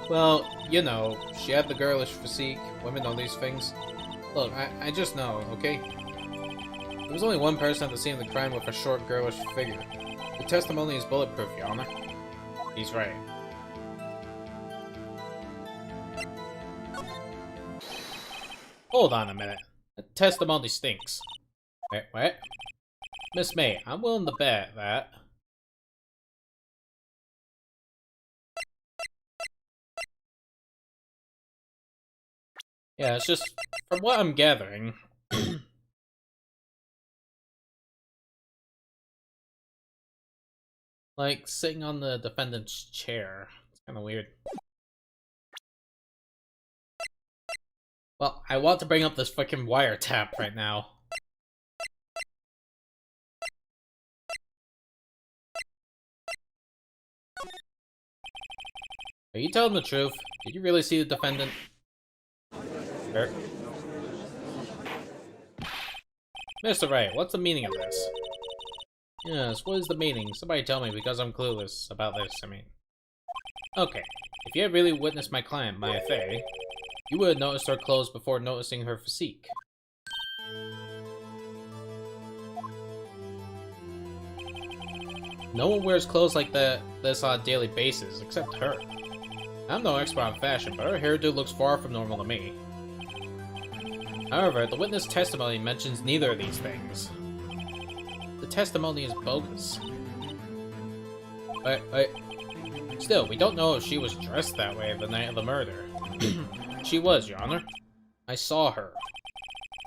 Well, you know, she had the girlish physique. Women know these things. Look, I just know, okay? There was only one person at the scene of the crime with a short, girlish figure. The testimony is bulletproof, Your Honor. He's right. Hold on a minute. The testimony stinks. Wait, what? Miss May, I'm willing to bet that... Yeah, it's just, from what I'm gathering... like, sitting on the defendant's chair. It's kinda weird. Well, I want to bring up this fucking wiretap right now. Are you telling the truth? Did you really see the defendant? Sure. Mr. Wright, what's the meaning of this? Yes, what is the meaning? Somebody tell me, because I'm clueless about this, I mean. Okay, if you had really witnessed my client, Maya Fey, you would have noticed her clothes before noticing her physique. No one wears clothes like this on a daily basis, except her. I'm no expert on fashion, but her hairdo looks far from normal to me. However, the witness testimony mentions neither of these things. The testimony is bogus. But still, we don't know if she was dressed that way the night of the murder. She was, Your Honor. I saw her.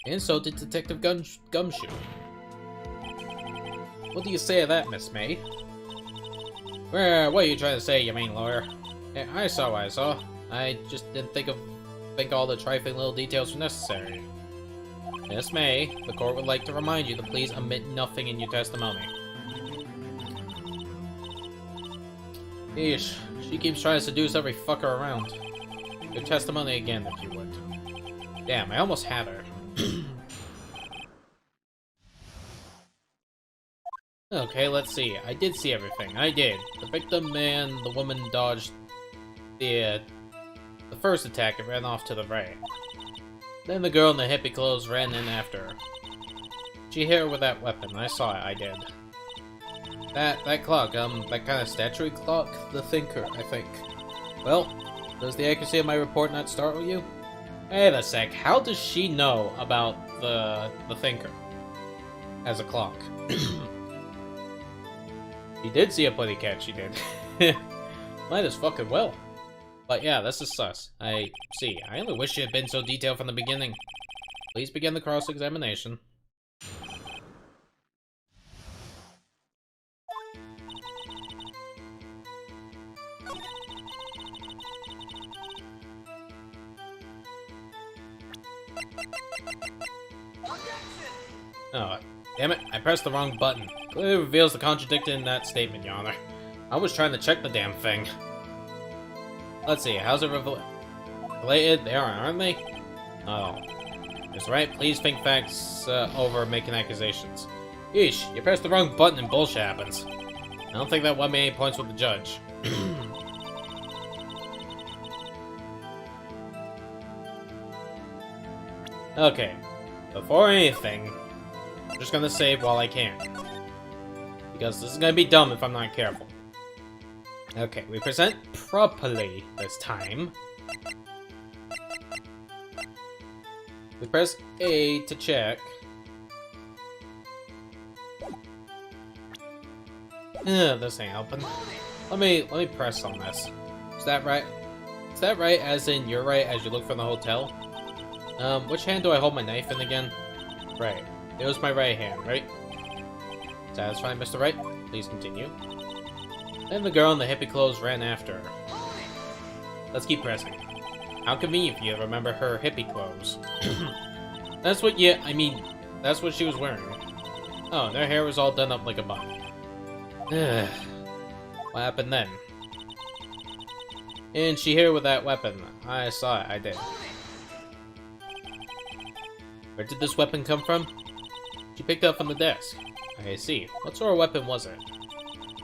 And so did Detective Gumshoe. What do you say to that, Miss May? Well, what are you trying to say, you mean lawyer? Yeah, I saw what I saw. I just didn't think all the trifling little details were necessary. Miss May, the court would like to remind you to please omit nothing in your testimony. Yeesh, she keeps trying to seduce every fucker around. Your testimony again, if you would. Damn, I almost had her. Okay, let's see. I did see everything. I did. The victim and the woman dodged the first attack and ran off to the right. Then the girl in the hippie clothes ran in after her. She hit her with that weapon. I saw it. I did. That clock, that kind of statuary clock? The Thinker, I think. Well, does the accuracy of my report not startle you? Wait a sec. How does she know about the Thinker as a clock? She did see a putty cat, she did. Might as fucking well. But yeah, this is sus. I see. I only wish it had been so detailed from the beginning. Please begin the cross-examination. Oh, damn it. I pressed the wrong button. Clearly reveals the contradiction in that statement, Your Honor. I was trying to check the damn thing. Let's see, how's it related? They are, aren't they? Oh. That's right, please think facts over making accusations. Yeesh, you pressed the wrong button and bullshit happens. I don't think that won me any points with the judge. Okay, before anything, I'm just gonna save while I can. Because this is gonna be dumb if I'm not careful. Okay, we present properly this time. We press A to check. This ain't helping. Let me press on this. Is that right? Is that right as in you're right as you look for the hotel? Which hand do I hold my knife in again? Right. It was my right hand, right? Satisfied, Mr. Wright? Please continue. Then the girl in the hippie clothes ran after her. Let's keep pressing. How convenient for you to remember her hippie clothes. That's what that's what she was wearing. Oh, and her hair was all done up like a bun. What happened then? Isn't she here with that weapon? I saw it, I did. Where did this weapon come from? She picked it up from the desk. I see. What sort of weapon was it?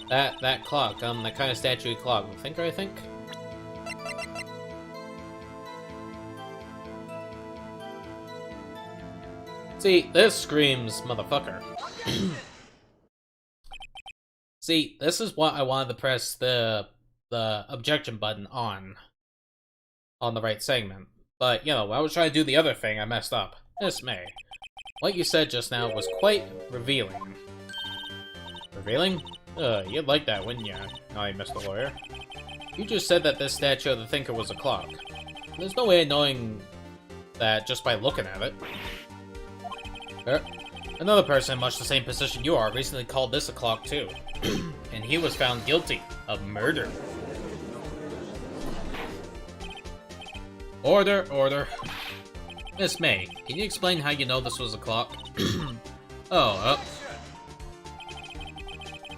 That clock, that kind of statue clock. The thinker, I think? See, this screams motherfucker. See, this is what I wanted to press the objection button on the right segment. But, you know, when I was trying to do the other thing, I messed up. Miss May, what you said just now was quite revealing. Revealing? You'd like that, wouldn't ya, naughty Mr. Lawyer? You just said that this statue of the Thinker was a clock. There's no way of knowing that just by looking at it. Another person in much the same position you are recently called this a clock too. And he was found guilty of murder. Order, order. Miss May, can you explain how you know this was a clock? The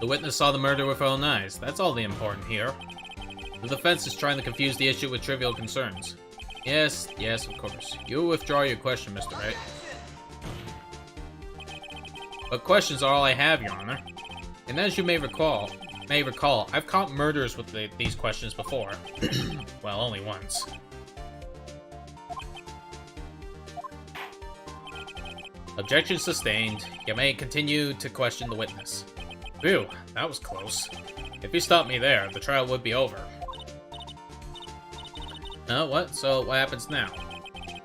witness saw the murder with her own eyes. That's all the important here. The defense is trying to confuse the issue with trivial concerns. Yes, of course. You withdraw your question, Mr. Wright. But questions are all I have, Your Honor. And as you may recall, I've caught murders with these questions before. Well, only once. Objection sustained. You may continue to question the witness. Phew, that was close. If you stopped me there, the trial would be over. What? So, what happens now?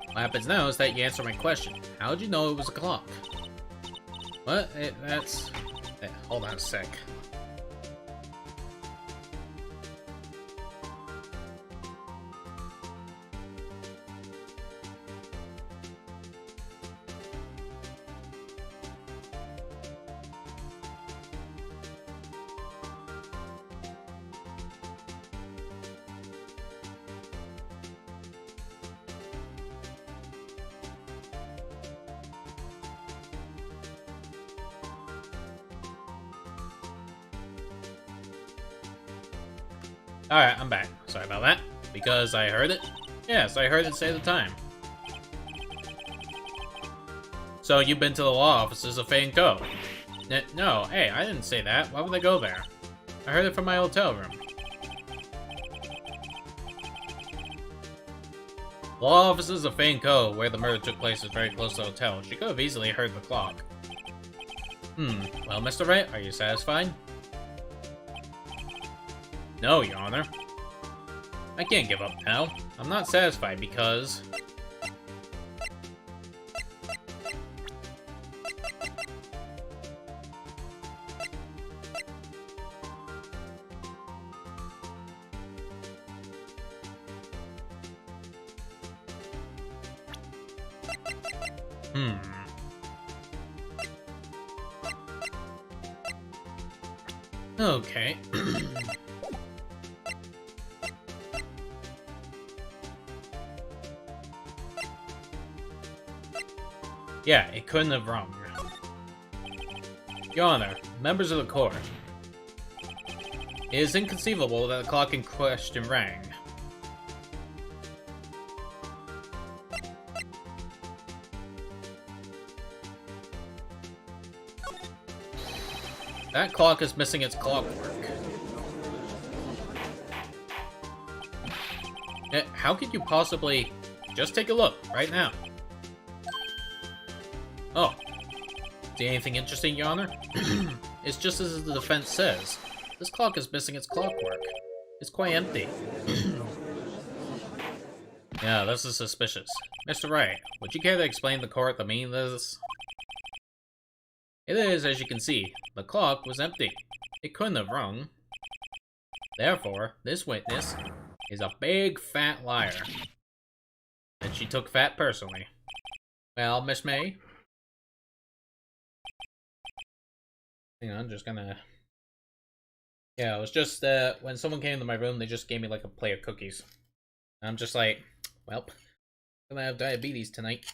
What happens now is that you answer my question. How'd you know it was a clock? What? Hold on a sec. Alright, I'm back. Sorry about that. Because I heard it? Yes, I heard it say the time. So you've been to the law offices of Fane Co. No, hey, I didn't say that. Why would I go there? I heard it from my hotel room. Law offices of Fane Co., where the murder took place, is very close to the hotel. She could have easily heard the clock. Well, Mr. Wright, are you satisfied? No, Your Honor. I can't give up now. I'm not satisfied because... Okay. Yeah, it couldn't have wrong. Your Honor, members of the court. It is inconceivable that the clock in question rang. That clock is missing its clockwork. How could you possibly... Just take a look, right now. Oh. See anything interesting, Your Honor? It's just as the defense says. This clock is missing its clockwork. It's quite empty. Yeah, this is suspicious. Mr. Wright, would you care to explain to the court the meaning of this? It is, as you can see, the clock was empty. It couldn't have rung. Therefore, this witness is a big fat liar. And she took fat personally. Well, Miss May? Hang on, I'm just gonna... Yeah, it was just, when someone came to my room, they just gave me, like, a plate of cookies. And I'm just like, well, I'm gonna have diabetes tonight.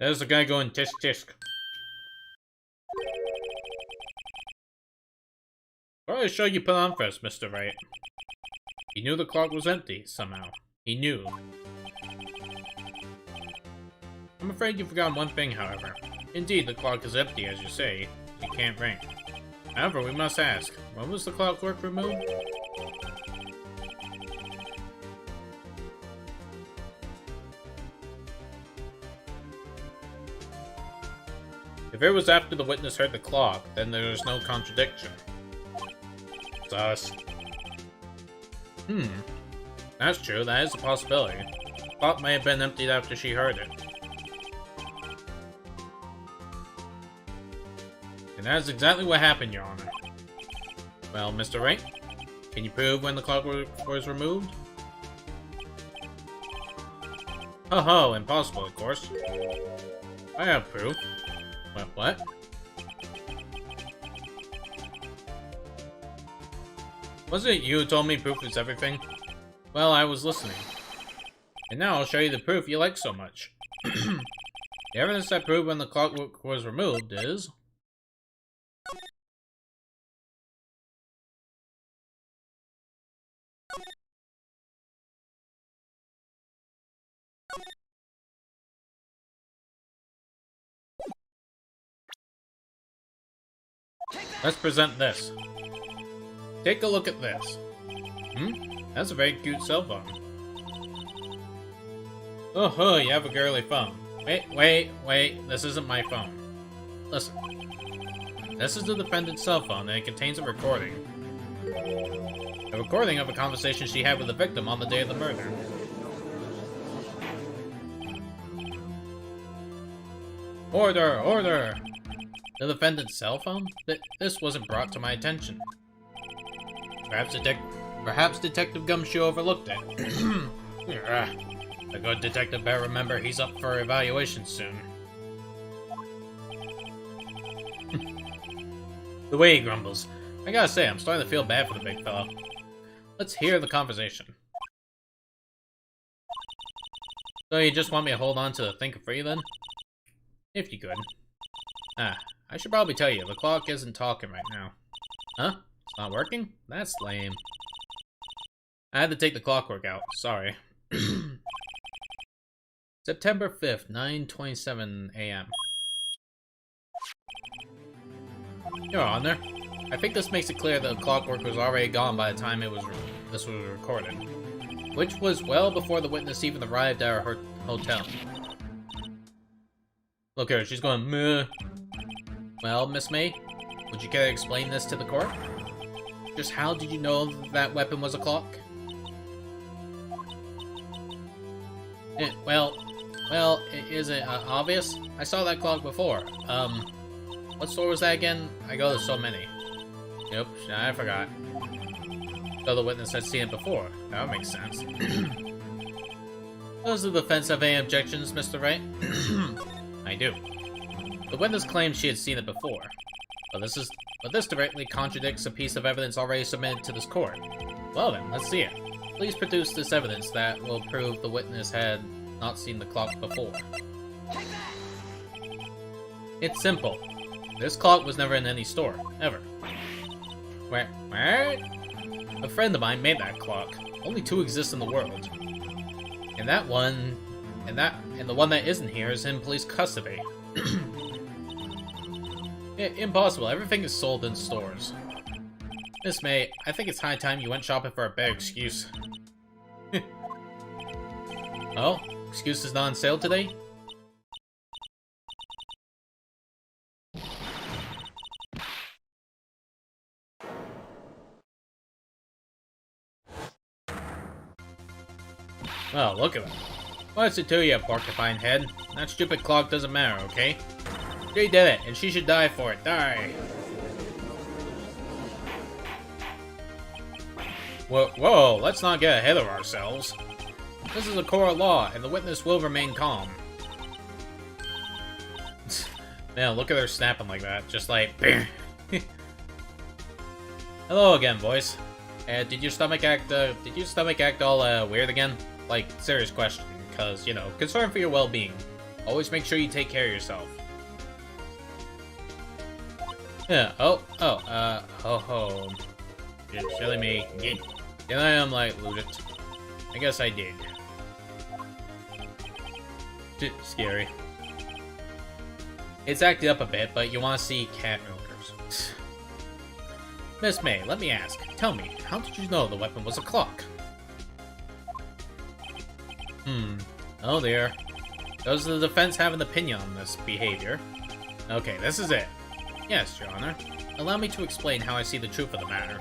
There's the guy going tisk tisk. What are the show you put on for us, Mr. Wright? He knew the clock was empty, somehow. He knew. I'm afraid you've forgotten one thing, however. Indeed, the clock is empty, as you say. It can't ring. However, we must ask, when was the clockwork removed? If it was after the witness heard the clock, then there is no contradiction. Sus. That's true, that is a possibility. The clock may have been emptied after she heard it. And that is exactly what happened, Your Honor. Well, Mr. Wright, can you prove when the clock was removed? Ho, impossible, of course. I have proof. What? Wasn't it you who told me proof is everything? Well, I was listening. And now I'll show you the proof you like so much. The evidence that proved when the clock was removed is... Let's present this. Take a look at this. That's a very cute cell phone. Oh, you have a girly phone. Wait, this isn't my phone. Listen. This is the defendant's cell phone, and it contains a recording. A recording of a conversation she had with the victim on the day of the murder. Order! The defendant's cell phone? This wasn't brought to my attention. Perhaps Detective Gumshoe overlooked it. A good detective better remember he's up for evaluation soon. The way he grumbles. I gotta say, I'm starting to feel bad for the big fella. Let's hear the conversation. So you just want me to hold on to the thinker for you then? If you could. I should probably tell you, the clock isn't talking right now. Huh? It's not working? That's lame. I had to take the clockwork out, sorry. September 5th, 9:27 AM. Your Honor, I think this makes it clear that the clockwork was already gone by the time this was recorded. Which was well before the witness even arrived at her hotel. Look at her, she's going, meh. Well, Miss May, would you care to explain this to the court? Just how did you know that weapon was a clock? Well, is it obvious? I saw that clock before. What store was that again? I go to so many. Yep, I forgot. So the witness had seen it before. That would make sense. Does the defense have any objections, Mr. Wright? I do. The witness claimed she had seen it before, but this directly contradicts a piece of evidence already submitted to this court. Well then, let's see it. Please produce this evidence that will prove the witness had not seen the clock before. It's simple. This clock was never in any store, ever. What? A friend of mine made that clock. Only 2 exist in the world. And that one, and the one that isn't here is in police custody. Impossible. Everything is sold in stores. Miss May, I think it's high time you went shopping for a better excuse. Oh? Excuse is not on sale today? Well, look at that. What's it to you, porcupine head? That stupid clock doesn't matter, okay? She did it, and she should die for it. Die! Whoa, let's not get ahead of ourselves. This is a court of law, and the witness will remain calm. Man, look at her snapping like that, just like... Hello again, voice. Did your stomach act all weird again? Like, serious question, because, you know, concern for your well-being. Always make sure you take care of yourself. Yeah, ho ho. You're silly me. Did I loot it? I guess I did. Scary. It's acted up a bit, but you want to see cat milkers. Miss May, let me ask. Tell me, how did you know the weapon was a clock? Oh dear. Does the defense have an opinion on this behavior? Okay, this is it. Yes, Your Honor. Allow me to explain how I see the truth of the matter.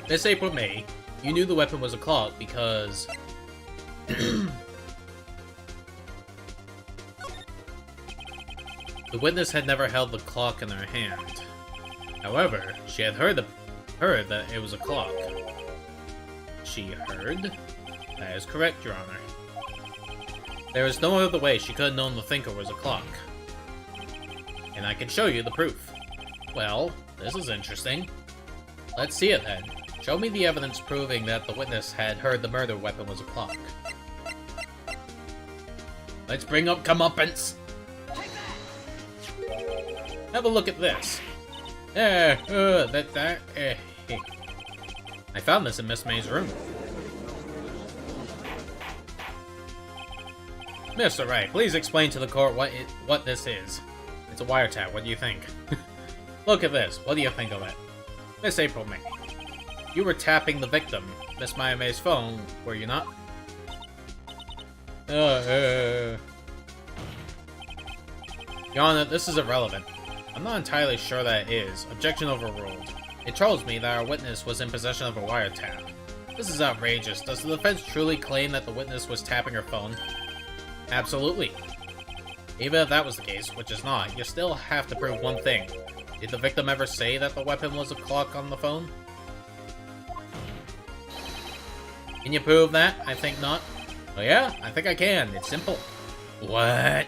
Miss April May, you knew the weapon was a clock because... The witness had never held the clock in her hand. However, she had heard that it was a clock. She heard? That is correct, Your Honor. There is no other way she could have known the thinker was a clock. And I can show you the proof. Well, this is interesting. Let's see it then. Show me the evidence proving that the witness had heard the murder weapon was a clock. Let's bring up comeuppance. Have a look at this. I found this in Miss May's room. Mr. Wright, please explain to the court what this is. It's a wiretap. What do you think? Look at this. What do you think of it? Miss April May, you were tapping the victim, Miss Maya May's phone, were you not? Your Honor, this is irrelevant. I'm not entirely sure that it is. Objection overruled. It troubles me that our witness was in possession of a wiretap. This is outrageous. Does the defense truly claim that the witness was tapping her phone? Absolutely. Even if that was the case, which is not, you still have to prove one thing. Did the victim ever say that the weapon was a clock on the phone? Can you prove that? I think not. Oh yeah? I think I can. It's simple. What?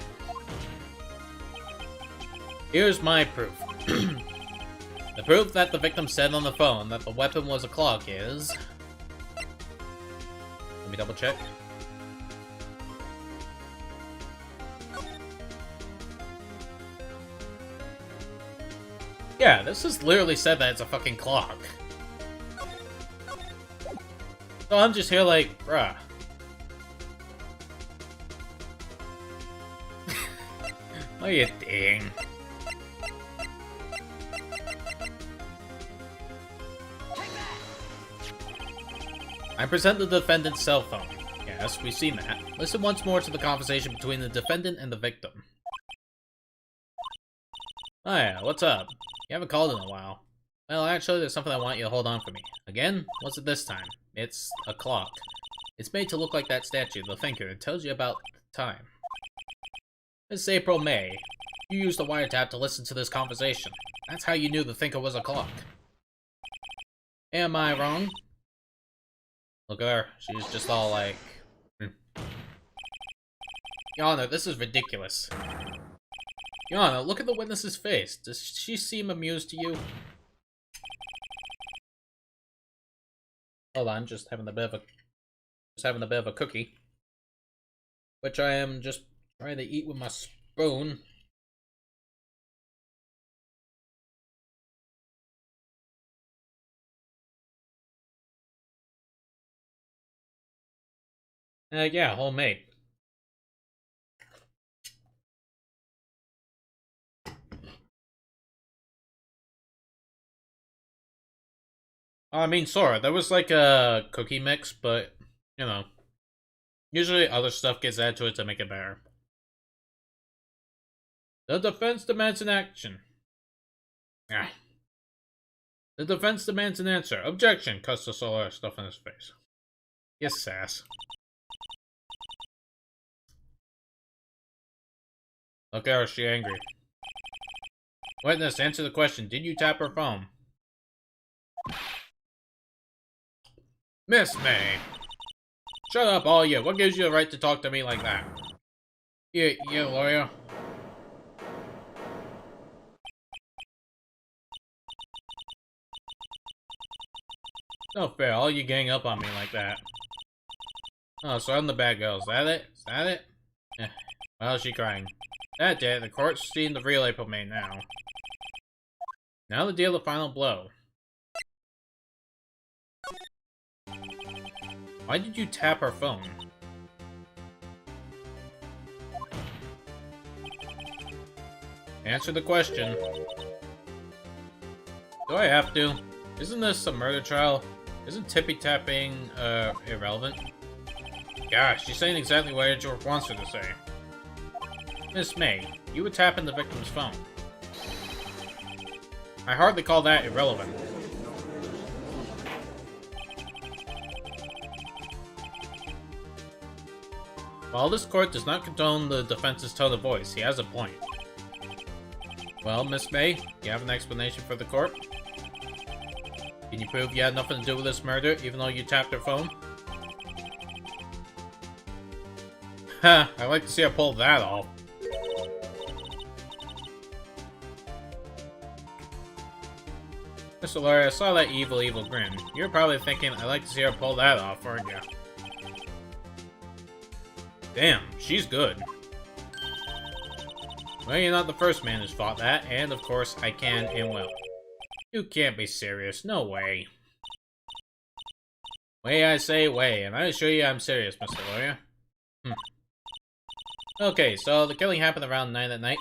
Here's my proof. The proof that the victim said on the phone that the weapon was a clock is... Let me double check. Yeah, this is literally said that it's a fucking clock. So I'm just here like, bruh. What are you doing? I present the defendant's cell phone. Yes, we've seen that. Listen once more to the conversation between the defendant and the victim. Oh yeah, what's up? You haven't called in a while. Well, actually, there's something I want you to hold on for me. Again? What's it this time? It's a clock. It's made to look like that statue, the thinker. It tells you about time. Miss April May, you used the wiretap to listen to this conversation. That's how you knew the thinker was a clock. Am I wrong? Look at her. She's just all like... Your Honor, this is ridiculous. Your Honor, look at the witness's face. Does she seem amused to you? Hold on, just having a bit of a cookie. Which I am just trying to eat with my spoon. Yeah, homemade. I mean, Sora, there was like a cookie mix, but, you know, usually other stuff gets added to it to make it better. The defense demands an action. Ah. The defense demands an answer. Objection, cuts the Solar stuff in his face. Yes, sass. Look at her, she angry. Witness, answer the question. Did you tap her phone? Miss May! Shut up, all you. What gives you the right to talk to me like that? You lawyer. No fair, all you gang up on me like that. Oh, so I'm the bad girl. Is that it? Is that it? Why is she crying? That day, the court's seen the real April May now. Now to deal the final blow. Why did you tap her phone? Answer the question. Do I have to? Isn't this a murder trial? Isn't tippy-tapping, irrelevant? Gosh, she's saying exactly what Edgeworth wants her to say. Miss May, you were tapping the victim's phone. I hardly call that irrelevant. While this court does not condone the defense's tone of voice, he has a point. Well, Miss May, you have an explanation for the court? Can you prove you had nothing to do with this murder, even though you tapped her phone? Ha! I'd like to see her pull that off. Mr. Lawyer, I saw that evil grin. You're probably thinking, I'd like to see her pull that off, aren't you? Damn, she's good. Well, you're not the first man who's thought that, and of course, I can and will. You can't be serious, no way. Way, I say way, and I assure you I'm serious, Mr. Lawyer. Okay, so the killing happened around 9 at night.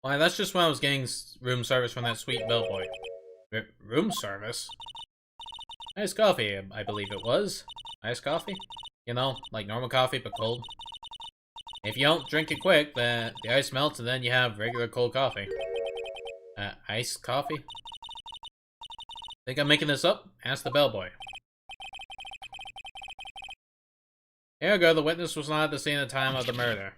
Why, that's just when I was getting room service from that sweet bellboy. Room service? Iced coffee, I believe it was. Iced coffee? You know, like normal coffee, but cold. If you don't drink it quick, the ice melts and then you have regular cold coffee. Iced coffee? Think I'm making this up? Ask the bellboy. Here we go, the witness was not at the scene at the time of the murder.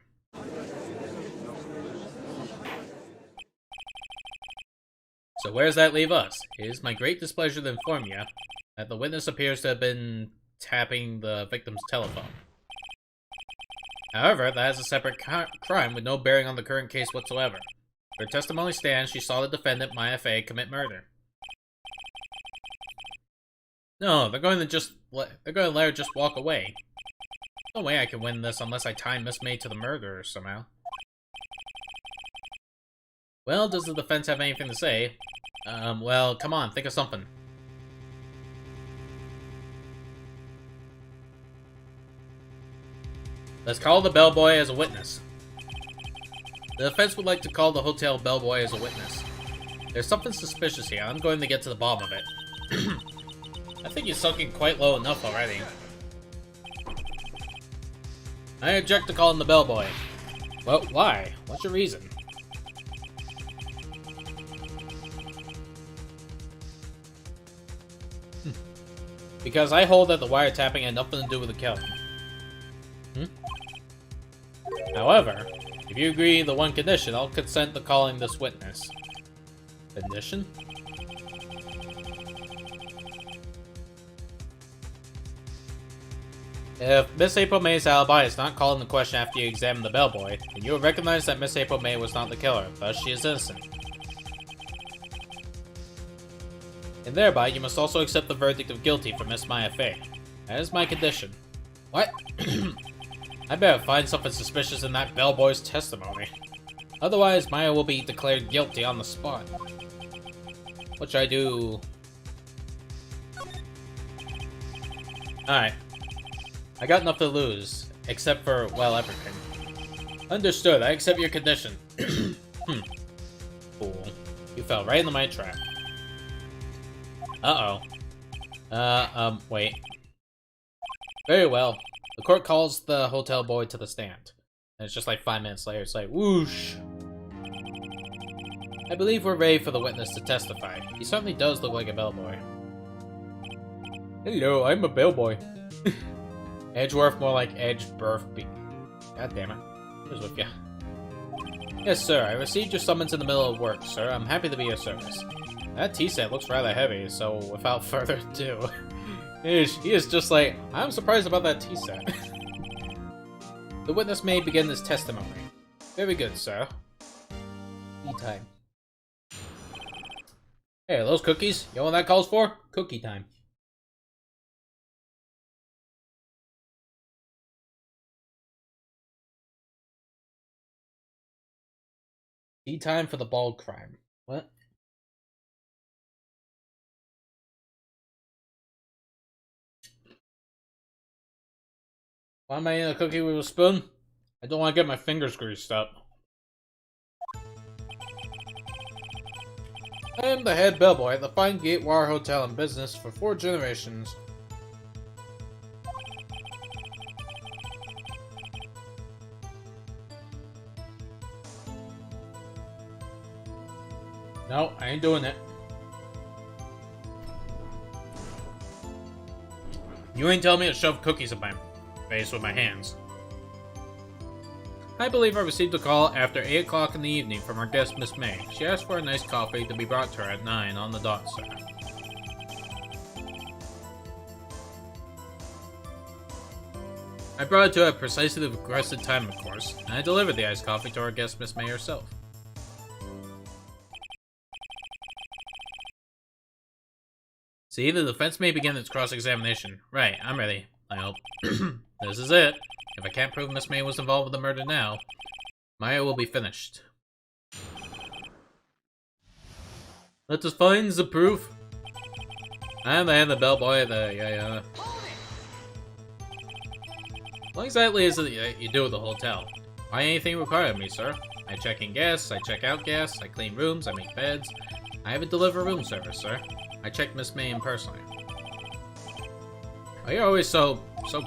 So where does that leave us? It is my great displeasure to inform you that the witness appears to have been tapping the victim's telephone. However, that is a separate crime with no bearing on the current case whatsoever. Her testimony stands, she saw the defendant, Maya Fey, commit murder. No, they're going to let her just walk away. No way I can win this unless I tie Miss May to the murderer somehow. Well, does the defense have anything to say? Well, come on, think of something. Let's call the bellboy as a witness. The defense would like to call the hotel bellboy as a witness. There's something suspicious here. I'm going to get to the bottom of it. I think you're sunken quite low enough already. I object to calling the bellboy. Well, why? What's your reason? Because I hold that the wiretapping had nothing to do with the killing. However, if you agree the one condition, I'll consent to calling this witness. Condition? If Miss April May's alibi is not called into question after you examine the bellboy, then you will recognize that Miss April May was not the killer, thus she is innocent. And thereby, you must also accept the verdict of guilty for Miss Maya Fey. That is my condition. What? I better find something suspicious in that bellboy's testimony. Otherwise, Maya will be declared guilty on the spot. What should I do? Alright. I got nothing to lose, except for, well, everything. Understood, I accept your condition. Fool. You fell right into my trap. Uh-oh. Wait. Very well. The court calls the hotel boy to the stand. And it's just like 5 minutes later, it's like, whoosh! I believe we're ready for the witness to testify. He certainly does look like a bellboy. Hello, I'm a bellboy. Edgeworth, more like Edgeworth. God damn it. Who's with ya? Yes, sir. I received your summons in the middle of work, sir. I'm happy to be of service. That tea set looks rather heavy, so without further ado... he is just like, I'm surprised about that tea set. The witness may begin his testimony. Very good, sir. Tea time. Hey, are those cookies? You know what that calls for? Cookie time. Tea time for the bald crime. What? Why am I eating a cookie with a spoon? I don't want to get my fingers greased up. I am the head bellboy at the Fine Gatewar Hotel in business for 4 generations. No, I ain't doing it. You ain't telling me to shove cookies in my face with my hands. I believe I received a call after 8 o'clock in the evening from our guest, Miss May. She asked for a nice coffee to be brought to her at 9 on the dot, sir. I brought it to her at precisely the requested time, of course, and I delivered the iced coffee to our guest, Miss May herself. See, the defense may begin its cross-examination. Right, I'm ready. I hope. This is it. If I can't prove Miss May was involved with the murder now, Maya will be finished. Let us find the proof. I am the bellboy, What exactly is it you do at the hotel? Why anything required of me, sir? I check in guests, I check out guests, I clean rooms, I make beds. I even deliver room service, sir. I check Miss May in personally. Why are you always so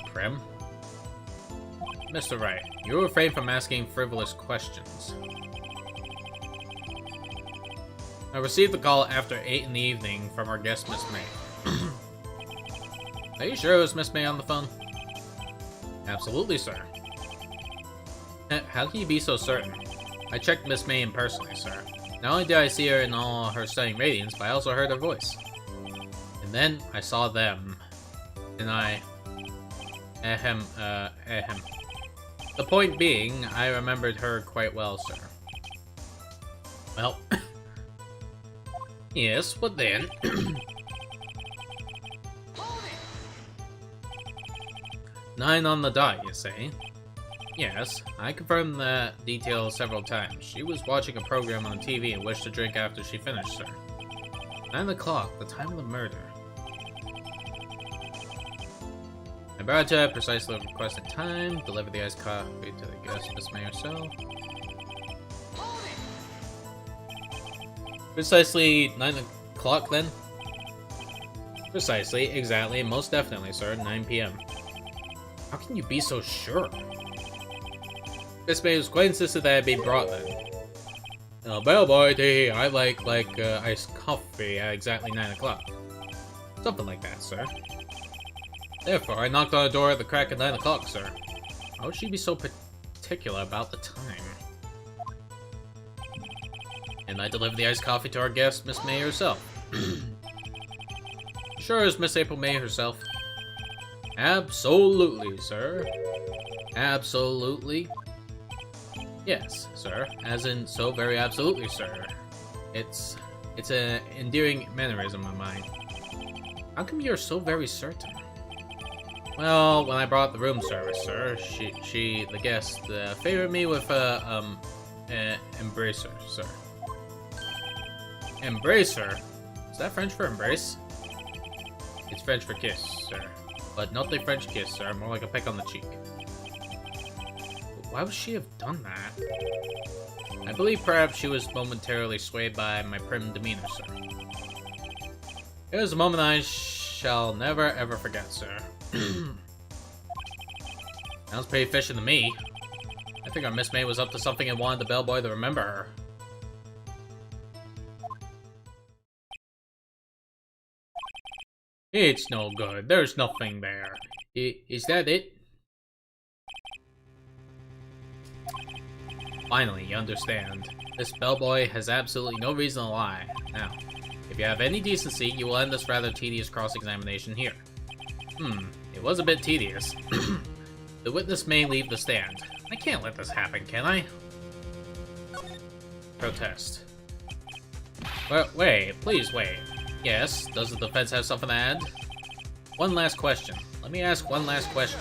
prim? Mr. Wright, you refrain from asking frivolous questions. I received the call after 8 in the evening from our guest, Miss May. Are you sure it was Miss May on the phone? Absolutely, sir. How can you be so certain? I checked Miss May in personally, sir. Not only did I see her in all her stunning radiance, but I also heard her voice. And then I saw them. And I... Ahem. The point being, I remembered her quite well, sir. Well... Yes, what then? 9 on the dot, you say? Yes, I confirmed that detail several times. She was watching a program on TV and wished to drink after she finished, sir. 9 o'clock, the time of the murder. I brought it at precisely the requested time, delivered the iced coffee to the guest, Miss May herself. Precisely 9 o'clock, then? Precisely, exactly, most definitely, sir, 9 p.m. How can you be so sure? Miss May was quite insistent that it be brought then. Bellboy, I like iced coffee at exactly 9 o'clock. Something like that, sir. Therefore, I knocked on the door at the crack of 9 o'clock, sir. Why would she be so particular about the time? And I delivered the iced coffee to our guest, Miss May herself. Sure as Miss April May herself? Absolutely, sir. Absolutely. Yes, sir. As in, so very absolutely, sir. It's an endearing mannerism of mine. How come you're so very certain? Well, when I brought the room service, sir, the guest, favored me with an embracer, sir. Embracer? Is that French for embrace? It's French for kiss, sir. But not the French kiss, sir, more like a peck on the cheek. But why would she have done that? I believe perhaps she was momentarily swayed by my prim demeanor, sir. It was a moment I shall never ever forget, sir. Sounds pretty fishy to me. I think our Miss May was up to something and wanted the bellboy to remember her. It's no good. There's nothing there. Is that it? Finally, you understand. This bellboy has absolutely no reason to lie. Now, if you have any decency, you will end this rather tedious cross-examination here. It was a bit tedious. The witness may leave the stand. I can't let this happen, can I? Protest. Wait, please wait. Yes, does the defense have something to add? One last question. Let me ask one last question.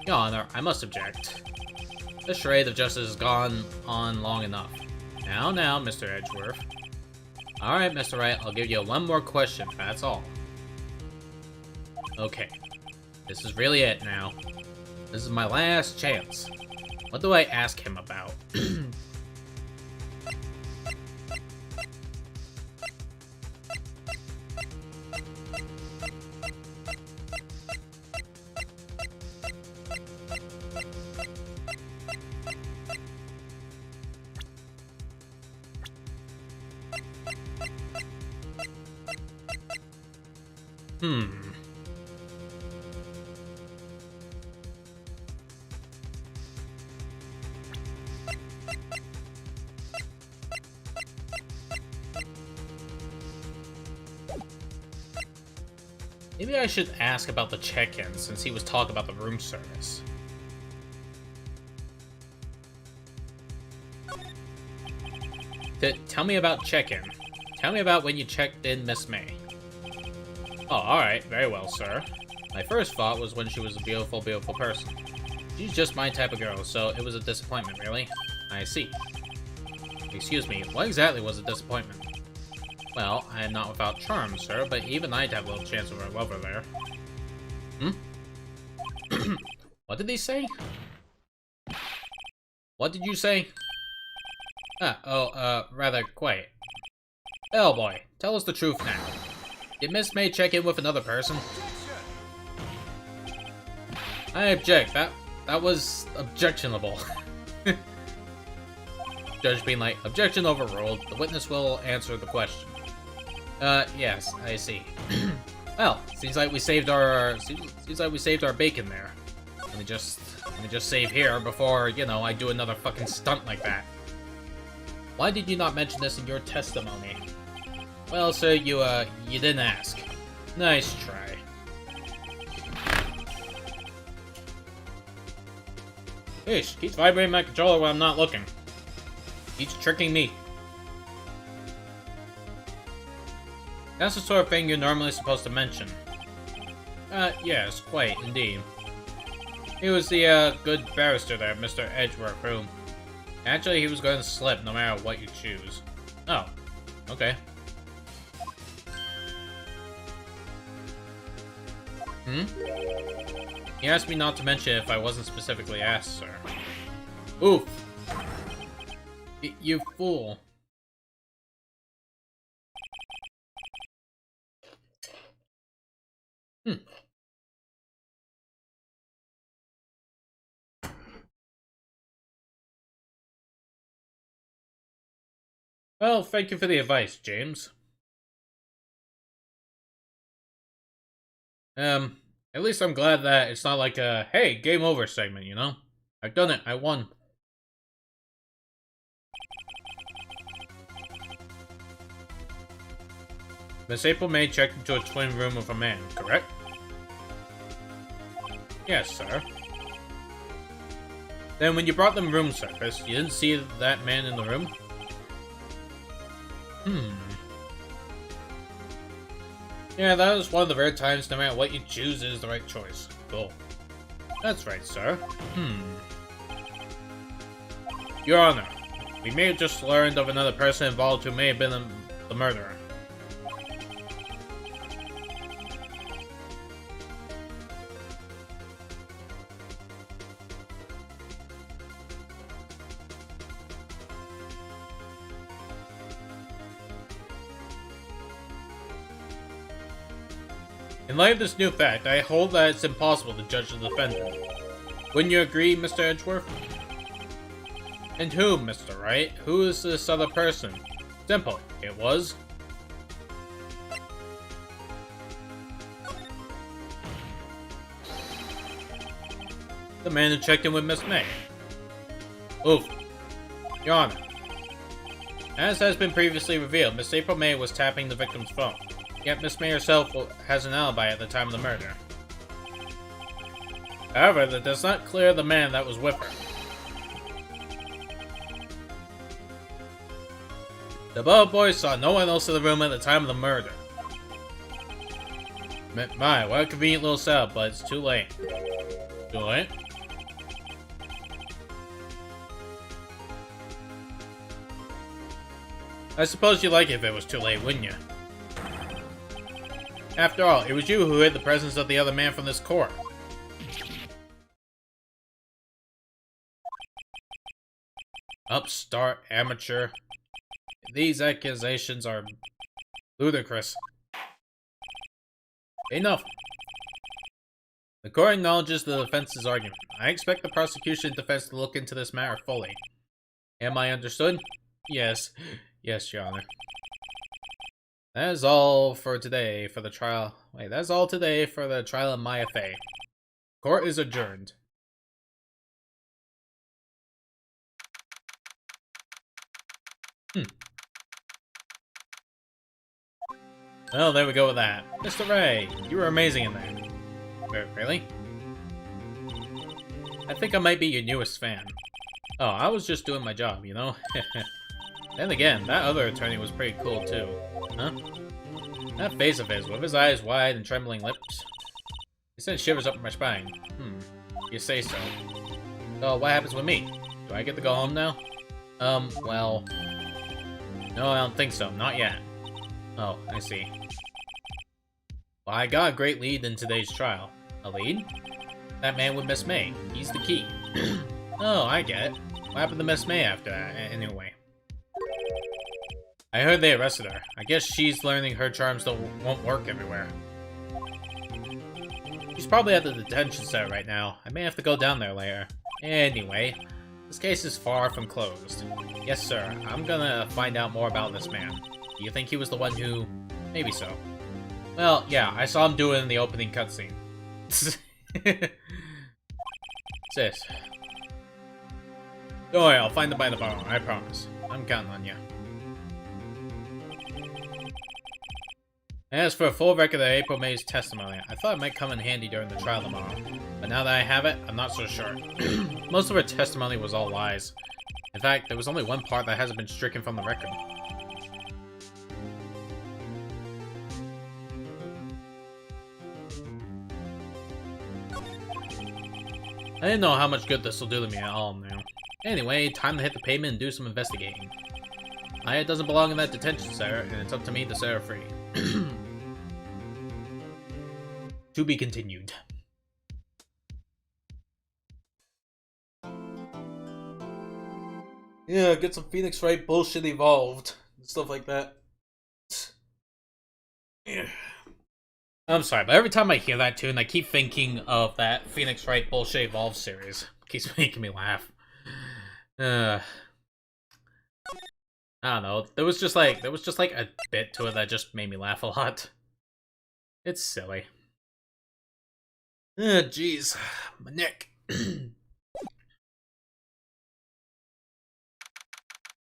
Your Honor, I must object. The charade of justice has gone on long enough. Now, Mr. Edgeworth. Alright, Mr. Wright, I'll give you one more question, that's all. Okay. This is really it now. This is my last chance. What do I ask him about? Maybe I should ask about the check-in, since he was talking about the room service. Tell me about check-in. Tell me about when you checked in Miss May. Oh, alright. Very well, sir. My first thought was when she was a beautiful, beautiful person. She's just my type of girl, so it was a disappointment, really. I see. Excuse me, what exactly was a disappointment? Well, I am not without charm, sir, but even I'd have a little chance with our lover there. Hmm? What did he say? What did you say? Rather quiet. Bellboy, tell us the truth now. Did Miss May check in with another person? I object. That was objectionable. Judge being like, objection overruled. The witness will answer the question. Yes, I see. Well, seems like we saved our bacon there. Let me just save here before, you know, I do another fucking stunt like that. Why did you not mention this in your testimony? Well, sir, you didn't ask. Nice try. Ish, keeps vibrating my controller when I'm not looking. Keeps tricking me. That's the sort of thing you're normally supposed to mention. Yes, quite, indeed. He was the, good barrister there, Mr. Edgeworth, who... Actually, he was going to slip no matter what you choose. Oh, okay. He asked me not to mention it if I wasn't specifically asked, sir. Oof. You fool. Well, thank you for the advice, James. At least I'm glad that it's not like a, hey, game over segment, you know? I've done it, I won. Miss April May checked into a twin room with a man, correct? Yes, sir. Then when you brought them room service, you didn't see that man in the room? Yeah, that was one of the rare times no matter what you choose is the right choice. Cool. That's right, sir. Your Honor, we may have just learned of another person involved who may have been the murderer. In light of this new fact, I hold that it's impossible to judge the defendant. Wouldn't you agree, Mr. Edgeworth? And who, Mr. Wright? Who is this other person? Simple. It was... the man who checked in with Miss May. Oof. Your Honor. As has been previously revealed, Miss April May was tapping the victim's phone. Yet Miss May herself has an alibi at the time of the murder. However, that does not clear the man that was with her. The bellboy saw no one else in the room at the time of the murder. My, what a convenient little setup, but it's too late. Too late? I suppose you'd like it if it was too late, wouldn't you? After all, it was you who hid the presence of the other man from this court. Upstart amateur. These accusations are ludicrous. Enough. The court acknowledges the defense's argument. I expect the prosecution and defense to look into this matter fully. Am I understood? Yes. Yes, Your Honor. That is all for today for the trial. Wait, that's all today for the trial of Maya Fey. Court is adjourned. Well, there we go with that. Mr. Ray, you were amazing in there. Really? I think I might be your newest fan. Oh, I was just doing my job, you know? Then again, that other attorney was pretty cool too. Huh? That face of his, with his eyes wide and trembling lips. It sent shivers up my spine. You say so. So, what happens with me? Do I get to go home now? Well... No, I don't think so. Not yet. Oh, I see. Well, I got a great lead in today's trial. A lead? That man with Miss May. He's the key. Oh, I get it. What happened to Miss May after that, anyway? I heard they arrested her. I guess she's learning her charms won't work everywhere. She's probably at the detention center right now. I may have to go down there later. Anyway, this case is far from closed. Yes, sir. I'm gonna find out more about this man. Do you think he was the one who... Maybe so. Well, yeah, I saw him do it in the opening cutscene. Sis. Don't worry, I'll find the by the bar, I promise. I'm counting on you. As for a full record of April May's testimony, I thought it might come in handy during the trial tomorrow. But now that I have it, I'm not so sure. Most of her testimony was all lies. In fact, there was only one part that hasn't been stricken from the record. I didn't know how much good this will do to me at all now. Anyway, time to hit the pavement and do some investigating. Maya doesn't belong in that detention center, and it's up to me to set her free. To be continued. Yeah, get some Phoenix Wright bullshit evolved. And stuff like that. Yeah. I'm sorry, but every time I hear that tune, I keep thinking of that Phoenix Wright bullshit evolved series. It keeps making me laugh. I don't know. There was just like a bit to it that just made me laugh a lot. It's silly. Jeez, my neck. Shit,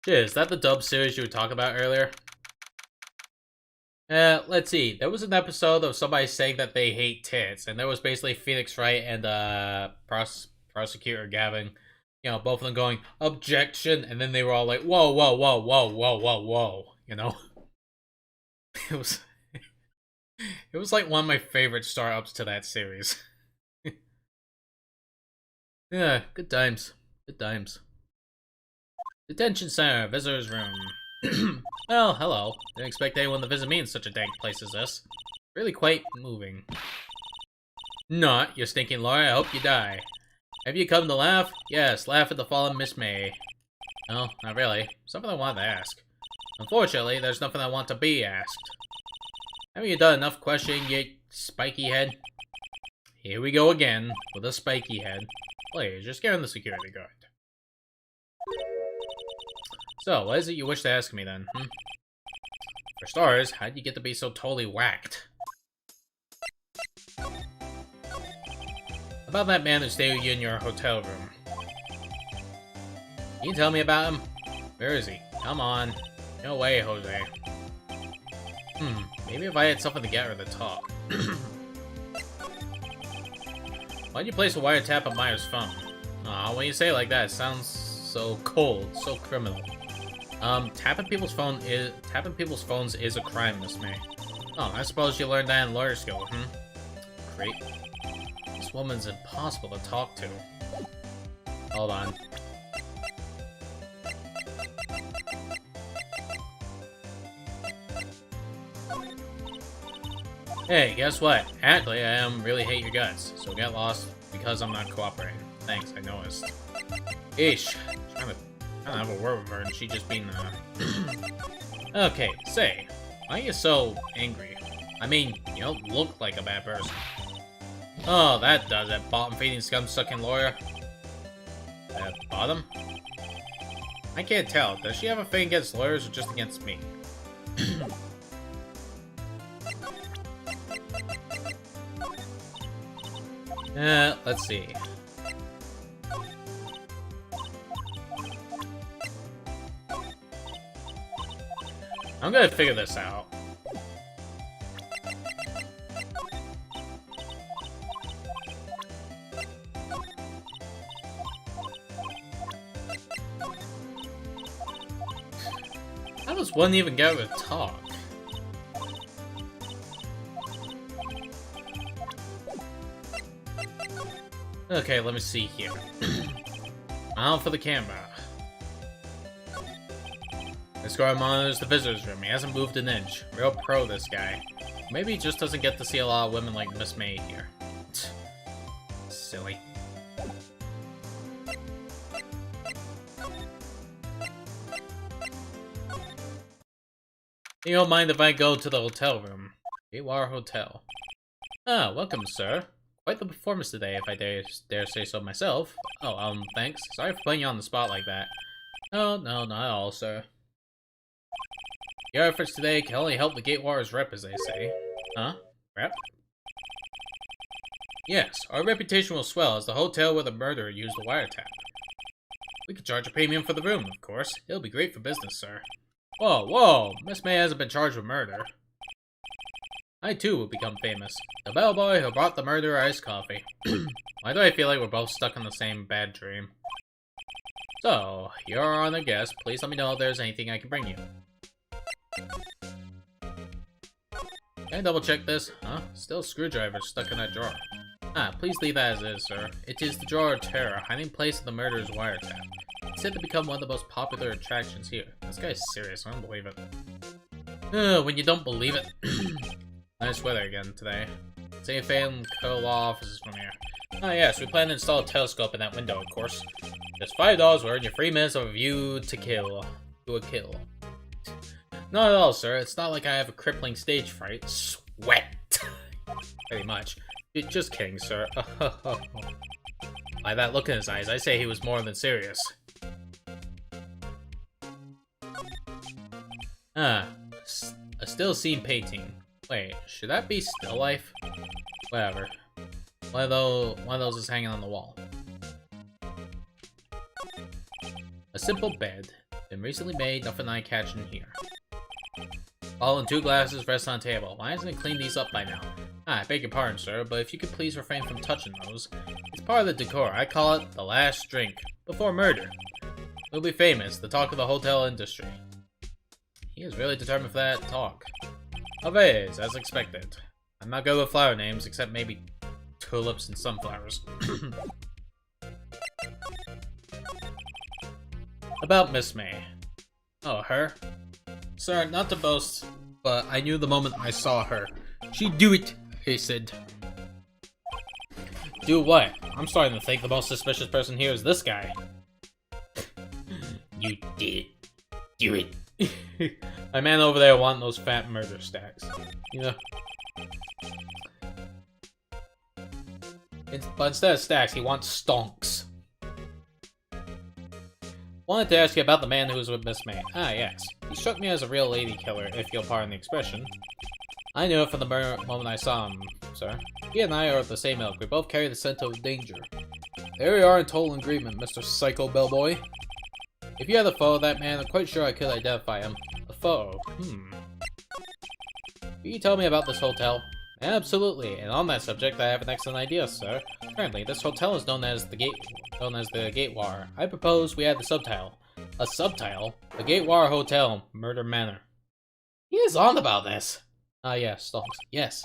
is that the dub series you were talking about earlier? Let's see. There was an episode of somebody saying that they hate tits, and there was basically Phoenix Wright and prosecutor Gavin. You know, both of them going, objection, and then they were all like, whoa, whoa, whoa, whoa, whoa, whoa, whoa, you know? It was like one of my favorite start-ups to that series. Yeah, good times. Good times. Detention center, visitor's room. Well, hello. Didn't expect anyone to visit me in such a dank place as this. Really quite moving. Not, you stinking lawyer, I hope you die. Have you come to laugh? Yes, laugh at the fallen Miss May. No, not really. Something I wanted to ask. Unfortunately, there's nothing I want to be asked. Haven't you done enough questioning, you spiky head? Here we go again, with a spiky head. Please, you're scaring the security guard. So, what is it you wish to ask me then, For starters, how'd you get to be so totally whacked? About that man who stayed with you in your hotel room. Can you tell me about him? Where is he? Come on. No way, Jose. Maybe if I had something to get her to talk. Why'd you place a wiretap on Maya's phone? Aw, when you say it like that, it sounds so cold, so criminal. Tapping people's phones is a crime, Miss May. Oh, I suppose you learned that in lawyer school, Great. This woman's impossible to talk to. Hold on. Hey, guess what? Actually, I really hate your guts, so get lost because I'm not cooperating. Thanks, I noticed. Ish. Trying to have a word with her and she just being, Okay, say, why are you so angry? I mean, you don't look like a bad person. Oh, that does it. Bottom-feeding, scum-sucking lawyer. Bottom? I can't tell. Does she have a thing against lawyers or just against me? Let's see. I'm gonna figure this out. How does one even get to talk? Okay, let me see here. Out for the camera. This guy monitors the visitor's room. He hasn't moved an inch. Real pro, this guy. Maybe he just doesn't get to see a lot of women like Miss May here. Silly. You don't mind if I go to the hotel room? Gatewar Hotel. Ah, welcome, sir. Quite the performance today, if I dare say so myself. Oh, thanks. Sorry for putting you on the spot like that. Oh, no, not at all, sir. Your efforts today can only help the Gatewar's rep, as they say. Huh? Rep? Yes, our reputation will swell as the hotel where the murderer used the wiretap. We could charge a premium for the room, of course. It'll be great for business, sir. Whoa, whoa! Miss May hasn't been charged with murder. I too will become famous. The bellboy who brought the murderer iced coffee. Why do I feel like we're both stuck in the same bad dream? So, you're on a guest. Please let me know if there's anything I can bring you. Can I double check this? Huh? Still a screwdriver stuck in that drawer. Ah, please leave that as is, sir. It is the drawer of terror, hiding place of the murderer's wiretap. It's said to become one of the most popular attractions here. This guy's serious, I don't believe it. When you don't believe it. Nice weather again today. Safe and co-law offices from here. Ah yes, we plan to install a telescope in that window, of course. Just $5 will earn you 3 minutes of a view to kill. To a kill. Not at all, sir. It's not like I have a crippling stage fright. Sweat! Pretty much. Just kidding, sir. By that look in his eyes, I say he was more than serious. Ah, a still scene painting. Wait, should that be still life? Whatever. One of those is hanging on the wall. A simple bed. Been recently made, nothing eye-catching in here. All in 2 glasses rest on table. Why hasn't it cleaned these up by now? Ah, I beg your pardon, sir, but if you could please refrain from touching those. It's part of the decor. I call it the last drink. Before murder. We'll be famous, the talk of the hotel industry. He is really determined for that talk. Always, as expected. I'm not good with flower names, except maybe tulips and sunflowers. About Miss May. Oh, her? Sir, not to boast, but I knew the moment I saw her. She'd do it, he said. Do what? I'm starting to think the most suspicious person here is this guy. You did. Do it. My man over there wanting those fat murder stacks. You know? But instead of stacks, he wants stonks. Wanted to ask you about the man who was with Miss May. Ah, yes. He struck me as a real lady killer, if you'll pardon the expression. I knew it from the moment I saw him, sir. He and I are of the same ilk. We both carry the scent of danger. There we are in total agreement, Mr. Psycho Bellboy. If you had a photo of that man, I'm quite sure I could identify him. A photo? Can you tell me about this hotel? Absolutely, and on that subject, I have an excellent idea, sir. Currently, this hotel is known as the Gatewar. I propose we add the subtitle. A subtitle? The Gatewar Hotel, Murder Manor. He is on about this. Ah, yes, stalks. Yes.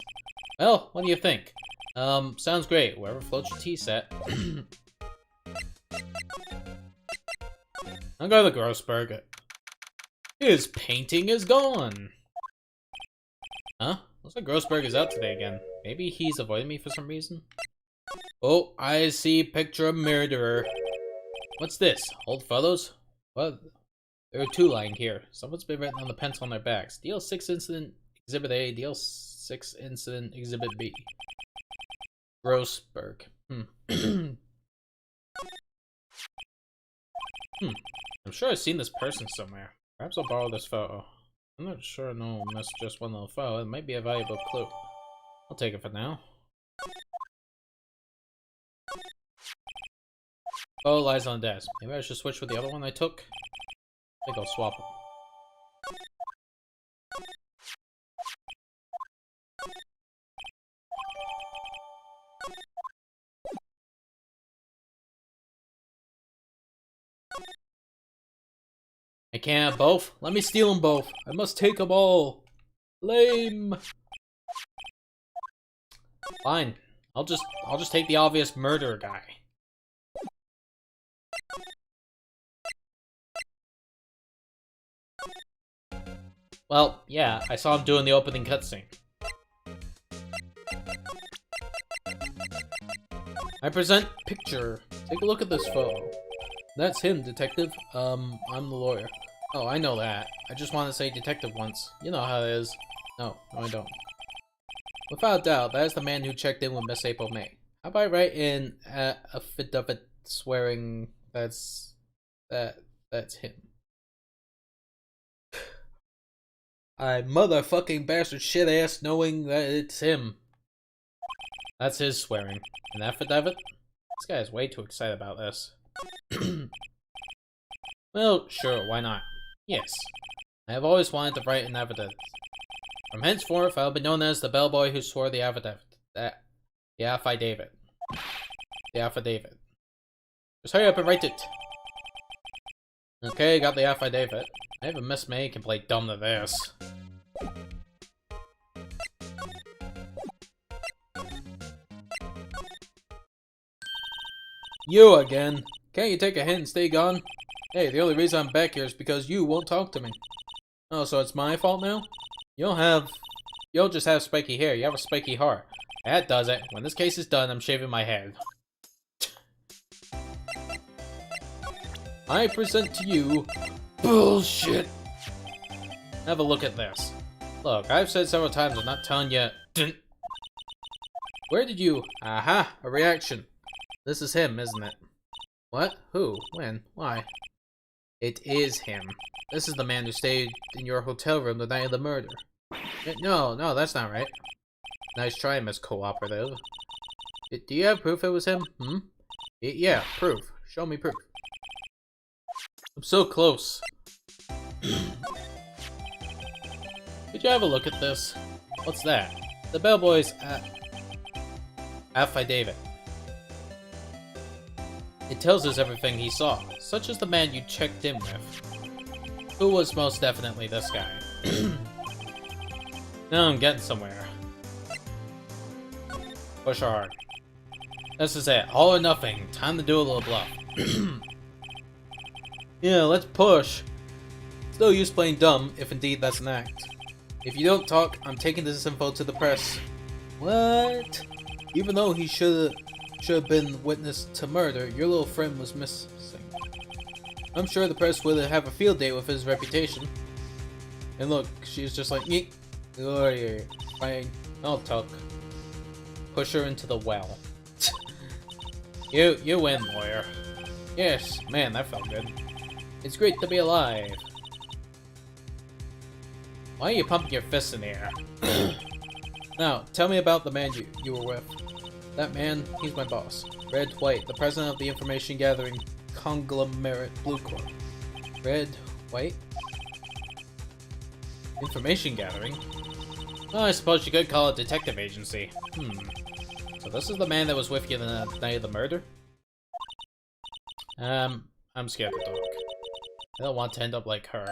Well, what do you think? Sounds great. Wherever floats your tea set. I'll go to the Grossberg. His painting is gone. Huh? Looks like Grossberg is out today again. Maybe he's avoiding me for some reason? Oh, I see picture of murderer. What's this? Old photos? What? There are two lying here. Someone's been written on the pencil on their backs. Deal 6 incident exhibit A, deal 6 incident exhibit B. Grossberg. I'm sure I've seen this person somewhere. Perhaps I'll borrow this photo. I'm not sure no one missed just one little photo. It might be a valuable clue. I'll take it for now. Photo lies on the desk. Maybe I should switch with the other one I took? I think I'll swap them. I can't have both. Let me steal them both. I must take them all. Lame. Fine. I'll just take the obvious murderer guy. Well, yeah, I saw him doing the opening cutscene. I present picture. Take a look at this photo. That's him, detective. I'm the lawyer. Oh, I know that. I just want to say detective once. You know how it is. No, I don't. Without doubt, that is the man who checked in with Miss April May. How about I write in affidavit swearing that's him? I motherfucking bastard shit ass knowing that it's him. That's his swearing. An affidavit? This guy is way too excited about this. Well, sure, why not? Yes. I have always wanted to write an affidavit. From henceforth, I'll be known as the bellboy who swore the affidavit. The affidavit. The affidavit. Just hurry up and write it. Okay, got the affidavit. I even Miss May can play dumb to this. You again. Can't you take a hint and stay gone? Hey, the only reason I'm back here is because you won't talk to me. Oh, so it's my fault now? You don't just have spiky hair, you have a spiky heart. That does it. When this case is done, I'm shaving my head. I present to you... Bullshit! Have a look at this. Look, I've said several times I'm not telling you... Where did you... Aha! A reaction. This is him, isn't it? What? Who? When? Why? It is him. This is the man who stayed in your hotel room the night of the murder. No, that's not right. Nice try, Miss Cooperative. Do you have proof it was him? Yeah, proof. Show me proof. I'm so close. Could you have a look at this? What's that? The bellboy's affidavit. It tells us everything he saw, such as the man you checked in with, who was most definitely this guy. Now I'm getting somewhere. Push hard. This is it. All or nothing. Time to do a little bluff. Yeah, let's push. It's no use playing dumb, if indeed that's an act. If you don't talk, I'm taking this info to the press. What? Even though he should have been witness to murder, your little friend was missing. I'm sure the press would have a field day with his reputation. And look, she's just like, yeet. Oh, yeah, fine. I'll talk. Push her into the well. You win, lawyer. Yes, man, that felt good. It's great to be alive. Why are you pumping your fists in the air? Now, tell me about the man you were with. That man, he's my boss. Red White, the president of the information gathering conglomerate Blue Corp. Red White? Information gathering? Oh, I suppose you could call it detective agency. So this is the man that was with you the night of the murder? I'm scared to talk. I don't want to end up like her.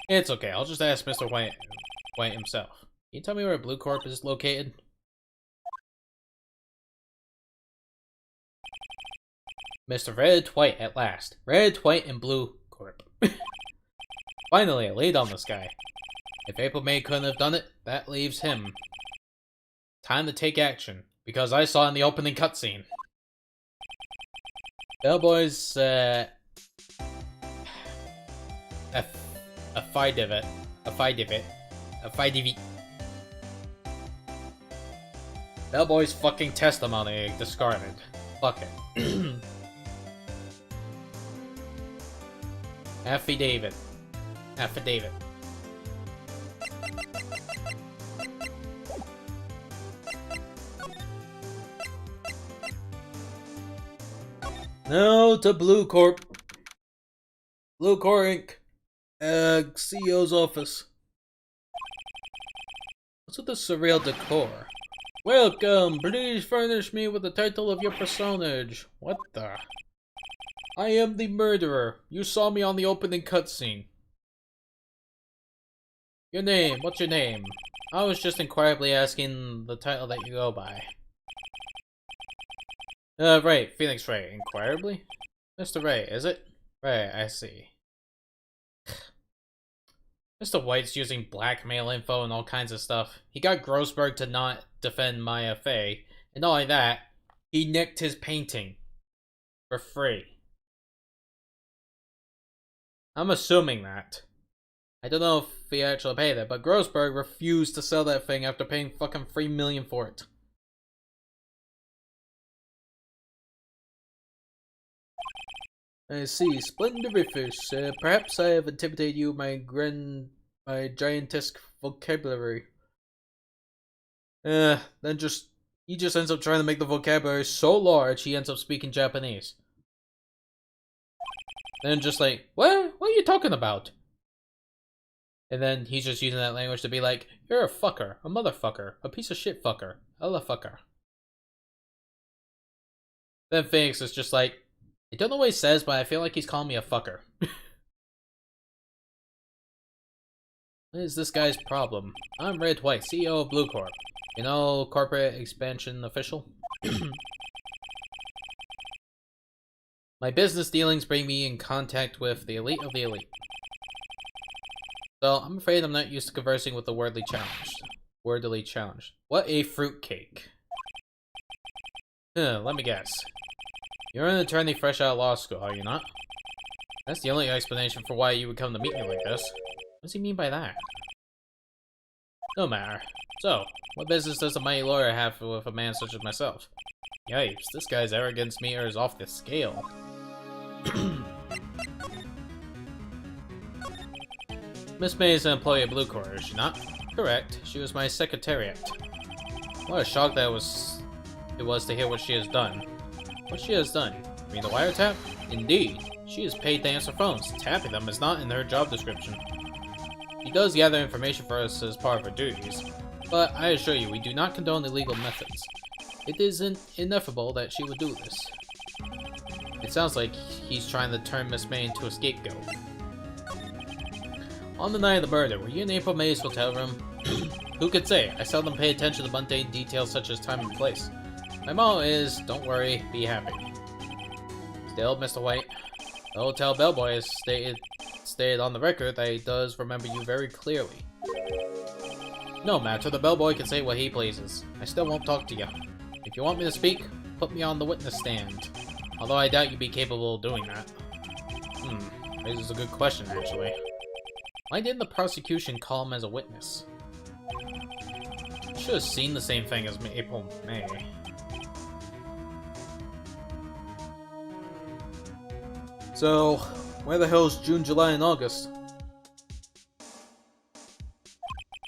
It's okay, I'll just ask Mr. White himself. Can you tell me where Blue Corp is located? Mr. Red White at last. Red, White, and Blue Corp. Finally, I laid on this guy. If April May couldn't have done it, that leaves him. Time to take action, because I saw in the opening cutscene. Bellboy's, a phi divot. Bellboy's fucking testimony discarded. Fuck it. Affidavit. No to Blue Corp. Blue Corp Inc. CEO's office. What's with the surreal decor? Welcome! Please furnish me with the title of your personage. What the? I am the murderer. You saw me on the opening cutscene. Your name? What's your name? I was just inquirably asking the title that you go by. Right. Phoenix Wright. Inquirably? Mr. Wright, is it? Right, I see. Mr. White's using blackmail info and all kinds of stuff. He got Grossberg to not defend Maya Fey, and not only that, he nicked his painting. For free. I'm assuming that. I don't know if he actually paid it, but Grossberg refused to sell that thing after paying fucking $3 million for it. I see. Splendorific. Perhaps I have intimidated you with my giantesque vocabulary. Then he just ends up trying to make the vocabulary so large he ends up speaking Japanese. Then just like, what are you talking about? And then he's just using that language to be like, you're a fucker, a motherfucker, a piece of shit fucker, a fucker. Then Phoenix is just like, I don't know what he says, but I feel like he's calling me a fucker. What is this guy's problem? I'm Red White, CEO of Blue Corp. You know, corporate expansion official? My business dealings bring me in contact with the elite of the elite. So, I'm afraid I'm not used to conversing with the wordily challenged. What a fruitcake. Let me guess. You're an attorney fresh out of law school, are you not? That's the only explanation for why you would come to meet me like this. What does he mean by that? No matter. So, what business does a mighty lawyer have with a man such as myself? Yipes, this guy's arrogance meter is off the scale. Miss May is an employee at Blue Corp, is she not? Correct. She was my secretariat. What a shock that it was to hear what she has done. What she has done? You mean the wiretap? Indeed. She is paid to answer phones. Tapping them is not in her job description. She does gather information for us as part of her duties, but I assure you, we do not condone illegal methods. It is ineffable that she would do this. It sounds like he's trying to turn Miss May into a scapegoat. On the night of the murder, were you in April May's hotel room? Who could say? I seldom pay attention to mundane details such as time and place. My motto is, don't worry, be happy. Still, Mr. White, the hotel bellboy has stated on the record that he does remember you very clearly. No matter, the bellboy can say what he pleases. I still won't talk to you. If you want me to speak, put me on the witness stand. Although I doubt you'd be capable of doing that. This is a good question, actually. Why didn't the prosecution call him as a witness? I should have seen the same thing as April May. So, where the hell's June, July, and August?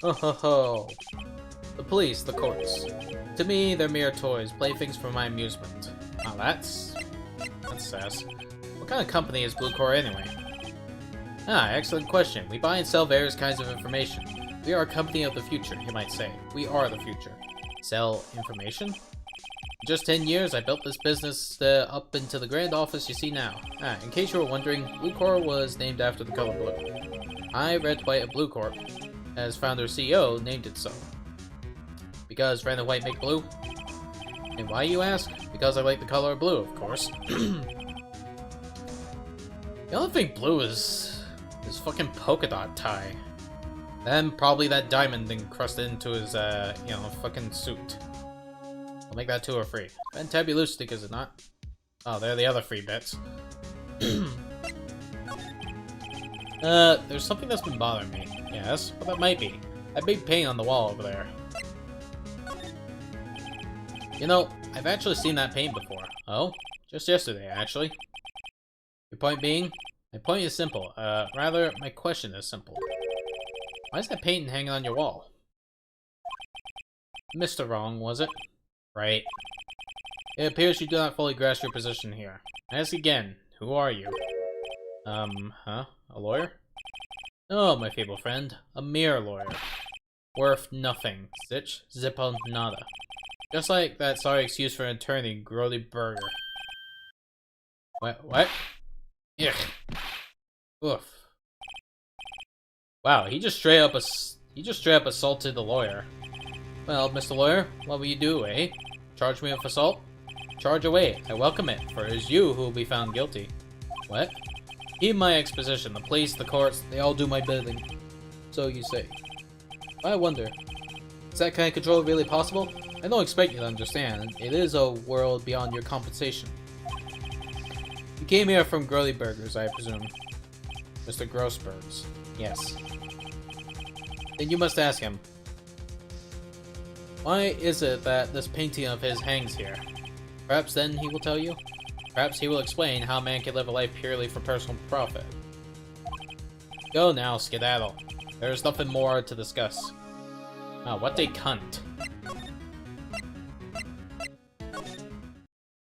Oh ho ho. The police, the courts. To me, they're mere toys, playthings for my amusement. Oh, that's sass. What kind of company is Blue Corp anyway? Ah, excellent question. We buy and sell various kinds of information. We are a company of the future, you might say. We are the future. Sell information? In just 10 years, I built this business up into the grand office you see now. Ah, in case you were wondering, Blue Corp was named after the color blue. I, Red White of Blue Corp, as founder CEO, named it so. Because Red and White make blue? And why, you ask? Because I like the color blue, of course. The only thing blue is fucking polka dot tie. Then probably that diamond encrusted into his, you know, fucking suit. I'll make that 2 or 3. Fantabuloustic, is it not? Oh, there are the other 3 bits. There's something that's been bothering me. Yes, what that might be. That big paint on the wall over there. You know, I've actually seen that paint before. Oh? Just yesterday, actually. Your point being? My point is simple. Rather, my question is simple. Why is that painting hanging on your wall? Mr. Wrong, was it? Right. It appears you do not fully grasp your position here. I ask again, who are you? Huh? A lawyer? No, my feeble friend. A mere lawyer. Worth nothing. Zitch, zippo, nada. Just like that sorry excuse for an attorney, Grody Burger. What? Ugh. Oof. Wow, he just straight up assaulted the lawyer. Well, Mr. Lawyer, what will you do, eh? Charge me with assault? Charge away. I welcome it, for it is you who will be found guilty. What? Heed my exposition. The police, the courts, they all do my bidding. So you say. I wonder, is that kind of control really possible? I don't expect you to understand. It is a world beyond your compensation. You came here from Grody Burgers, I presume. Mr. Grossberg's. Yes. Then you must ask him. Why is it that this painting of his hangs here? Perhaps then he will tell you? Perhaps he will explain how man can live a life purely for personal profit. Go now, skedaddle. There is nothing more to discuss. Oh, what a cunt.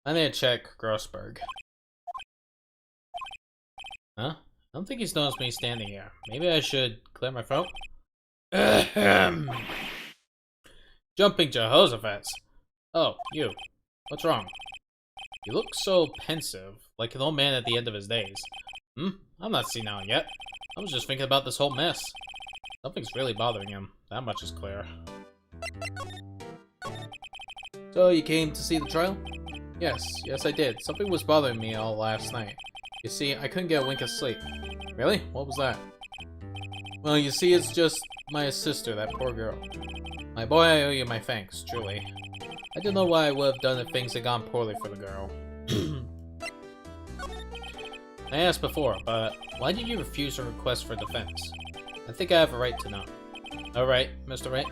I need to check Grossberg. Huh? I don't think he's noticed me standing here. Maybe I should clear my throat? Jumping Jehoshaphat's. Oh, you. What's wrong? You look so pensive, like an old man at the end of his days. I'm not senile yet. I was just thinking about this whole mess. Something's really bothering him. That much is clear. So, you came to see the trial? Yes I did. Something was bothering me all last night. You see, I couldn't get a wink of sleep. Really? What was that? Well, you see, it's just my sister, that poor girl. My boy, I owe you my thanks, truly. I don't know what I would have done if things had gone poorly for the girl. I asked before, but why did you refuse a request for defense? I think I have a right to know. Alright, Mr. Wright?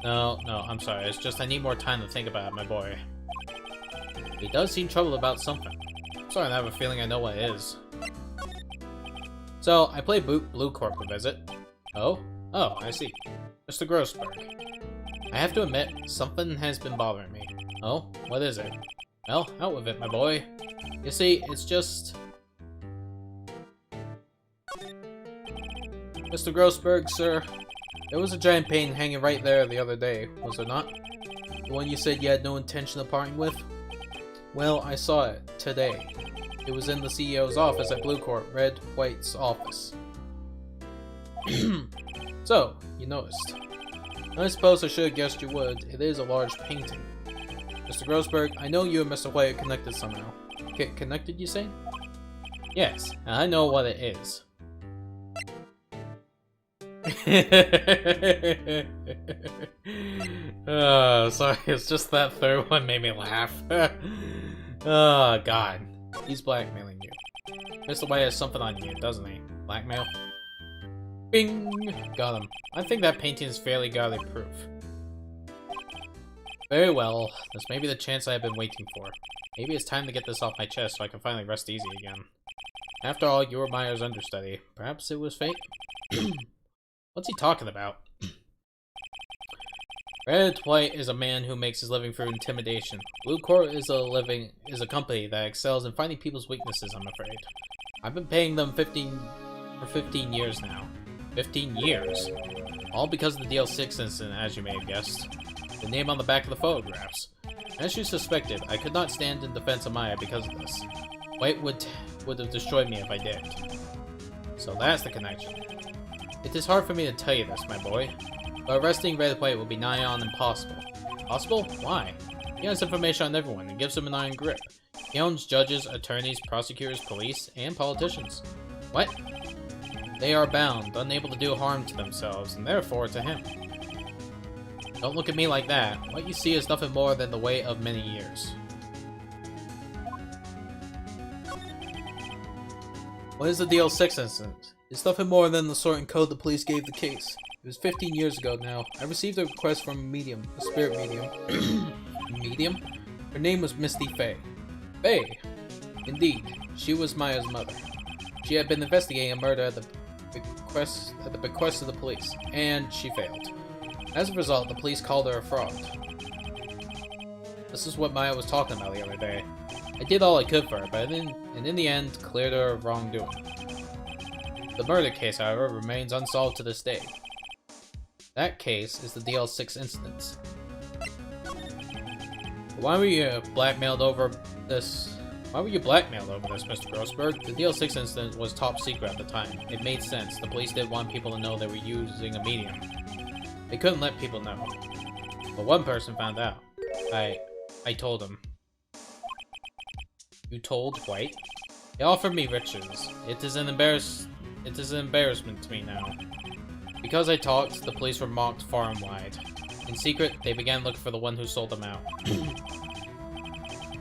No, I'm sorry. It's just I need more time to think about it, my boy. He does seem troubled about something. I'm starting to have a feeling I know what it is. So, I played Blue Corp a visit. Oh, I see. Mr. Grossberg. I have to admit, something has been bothering me. Oh, what is it? Well, out with it, my boy. You see, it's just... Mr. Grossberg, sir, there was a giant painting hanging right there the other day, was there not? The one you said you had no intention of parting with? Well, I saw it today. It was in the CEO's office at Blue Corp, Red White's office. So, you noticed. I suppose I should have guessed you would. It is a large painting. Mr. Grossberg, I know you and Mr. White are connected somehow. Connected, you say? Yes, and I know what it is. Sorry, it's just that third one made me laugh. Oh, God. He's blackmailing you. Mr. White has something on you, doesn't he? Blackmail? Bing! Got him. I think that painting is fairly godly proof. Very well. This may be the chance I have been waiting for. Maybe it's time to get this off my chest so I can finally rest easy again. After all, you were Meyer's understudy. Perhaps it was fate? What's he talking about? Red White is a man who makes his living through intimidation. Blue Court is a company that excels in finding people's weaknesses, I'm afraid. I've been paying them for 15 years now. 15 years? All because of the DL6 incident, as you may have guessed. The name on the back of the photographs. As you suspected, I could not stand in defense of Maya because of this. White would have destroyed me if I did. So that's the connection. It is hard for me to tell you this, my boy. But arresting Red White will be nigh on impossible. Possible? Why? He has information on everyone and gives them an iron grip. He owns judges, attorneys, prosecutors, police, and politicians. What? They are bound, unable to do harm to themselves, and therefore to him. Don't look at me like that. What you see is nothing more than the weight of many years. What is the DL6 incident? It's nothing more than the sorting code the police gave the case. It was 15 years ago now. I received a request from a medium, a spirit medium. Medium? Her name was Misty Faye. Faye? Indeed, she was Maya's mother. She had been investigating a murder at the bequest of the police, and she failed. As a result, the police called her a fraud. This is what Maya was talking about the other day. I did all I could for her, but in the end, cleared her of wrongdoing. The murder case, however, remains unsolved to this day. That case is the DL6 incident. Why were you blackmailed over this? Why were you blackmailed over this, Mr. Grossberg? The DL6 incident was top secret at the time. It made sense. The police didn't want people to know they were using a medium. They couldn't let people know. But one person found out. I told him. You told White? He offered me riches. It is an embarrassment to me now. Because I talked, the police were mocked far and wide. In secret, they began looking for the one who sold them out.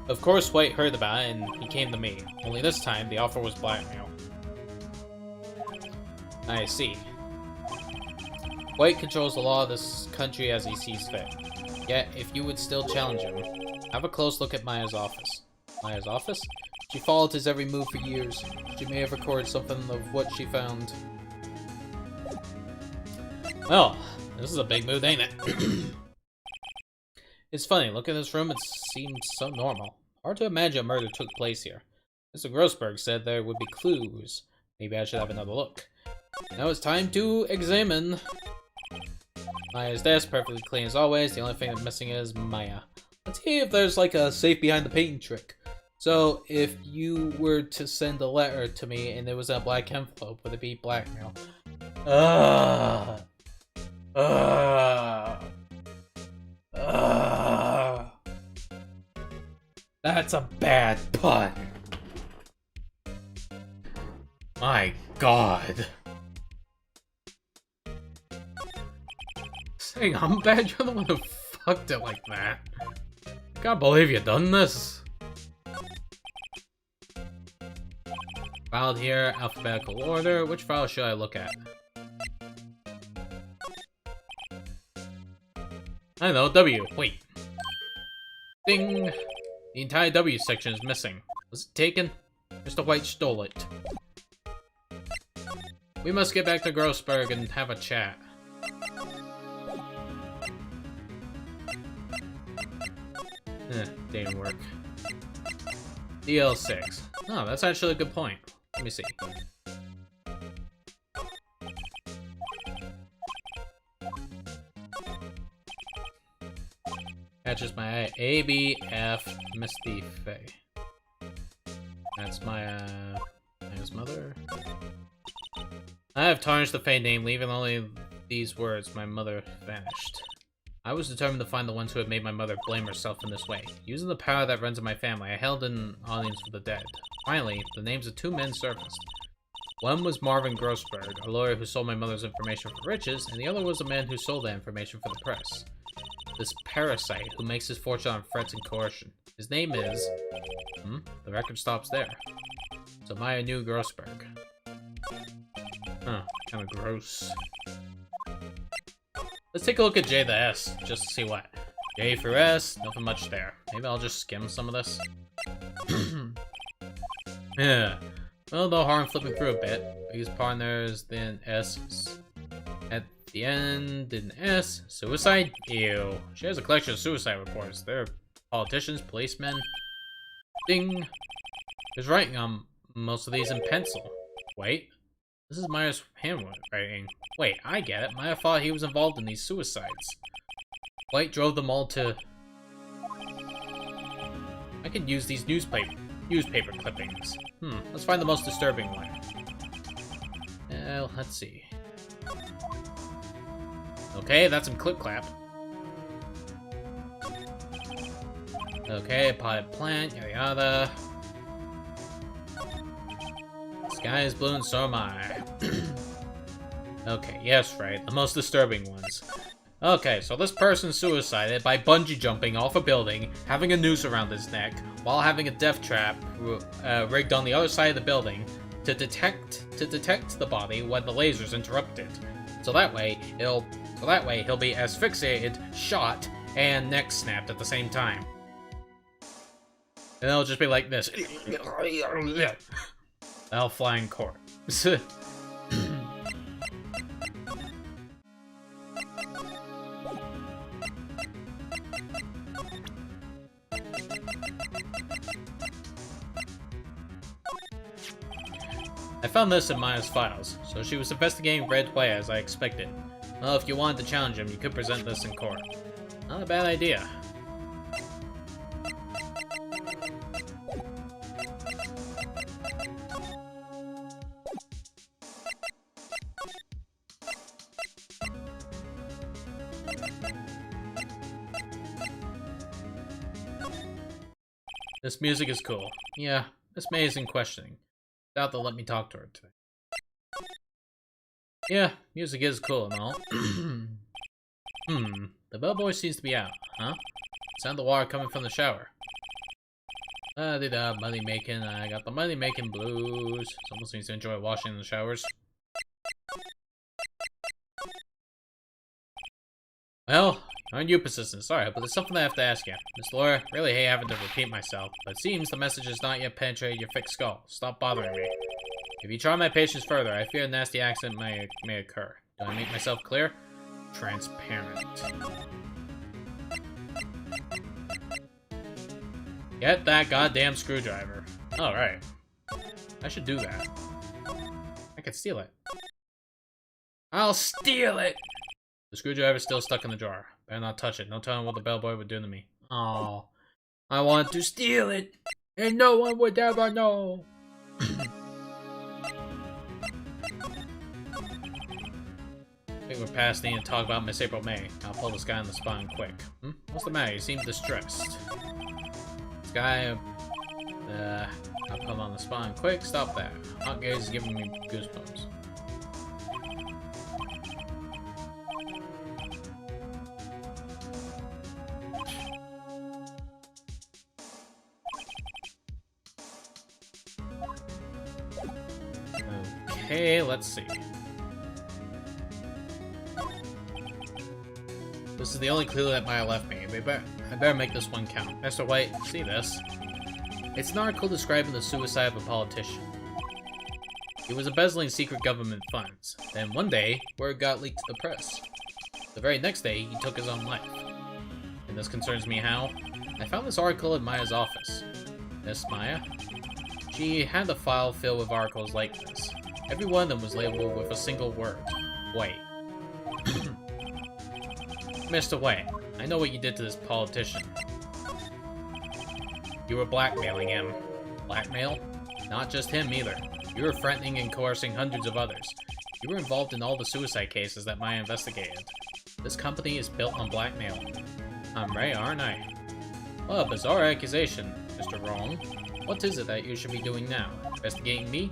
Of course, White heard about it, and he came to me. Only this time, the offer was blackmail. I see. White controls the law of this country as he sees fit. Yet, if you would still challenge him, have a close look at Maya's office. Maya's office? She followed his every move for years. She may have recorded something of what she found. Well, this is a big mood, ain't it? It's funny, look at this room, it seems so normal. Hard to imagine a murder took place here. Mr. Grossberg said there would be clues. Maybe I should have another look. Now it's time to examine. Maya's desk, perfectly clean as always. The only thing that's missing is Maya. Let's see if there's like a safe behind the painting trick. So, if you were to send a letter to me and it was a black envelope, would it be blackmail? That's a bad pun. My god. Saying I'm bad, you're the one who fucked it like that. Can't believe you done this. Filed here, alphabetical order. Which file should I look at? I don't know, W. Wait. Ding! The entire W section is missing. Was it taken? Mr. White stole it. We must get back to Grossberg and have a chat. Didn't work. DL6. Oh, that's actually a good point. Let me see. Catches my eye. ABF Misty Faye. That's Maya's mother. I have tarnished the Faye name, leaving only these words. My mother vanished. I was determined to find the ones who had made my mother blame herself in this way. Using the power that runs in my family, I held an audience for the dead. Finally, the names of two men surfaced. One was Marvin Grossberg, a lawyer who sold my mother's information for riches, and the other was a man who sold that information for the press. This parasite who makes his fortune on threats and coercion. His name is... The record stops there. So Maya knew Grossberg. Huh, kinda gross. Let's take a look at J to S, just to see what. J through S, nothing much there. Maybe I'll just skim some of this. Yeah. Well, no harm flipping through a bit. Biggest partners, then S. At the end, then S. Suicide? Ew. She has a collection of suicide reports. They're politicians, policemen. Ding. There's writing on most of these in pencil. Wait. This is Maya's handwriting. Wait, I get it. Maya thought he was involved in these suicides. White drove them all to... I could use these newspaper clippings. Let's find the most disturbing one. Let's see. Okay, that's some clip-clap. Okay, potted plant, yada yada. Sky is blue and so am I. Okay, yes, right. The most disturbing ones. Okay, so this person suicided by bungee jumping off a building, having a noose around his neck, while having a death trap rigged on the other side of the building to detect the body when the lasers interrupt it. So that way he'll be asphyxiated, shot, and neck snapped at the same time. And it'll just be like this. That'll fly in court. I found this in Maya's files, so she was investigating Red Way as I expected. Well, if you wanted to challenge him, you could present this in court. Not a bad idea. This music is cool. Yeah, Miss May is in questioning. Doubt they'll let me talk to her today. Yeah, music is cool and all. The bellboy seems to be out, huh? Sound the water coming from the shower. Money making. I got the money making blues. Someone seems to enjoy washing in the showers. Well, aren't you persistent? Sorry, but there's something I have to ask you. Miss Laura, really hate having to repeat myself, but it seems the message has not yet penetrated your thick skull. Stop bothering me. If you try my patience further, I fear a nasty accident may occur. Do I make myself clear? Transparent. Get that goddamn screwdriver. Alright. I should do that. I could steal it. I'll steal it! The screwdriver's still stuck in the drawer. Better not touch it. No telling what the bellboy would do to me. Oh, I want to steal it, and no one would ever know. I think we're past needing to talk about Miss April May. I'll pull this guy on the spine quick. What's the matter? You seem distressed. This guy, I'll pull him on the spine quick. Stop that. Hot gaze is giving me goosebumps. Okay, let's see. This is the only clue that Maya left me. I better make this one count. Mr. White, see this? It's an article describing the suicide of a politician. He was embezzling secret government funds. Then one day, word got leaked to the press. The very next day, he took his own life. And this concerns me how? I found this article in Maya's office. Miss Maya? She had a file filled with articles like this. Every one of them was labeled with a single word. White. Mr. White, I know what you did to this politician. You were blackmailing him. Blackmail? Not just him either. You were threatening and coercing hundreds of others. You were involved in all the suicide cases that Maya investigated. This company is built on blackmail. I'm right, aren't I? What a bizarre accusation, Mr. Wrong. What is it that you should be doing now? Investigating me?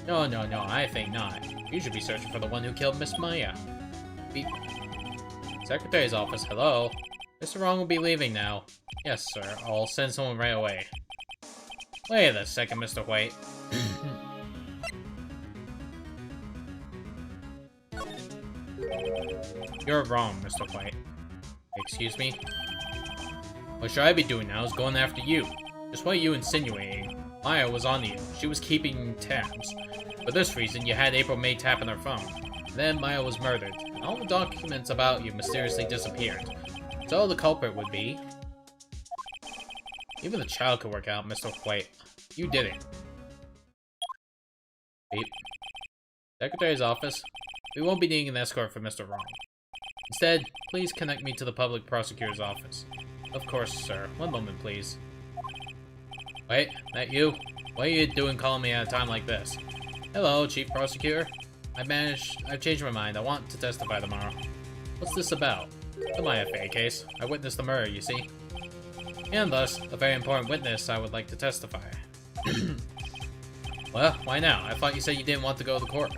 No, I think not. You should be searching for the one who killed Miss Maya. Beep. Secretary's office, hello? Mr. Wrong will be leaving now. Yes, sir. I'll send someone right away. Wait a second, Mr. White. You're wrong, Mr. White. Excuse me? What should I be doing now is going after you. Just what are you insinuating? Maya was on you. She was keeping tabs. For this reason, you had April May tapping her phone. And then Maya was murdered, and all the documents about you mysteriously disappeared. So the culprit would be... Even the child could work out, Mr. White. You did it. Beep. Secretary's office. We won't be needing an escort for Mr. Wrong. Instead, please connect me to the public prosecutor's office. Of course, sir. One moment, please. Wait, that you? What are you doing calling me at a time like this? Hello, Chief Prosecutor. I've changed my mind. I want to testify tomorrow. What's this about? The Maya Fey case. I witnessed the murder, you see. And thus, a very important witness I would like to testify. Well, why now? I thought you said you didn't want to go to court.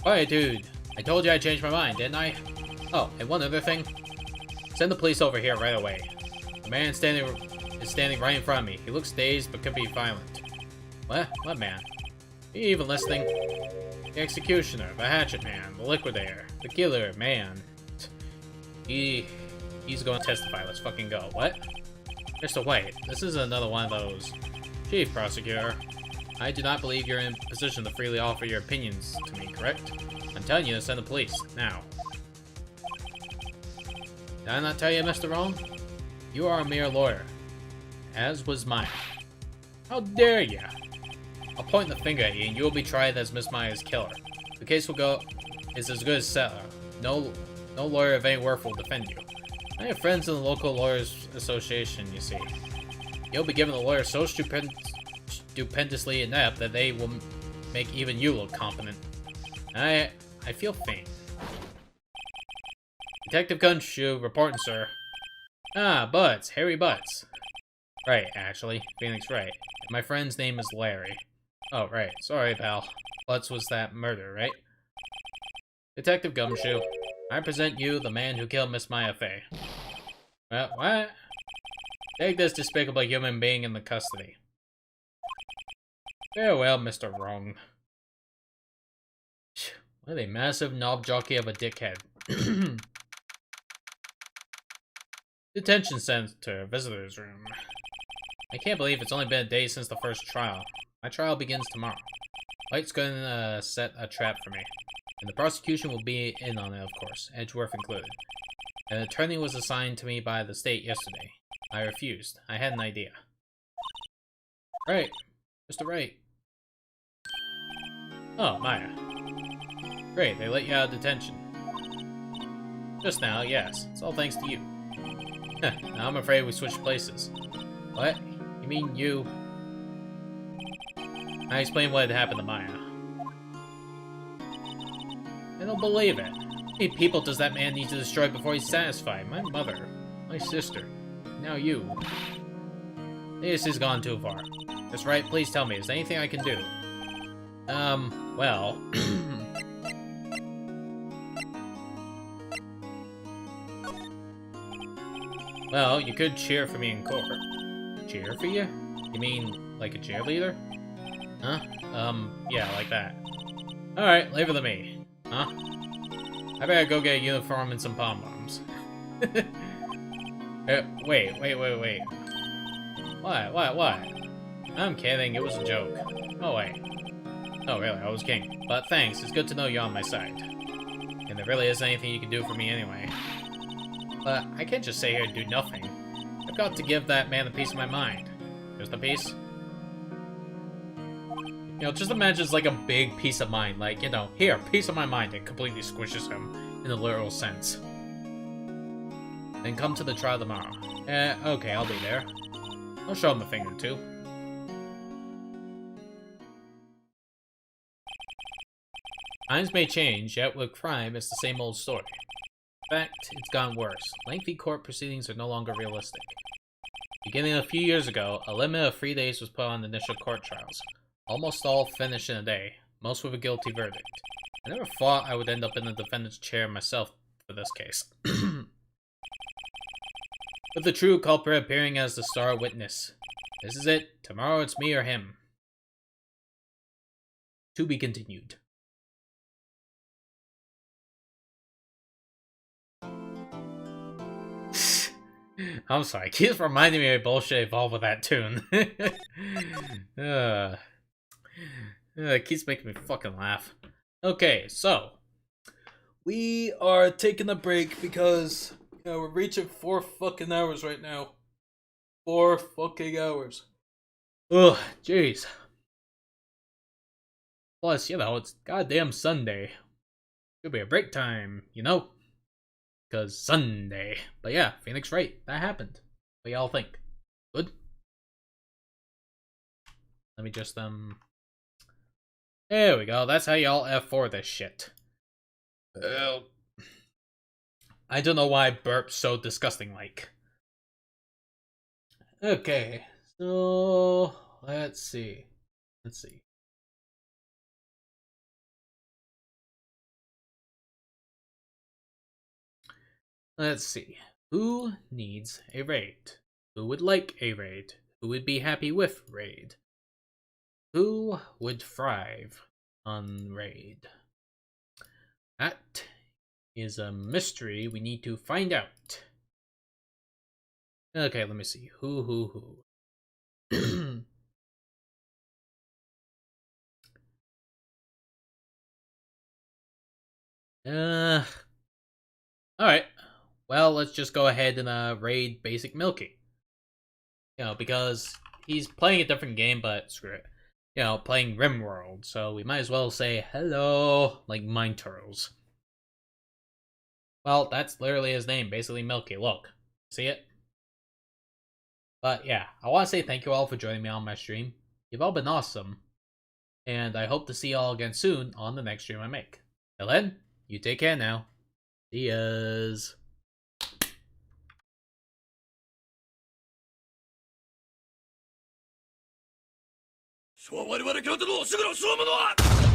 Alright, dude. I told you I changed my mind, didn't I? Oh, and one other thing. Send the police over here right away. The man is standing right in front of me. He looks dazed, but could be violent. What? What man? Are you even listening? The executioner, the hatchet man, the liquidator, the killer man. He's going to testify. Let's fucking go. What? Mr. White, this is another one of those. Chief Prosecutor, I do not believe you're in a position to freely offer your opinions to me, correct? I'm telling you to send the police, now. Did I not tell you, Mr. Wrong? You are a mere lawyer, as was mine. How dare you? I'll point the finger at you, and you will be tried as Miss Maya's killer. The case is as good as settled. No lawyer of any worth will defend you. I have friends in the local lawyers association, you see. You'll be given a lawyer so stupendously inept that they will make even you look competent. I feel faint. Detective Gunshoe, reporting, sir. Ah, Butts. Harry Butts. Right, actually. Phoenix Wright. And my friend's name is Larry. Oh, right. Sorry, pal. Butts was that murder, right? Detective Gumshoe, I present you the man who killed Miss Maya Fey. What? Take this despicable human being in the custody. Farewell, Mr. Wrong. What a massive knob jockey of a dickhead. Detention center, visitor's room. I can't believe it's only been a day since the first trial. My trial begins tomorrow. White's gonna set a trap for me. And the prosecution will be in on it, of course, Edgeworth included. An attorney was assigned to me by the state yesterday. I refused. I had an idea. Right. Mr. Wright. Oh, Maya. Great, they let you out of detention. Just now, yes. It's all thanks to you. Now I'm afraid we switched places. What? You mean you... I explained what had happened to Maya. I don't believe it. How many people does that man need to destroy before he's satisfied? My mother, my sister, now you. This has gone too far. That's right, please tell me, is there anything I can do? Well... Well, you could cheer for me in court. Cheer for you? You mean, like a cheerleader? Huh? Yeah, like that. Alright, leave it to me. Huh? I better go get a uniform and some pom-poms. Wait. What? I'm kidding, it was a joke. Oh, wait. Oh, really, I was kidding. But thanks, it's good to know you're on my side. And there really isn't anything you can do for me anyway. But I can't just sit here and do nothing. I've got to give that man a piece of my mind. Just a piece? You know, just imagine it's like a big piece of mind. Like, you know, here, piece of my mind. It completely squishes him in a literal sense. Then come to the trial tomorrow. Okay, I'll be there. I'll show him a thing or two. Times may change, yet with crime, it's the same old story. In fact, it's gone worse. Lengthy court proceedings are no longer realistic. Beginning a few years ago, a limit of 3 days was put on initial court trials. Almost all finished in a day, most with a guilty verdict. I never thought I would end up in the defendant's chair myself for this case. With the true culprit appearing as the star witness. This is it. Tomorrow it's me or him. To be continued. I'm sorry, it keeps reminding me of bullshit evolved with that tune. It keeps making me fucking laugh. Okay, so we are taking a break because we're reaching 4 fucking hours right now. 4 fucking hours. Ugh, jeez. Plus, it's goddamn Sunday. Should be a break time, Because Sunday. But yeah, Phoenix Wright. That happened. What y'all think? Good? Let me just, There we go. That's how y'all F4 this shit. I don't know why I burped so disgusting like. Okay. So, let's see. Let's see. Who needs a raid? Who would like a raid? Who would be happy with raid? Who would thrive on raid? That is a mystery we need to find out. Okay, let me see. Who? Alright. Well, let's just go ahead and raid Basic Milky. Because he's playing a different game, but screw it. Playing RimWorld, so we might as well say hello, like Mind Turtles. Well, that's literally his name, basically Milky. Look. See it? But yeah, I want to say thank you all for joining me on my stream. You've all been awesome. And I hope to see you all again soon on the next stream I make. Till then, you take care now. See yas. 我々からのおすぐの総務のは